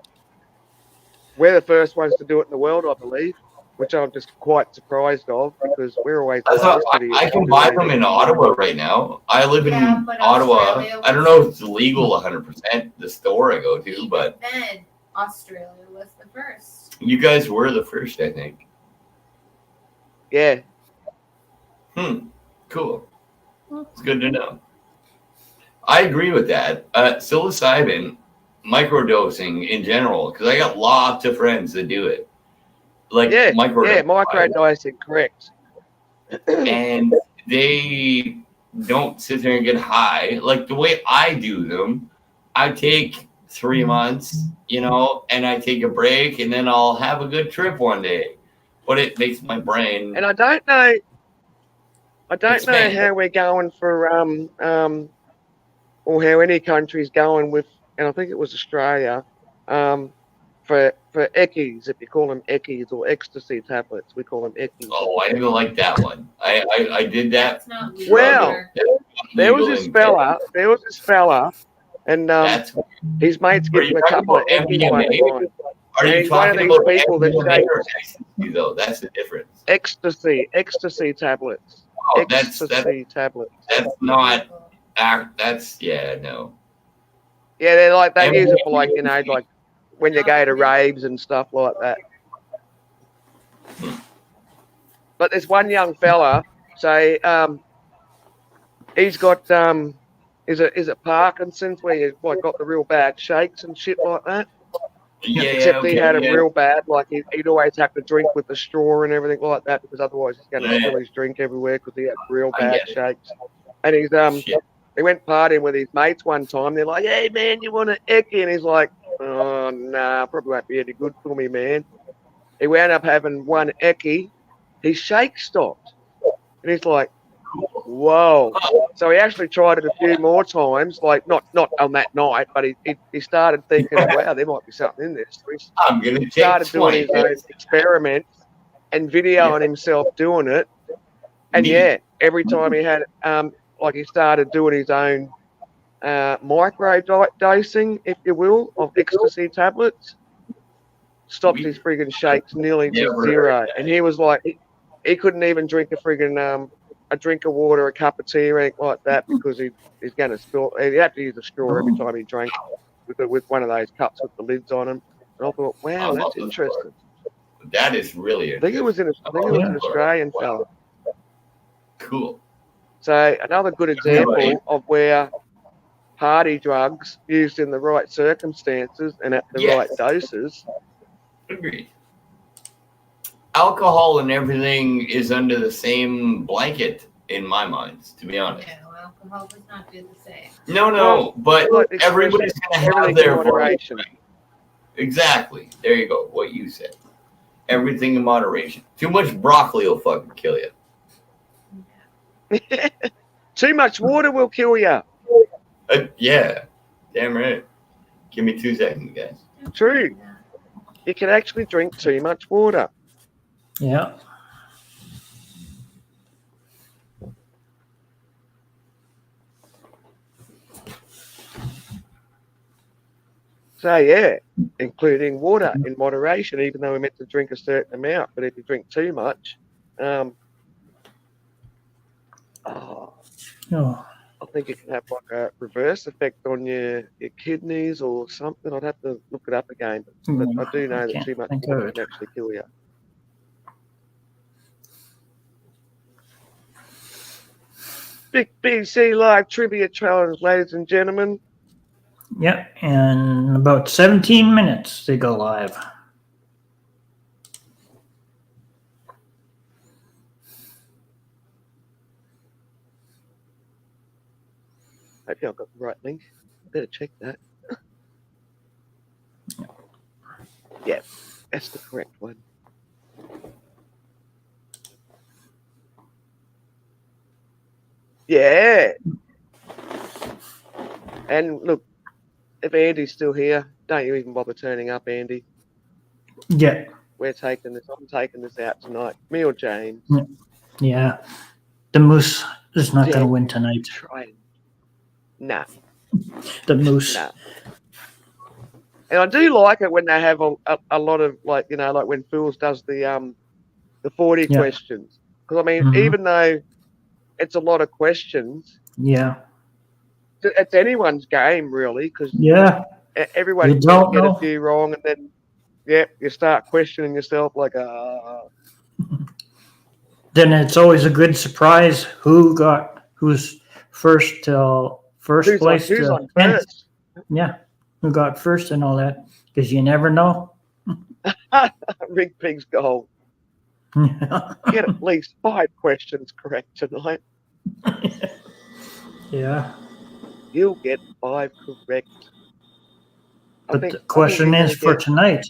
[SPEAKER 2] we're the first ones to do it in the world, I believe, which I'm just quite surprised of because we're always.
[SPEAKER 9] I can buy them in Ottawa right now. I live in
[SPEAKER 8] but
[SPEAKER 9] Ottawa.
[SPEAKER 8] Australia
[SPEAKER 9] I don't know if it's legal 100%, the store I go to, but
[SPEAKER 8] Then Australia was the first.
[SPEAKER 9] you guys were the first, I think.
[SPEAKER 2] Yeah.
[SPEAKER 9] Cool. It's good to know. I agree with that. Psilocybin, microdosing in general, because I got lots of friends that do it. Like
[SPEAKER 2] microdosing, correct.
[SPEAKER 9] And they don't sit there and get high. Like the way I do them, I take 3 months, and I take a break, and then I'll have a good trip one day. But it makes my brain.
[SPEAKER 2] And I don't know how we're going for or how any country's going with, and I think it was Australia, for eckies, if you call them eckies or ecstasy tablets, we call them eckies.
[SPEAKER 9] Oh, I didn't like that one. I did that.
[SPEAKER 8] That's not legal.
[SPEAKER 2] Well, there was this fella, and his mates gave him a couple of eckies one time.
[SPEAKER 9] Are you
[SPEAKER 2] He's one of
[SPEAKER 9] talking
[SPEAKER 2] these
[SPEAKER 9] about
[SPEAKER 2] people that
[SPEAKER 9] MDMA or
[SPEAKER 2] takes
[SPEAKER 9] ecstasy, though? That's the difference.
[SPEAKER 2] ecstasy tablets.
[SPEAKER 9] Oh,
[SPEAKER 2] Ecstasy tablets.
[SPEAKER 9] That's not. That's no.
[SPEAKER 2] Yeah, they're like they use it for like when you go to raves and stuff like that. But there's one young fella, say, he's got is it Parkinson's where you got the real bad shakes and shit like that.
[SPEAKER 9] Yeah,
[SPEAKER 2] except he had him real bad, like he'd always have to drink with the straw and everything like that because otherwise he's going to spill his drink everywhere because he had real bad shakes. And he's he went partying with his mates one time. They're like, "Hey man, you want an eckie?" And he's like, "Oh nah, probably won't be any good for me, man." He wound up having one eckie. His shake stopped, and he's like, "Whoa!" So he actually tried it a few more times, like not on that night, but he started thinking, "Wow, there might be something in this." So he started doing his own experiments and videoing himself doing it, and every time he had he started doing his own micro dosing, if you will, of ecstasy tablets, stopped his friggin' shakes nearly to zero, and he was like, he couldn't even drink a friggin' a drink of water, a cup of tea, or anything like that because he's going to spill. He had to use a straw every time he drank with one of those cups with the lids on them. And I thought, wow, that's interesting.
[SPEAKER 9] That is really.
[SPEAKER 2] I think it was an Australian fella.
[SPEAKER 9] Cool.
[SPEAKER 2] So another good example of where party drugs used in the right circumstances and at the right doses.
[SPEAKER 9] Agreed. Alcohol and everything is under the same blanket in my mind, to be honest.
[SPEAKER 8] No, alcohol does not do the same.
[SPEAKER 9] No, but everybody's going to have their moderation. Exactly. There you go. What you said. Everything in moderation. Too much broccoli will fucking kill you.
[SPEAKER 2] Too much water will kill you.
[SPEAKER 9] Yeah, damn right. Give me 2 seconds, guys.
[SPEAKER 2] True. You can actually drink too much water.
[SPEAKER 1] Yeah.
[SPEAKER 2] So yeah, including water in moderation, even though we're meant to drink a certain amount. But if you drink too much,
[SPEAKER 1] Oh.
[SPEAKER 2] I think it can have like a reverse effect on your kidneys or something. I'd have to look it up again. But I do know that
[SPEAKER 1] Can't
[SPEAKER 2] too much
[SPEAKER 1] think of
[SPEAKER 2] water
[SPEAKER 1] it.
[SPEAKER 2] can actually kill you. Big BC Live Trivia Challenge, ladies and gentlemen.
[SPEAKER 1] Yep. And about 17 minutes they go live.
[SPEAKER 2] Hope y'all got the right link. Better check that. Yeah, that's the correct one. Yeah. And look, if Andy's still here, don't you even bother turning up, Andy.
[SPEAKER 1] Yeah.
[SPEAKER 2] We're taking this. I'm taking this out tonight. Me or James.
[SPEAKER 1] Yeah. The Moose is not going
[SPEAKER 2] Yeah.
[SPEAKER 1] to win tonight.
[SPEAKER 2] Try. Nah.
[SPEAKER 1] The Moose.
[SPEAKER 2] Nah. And I do like it when they have a lot of like when Fools does the 40
[SPEAKER 1] Yeah.
[SPEAKER 2] questions. Because I mean,
[SPEAKER 1] Mhm.
[SPEAKER 2] even though it's a lot of questions,
[SPEAKER 1] Yeah.
[SPEAKER 2] it's anyone's game really. Because
[SPEAKER 1] Yeah.
[SPEAKER 2] everyone
[SPEAKER 1] You
[SPEAKER 2] can
[SPEAKER 1] don't
[SPEAKER 2] get
[SPEAKER 1] know.
[SPEAKER 2] a few wrong, and then you start questioning yourself like,
[SPEAKER 1] Then it's always a good surprise who's first till first
[SPEAKER 2] who's
[SPEAKER 1] place to
[SPEAKER 2] on
[SPEAKER 1] 10th.
[SPEAKER 2] first?
[SPEAKER 1] Yeah. Who got first and all that. Because you never know.
[SPEAKER 2] Rig Pig's goal. Get at least 5 questions correct tonight.
[SPEAKER 1] Yeah.
[SPEAKER 2] You'll get 5 correct.
[SPEAKER 1] But the question is for tonight,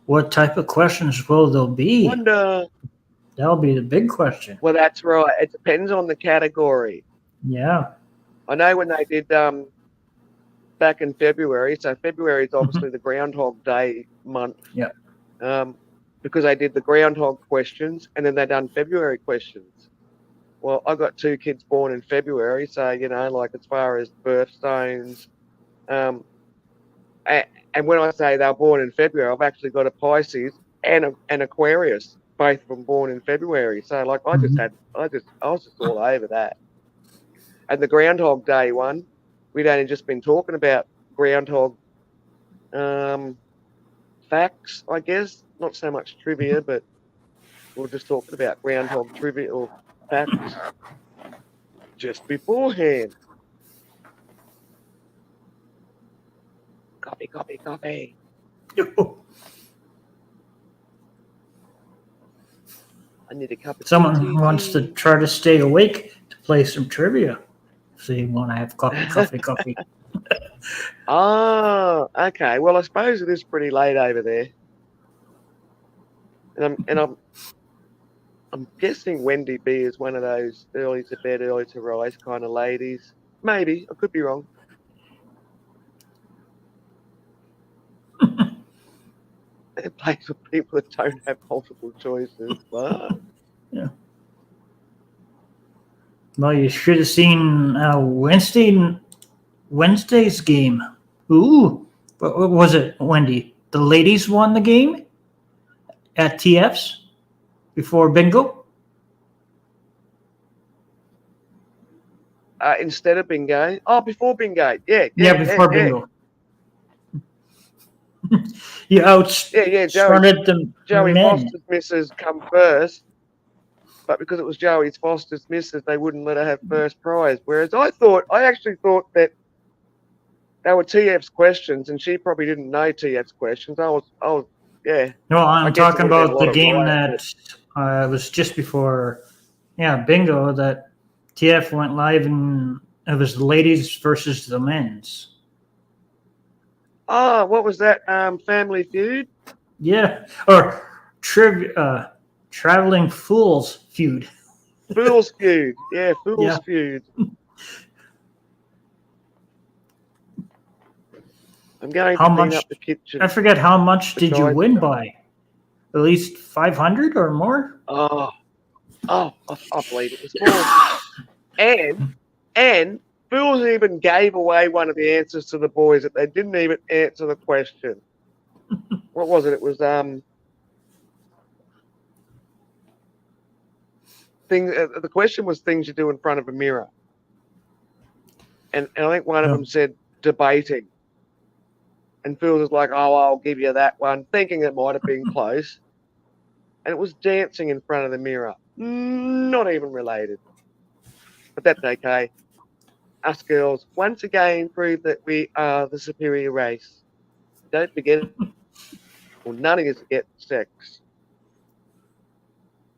[SPEAKER 1] what type of questions will there be?
[SPEAKER 2] Wonder.
[SPEAKER 1] That'll be the big question.
[SPEAKER 2] Well, that's right. It depends on the category.
[SPEAKER 1] Yeah.
[SPEAKER 2] I know when they did back in February. So February is obviously the Groundhog Day month.
[SPEAKER 1] Yeah.
[SPEAKER 2] Because they did the Groundhog questions and then they done February questions. Well, I've got 2 kids born in February, so like as far as birthstones, and when I say they're born in February, I've actually got a Pisces and an Aquarius, both of them born in February. So like I was just all over that. And the Groundhog Day one, we'd only just been talking about groundhog facts, I guess. Not so much trivia, but we're just talking about groundhog trivia or facts just beforehand. Copy. I need a cup of
[SPEAKER 1] Someone
[SPEAKER 2] tea.
[SPEAKER 1] wants to try to stay awake to play some trivia. So you want to have coffee.
[SPEAKER 2] Oh, okay. Well, I suppose it is pretty late over there. And I'm guessing Wendy B is one of those early to bed, early to rise kind of ladies. Maybe. I could be wrong. It plays with people that don't have multiple choices. But...
[SPEAKER 1] Yeah. Well, you should have seen Wednesday's game. Ooh, what was it, Wendy? The ladies won the game at TF's before bingo.
[SPEAKER 2] Instead of bingo. Oh, before bingo. Yeah,
[SPEAKER 1] before bingo. You outstarted the
[SPEAKER 2] Joey
[SPEAKER 1] men.
[SPEAKER 2] Foster's missus come first, but because it was Joey Foster's missus, they wouldn't let her have first prize. Whereas I actually thought that they were TF's questions, and she probably didn't know TF's questions. I was, yeah.
[SPEAKER 1] No, I'm talking about the game
[SPEAKER 2] riot,
[SPEAKER 1] that was just before, bingo, that TF went live, and it was the ladies versus the men's.
[SPEAKER 2] Oh, what was that? Family Feud?
[SPEAKER 1] Yeah, or Traveling Fools Feud.
[SPEAKER 2] Fool's Feud. Yeah, Fool's
[SPEAKER 1] Yeah.
[SPEAKER 2] Feud. I'm going
[SPEAKER 1] How
[SPEAKER 2] to clean
[SPEAKER 1] much-
[SPEAKER 2] up the kitchen.
[SPEAKER 1] I forget how much did you
[SPEAKER 2] Besides
[SPEAKER 1] win
[SPEAKER 2] that.
[SPEAKER 1] by? At least 500 or more?
[SPEAKER 2] I believe it was more. And Fools even gave away one of the answers to the boys that they didn't even answer the question. What was it? It was the question was things you do in front of a mirror. And I think one of them said debating. And Phil was like, oh, I'll give you that one, thinking it might have been close. And it was dancing in front of the mirror. Not even related. But that's okay. Us girls once again prove that we are the superior race. Don't forget it. Well, none of us get sex.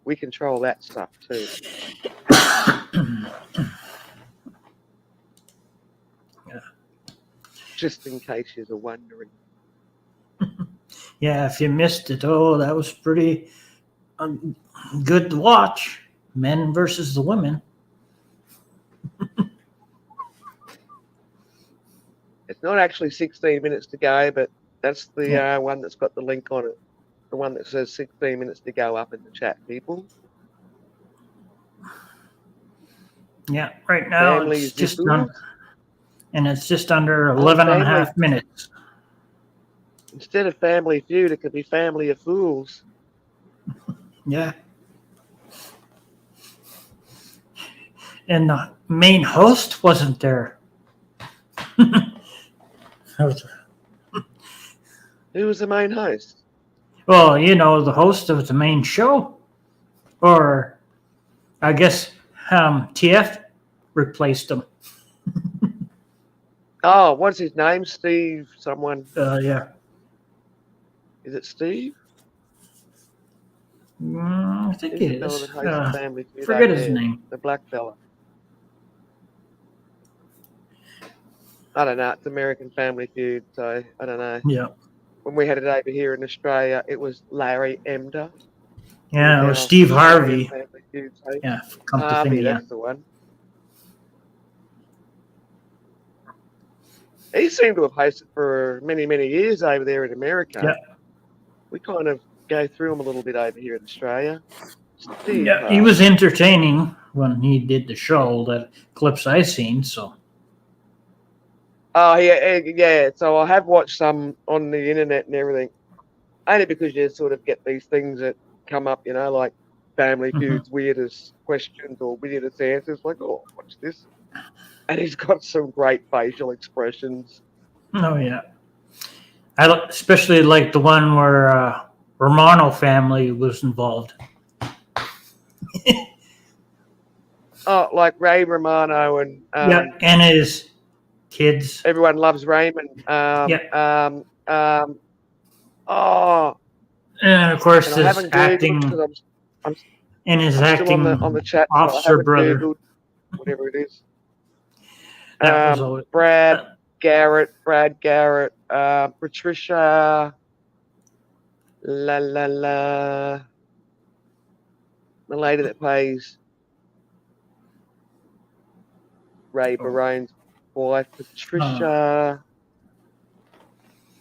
[SPEAKER 2] We control that stuff too. Just in case you're wondering.
[SPEAKER 1] Yeah, if you missed it, that was pretty good to watch. Men versus the women.
[SPEAKER 2] It's not actually 16 minutes to go, but that's the one that's got the link on it. The one that says 16 minutes to go up in the chat, people.
[SPEAKER 1] Yeah, right now
[SPEAKER 2] Family
[SPEAKER 1] it's just
[SPEAKER 2] Fools.
[SPEAKER 1] and it's just under 11 and a
[SPEAKER 2] Family.
[SPEAKER 1] half minutes.
[SPEAKER 2] Instead of Family Feud, it could be Family of Fools.
[SPEAKER 1] Yeah. And the main host wasn't there.
[SPEAKER 2] Who was the main host?
[SPEAKER 1] Well, the host of the main show. Or I guess TF replaced him.
[SPEAKER 2] Oh, what's his name? Steve someone.
[SPEAKER 1] Yeah.
[SPEAKER 2] Is it Steve?
[SPEAKER 1] I think
[SPEAKER 2] Who's
[SPEAKER 1] it
[SPEAKER 2] the fella
[SPEAKER 1] is.
[SPEAKER 2] that hosts Family Feud
[SPEAKER 1] Forget
[SPEAKER 2] over
[SPEAKER 1] his
[SPEAKER 2] there?
[SPEAKER 1] name.
[SPEAKER 2] The black fella. I don't know. It's American Family Feud, so I don't know.
[SPEAKER 1] Yeah.
[SPEAKER 2] When we had it over here in Australia, it was Larry Emder.
[SPEAKER 1] Yeah, it was
[SPEAKER 2] Our
[SPEAKER 1] Steve
[SPEAKER 2] Australian
[SPEAKER 1] Harvey.
[SPEAKER 2] Family Feud host.
[SPEAKER 1] Yeah, come to
[SPEAKER 2] Harvey,
[SPEAKER 1] think, yeah.
[SPEAKER 2] that's the one. He seemed to have hosted for many, many years over there in America.
[SPEAKER 1] Yeah.
[SPEAKER 2] We kind of go through him a little bit over here in Australia. Steve
[SPEAKER 1] Yeah, he
[SPEAKER 2] Harvey.
[SPEAKER 1] was entertaining when he did the show, that clips I seen, so.
[SPEAKER 2] Oh, yeah. So I have watched some on the internet and everything. Only because you sort of get these things that come up, like Family Feud's weirdest questions or weirdest answers. Like, oh, what's this? And he's got some great facial expressions.
[SPEAKER 1] Oh, yeah. I especially like the one where Romano family was involved.
[SPEAKER 2] Oh, like Ray Romano and
[SPEAKER 1] and his kids.
[SPEAKER 2] Everyone Loves Raymond. Oh,
[SPEAKER 1] And of course,
[SPEAKER 2] and I
[SPEAKER 1] his
[SPEAKER 2] haven't Googled
[SPEAKER 1] acting
[SPEAKER 2] because I'm
[SPEAKER 1] and his
[SPEAKER 2] still
[SPEAKER 1] acting
[SPEAKER 2] on the chat. So I
[SPEAKER 1] officer
[SPEAKER 2] haven't
[SPEAKER 1] brother.
[SPEAKER 2] Googled whatever it is.
[SPEAKER 1] That was always,
[SPEAKER 2] Brad Garrett, Patricia, the lady that plays Ray Barone's wife, Patricia.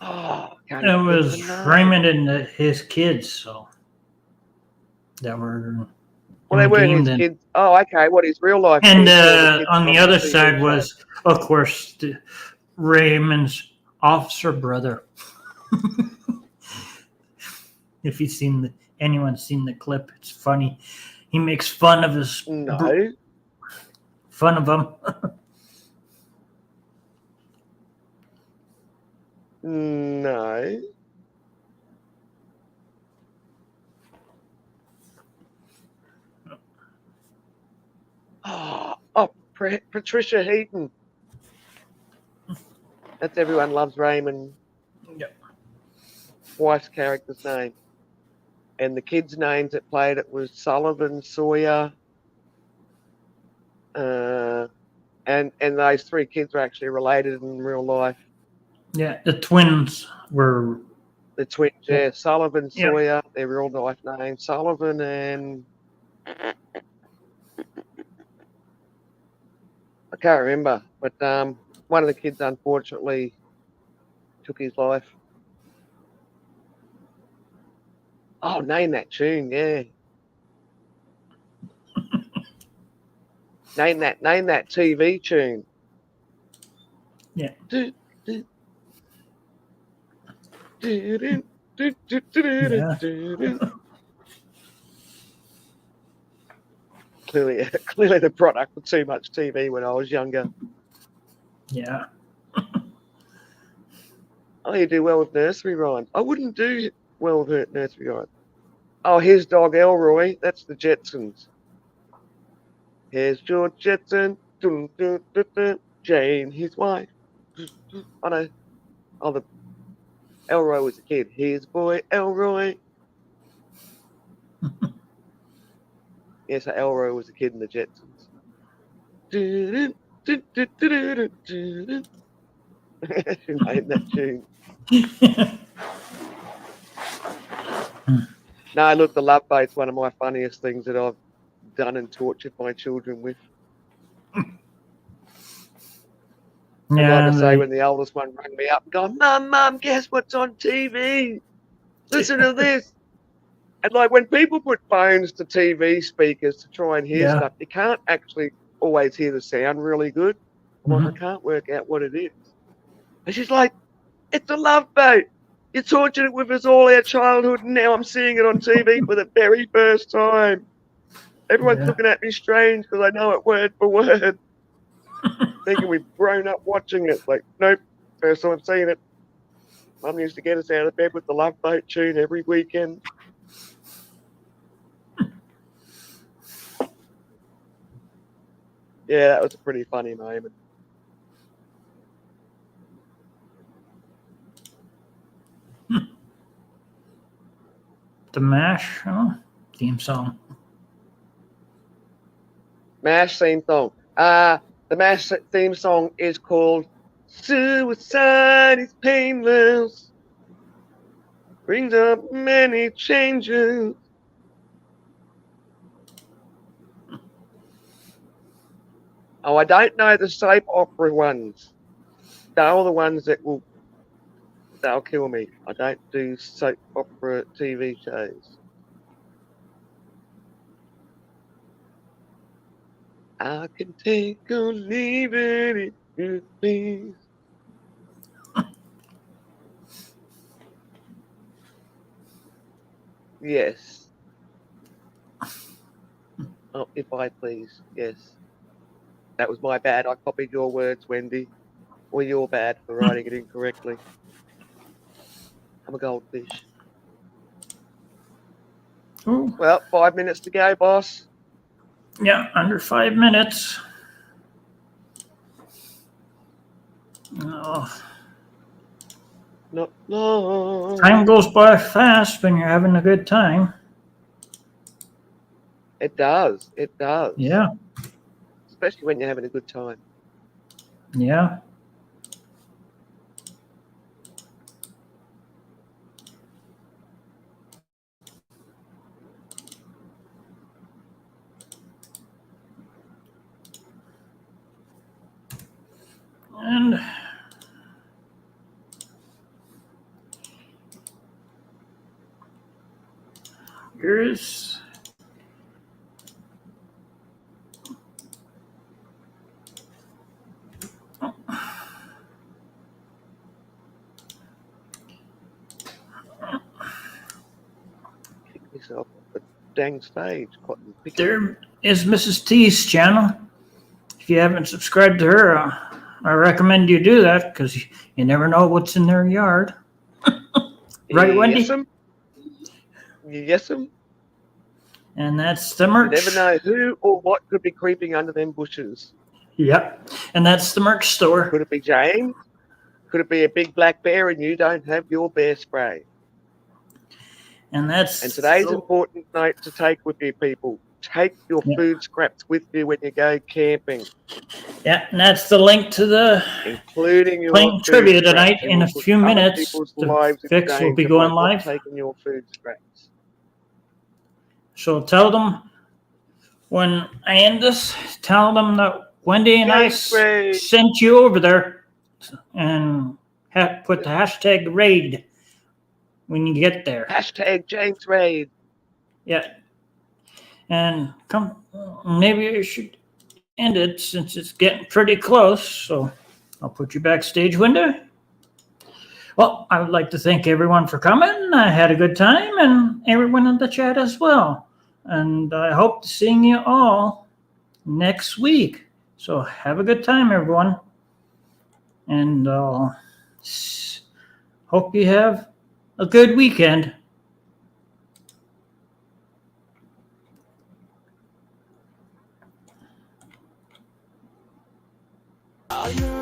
[SPEAKER 1] it was Raymond and his kids, so that were.
[SPEAKER 2] Well, they weren't his
[SPEAKER 1] then.
[SPEAKER 2] kids. Oh, okay. What his real life?
[SPEAKER 1] And
[SPEAKER 2] kids, or the kids
[SPEAKER 1] on the
[SPEAKER 2] from
[SPEAKER 1] other
[SPEAKER 2] TV
[SPEAKER 1] side
[SPEAKER 2] show?
[SPEAKER 1] was, of course, Raymond's officer brother. If you've seen anyone's seen the clip, it's funny. He makes fun of his fun of him.
[SPEAKER 2] No. Patricia Heaton. That's Everyone Loves Raymond.
[SPEAKER 1] Yep.
[SPEAKER 2] Wife's character's name. And the kids' names that played it was Sullivan, Sawyer, and those three kids were actually related in real life.
[SPEAKER 1] Yeah, the twins were
[SPEAKER 2] the twins. Yeah, Sullivan,
[SPEAKER 1] Yep.
[SPEAKER 2] Sawyer. Their real life names, Sullivan and I can't remember, but one of the kids unfortunately took his life. Oh, name that tune, yeah. Name that TV tune.
[SPEAKER 1] Yeah.
[SPEAKER 2] Clearly the product with too much TV when I was younger.
[SPEAKER 1] Yeah.
[SPEAKER 2] Oh, you do well with nursery rhymes. I wouldn't do well with nursery rhymes. Oh, here's Dog Elroy. That's the Jetsons. Here's George Jetson. Dun, dun, dun, dun. Jane, his wife. I know. Oh, the Elroy was a kid. Here's boy Elroy. Yes, Elroy was a kid in the Jetsons. Dun, dun, dun, dun, dun, dun, dun, dun. Who made that tune? No, look, the Love Boat's one of my funniest things that I've done and tortured my children with. Like I say, when the oldest one rang me up and gone, Mum, guess what's on TV? Listen to this. And like when people put phones to TV speakers to try and hear stuff, you can't actually always hear the sound really good. I'm like, I can't work out what it is. And she's like, it's a Love Boat. You tortured it with us all our childhood, and now I'm seeing it on TV for the very first time. Everyone's looking at me strange because I know it word for word. Thinking we've grown up watching it. Like, nope, first time I've seen it. Mum used to get us out of bed with the Love Boat tune every weekend. Yeah, that was a pretty funny moment.
[SPEAKER 1] The MASH theme song.
[SPEAKER 2] MASH theme song. The MASH theme song is called Suicide is Painless. Brings up many changes. Oh, I don't know the soap opera ones. They're the ones that they'll kill me. I don't do soap opera TV shows. I can take or leave it if you please. Yes. Oh, if I please, yes. That was my bad. I copied your words, Wendy. Or you're bad for writing it incorrectly. I'm a goldfish.
[SPEAKER 1] Ooh.
[SPEAKER 2] Well, 5 minutes to go, boss.
[SPEAKER 1] Yeah, under 5 minutes. Oh.
[SPEAKER 2] Not long.
[SPEAKER 1] Time goes by fast when you're having a good time.
[SPEAKER 2] It does. It does.
[SPEAKER 1] Yeah.
[SPEAKER 2] Especially when you're having a good time.
[SPEAKER 1] Yeah. And here's
[SPEAKER 2] Kick myself off the dang stage. Cotton picking.
[SPEAKER 1] there is Mrs. T's channel. If you haven't subscribed to her, I recommend you do that because you never know what's in their yard. Right, Wendy?
[SPEAKER 2] Yes'm.
[SPEAKER 1] And that's the merch.
[SPEAKER 2] You never know who or what could be creeping under them bushes.
[SPEAKER 1] Yep. And that's the merch store.
[SPEAKER 2] Could it be James? Could it be a big black bear and you don't have your bear spray?
[SPEAKER 1] And that's
[SPEAKER 2] And today's important note to take with you, people. Take your food scraps with you when you go camping.
[SPEAKER 1] Yeah, and that's the link to the
[SPEAKER 2] including your
[SPEAKER 1] playing
[SPEAKER 2] food
[SPEAKER 1] trivia
[SPEAKER 2] scraps.
[SPEAKER 1] tonight
[SPEAKER 2] You
[SPEAKER 1] in a
[SPEAKER 2] will put
[SPEAKER 1] few
[SPEAKER 2] other
[SPEAKER 1] minutes.
[SPEAKER 2] people's
[SPEAKER 1] The
[SPEAKER 2] lives in
[SPEAKER 1] fix will be
[SPEAKER 2] danger
[SPEAKER 1] going
[SPEAKER 2] by not
[SPEAKER 1] live.
[SPEAKER 2] taking your food scraps.
[SPEAKER 1] So tell them when I end this, tell them that Wendy and I
[SPEAKER 2] James Raid.
[SPEAKER 1] sent you over there and put the hashtag raid when you get there.
[SPEAKER 2] Hashtag James Raid.
[SPEAKER 1] Yeah. And maybe you should end it since it's getting pretty close. So I'll put you backstage, Window. Well, I would like to thank everyone for coming. I had a good time, and everyone in the chat as well. And I hope to seeing you all next week. So have a good time, everyone. And hope you have a good weekend.
[SPEAKER 10] Are you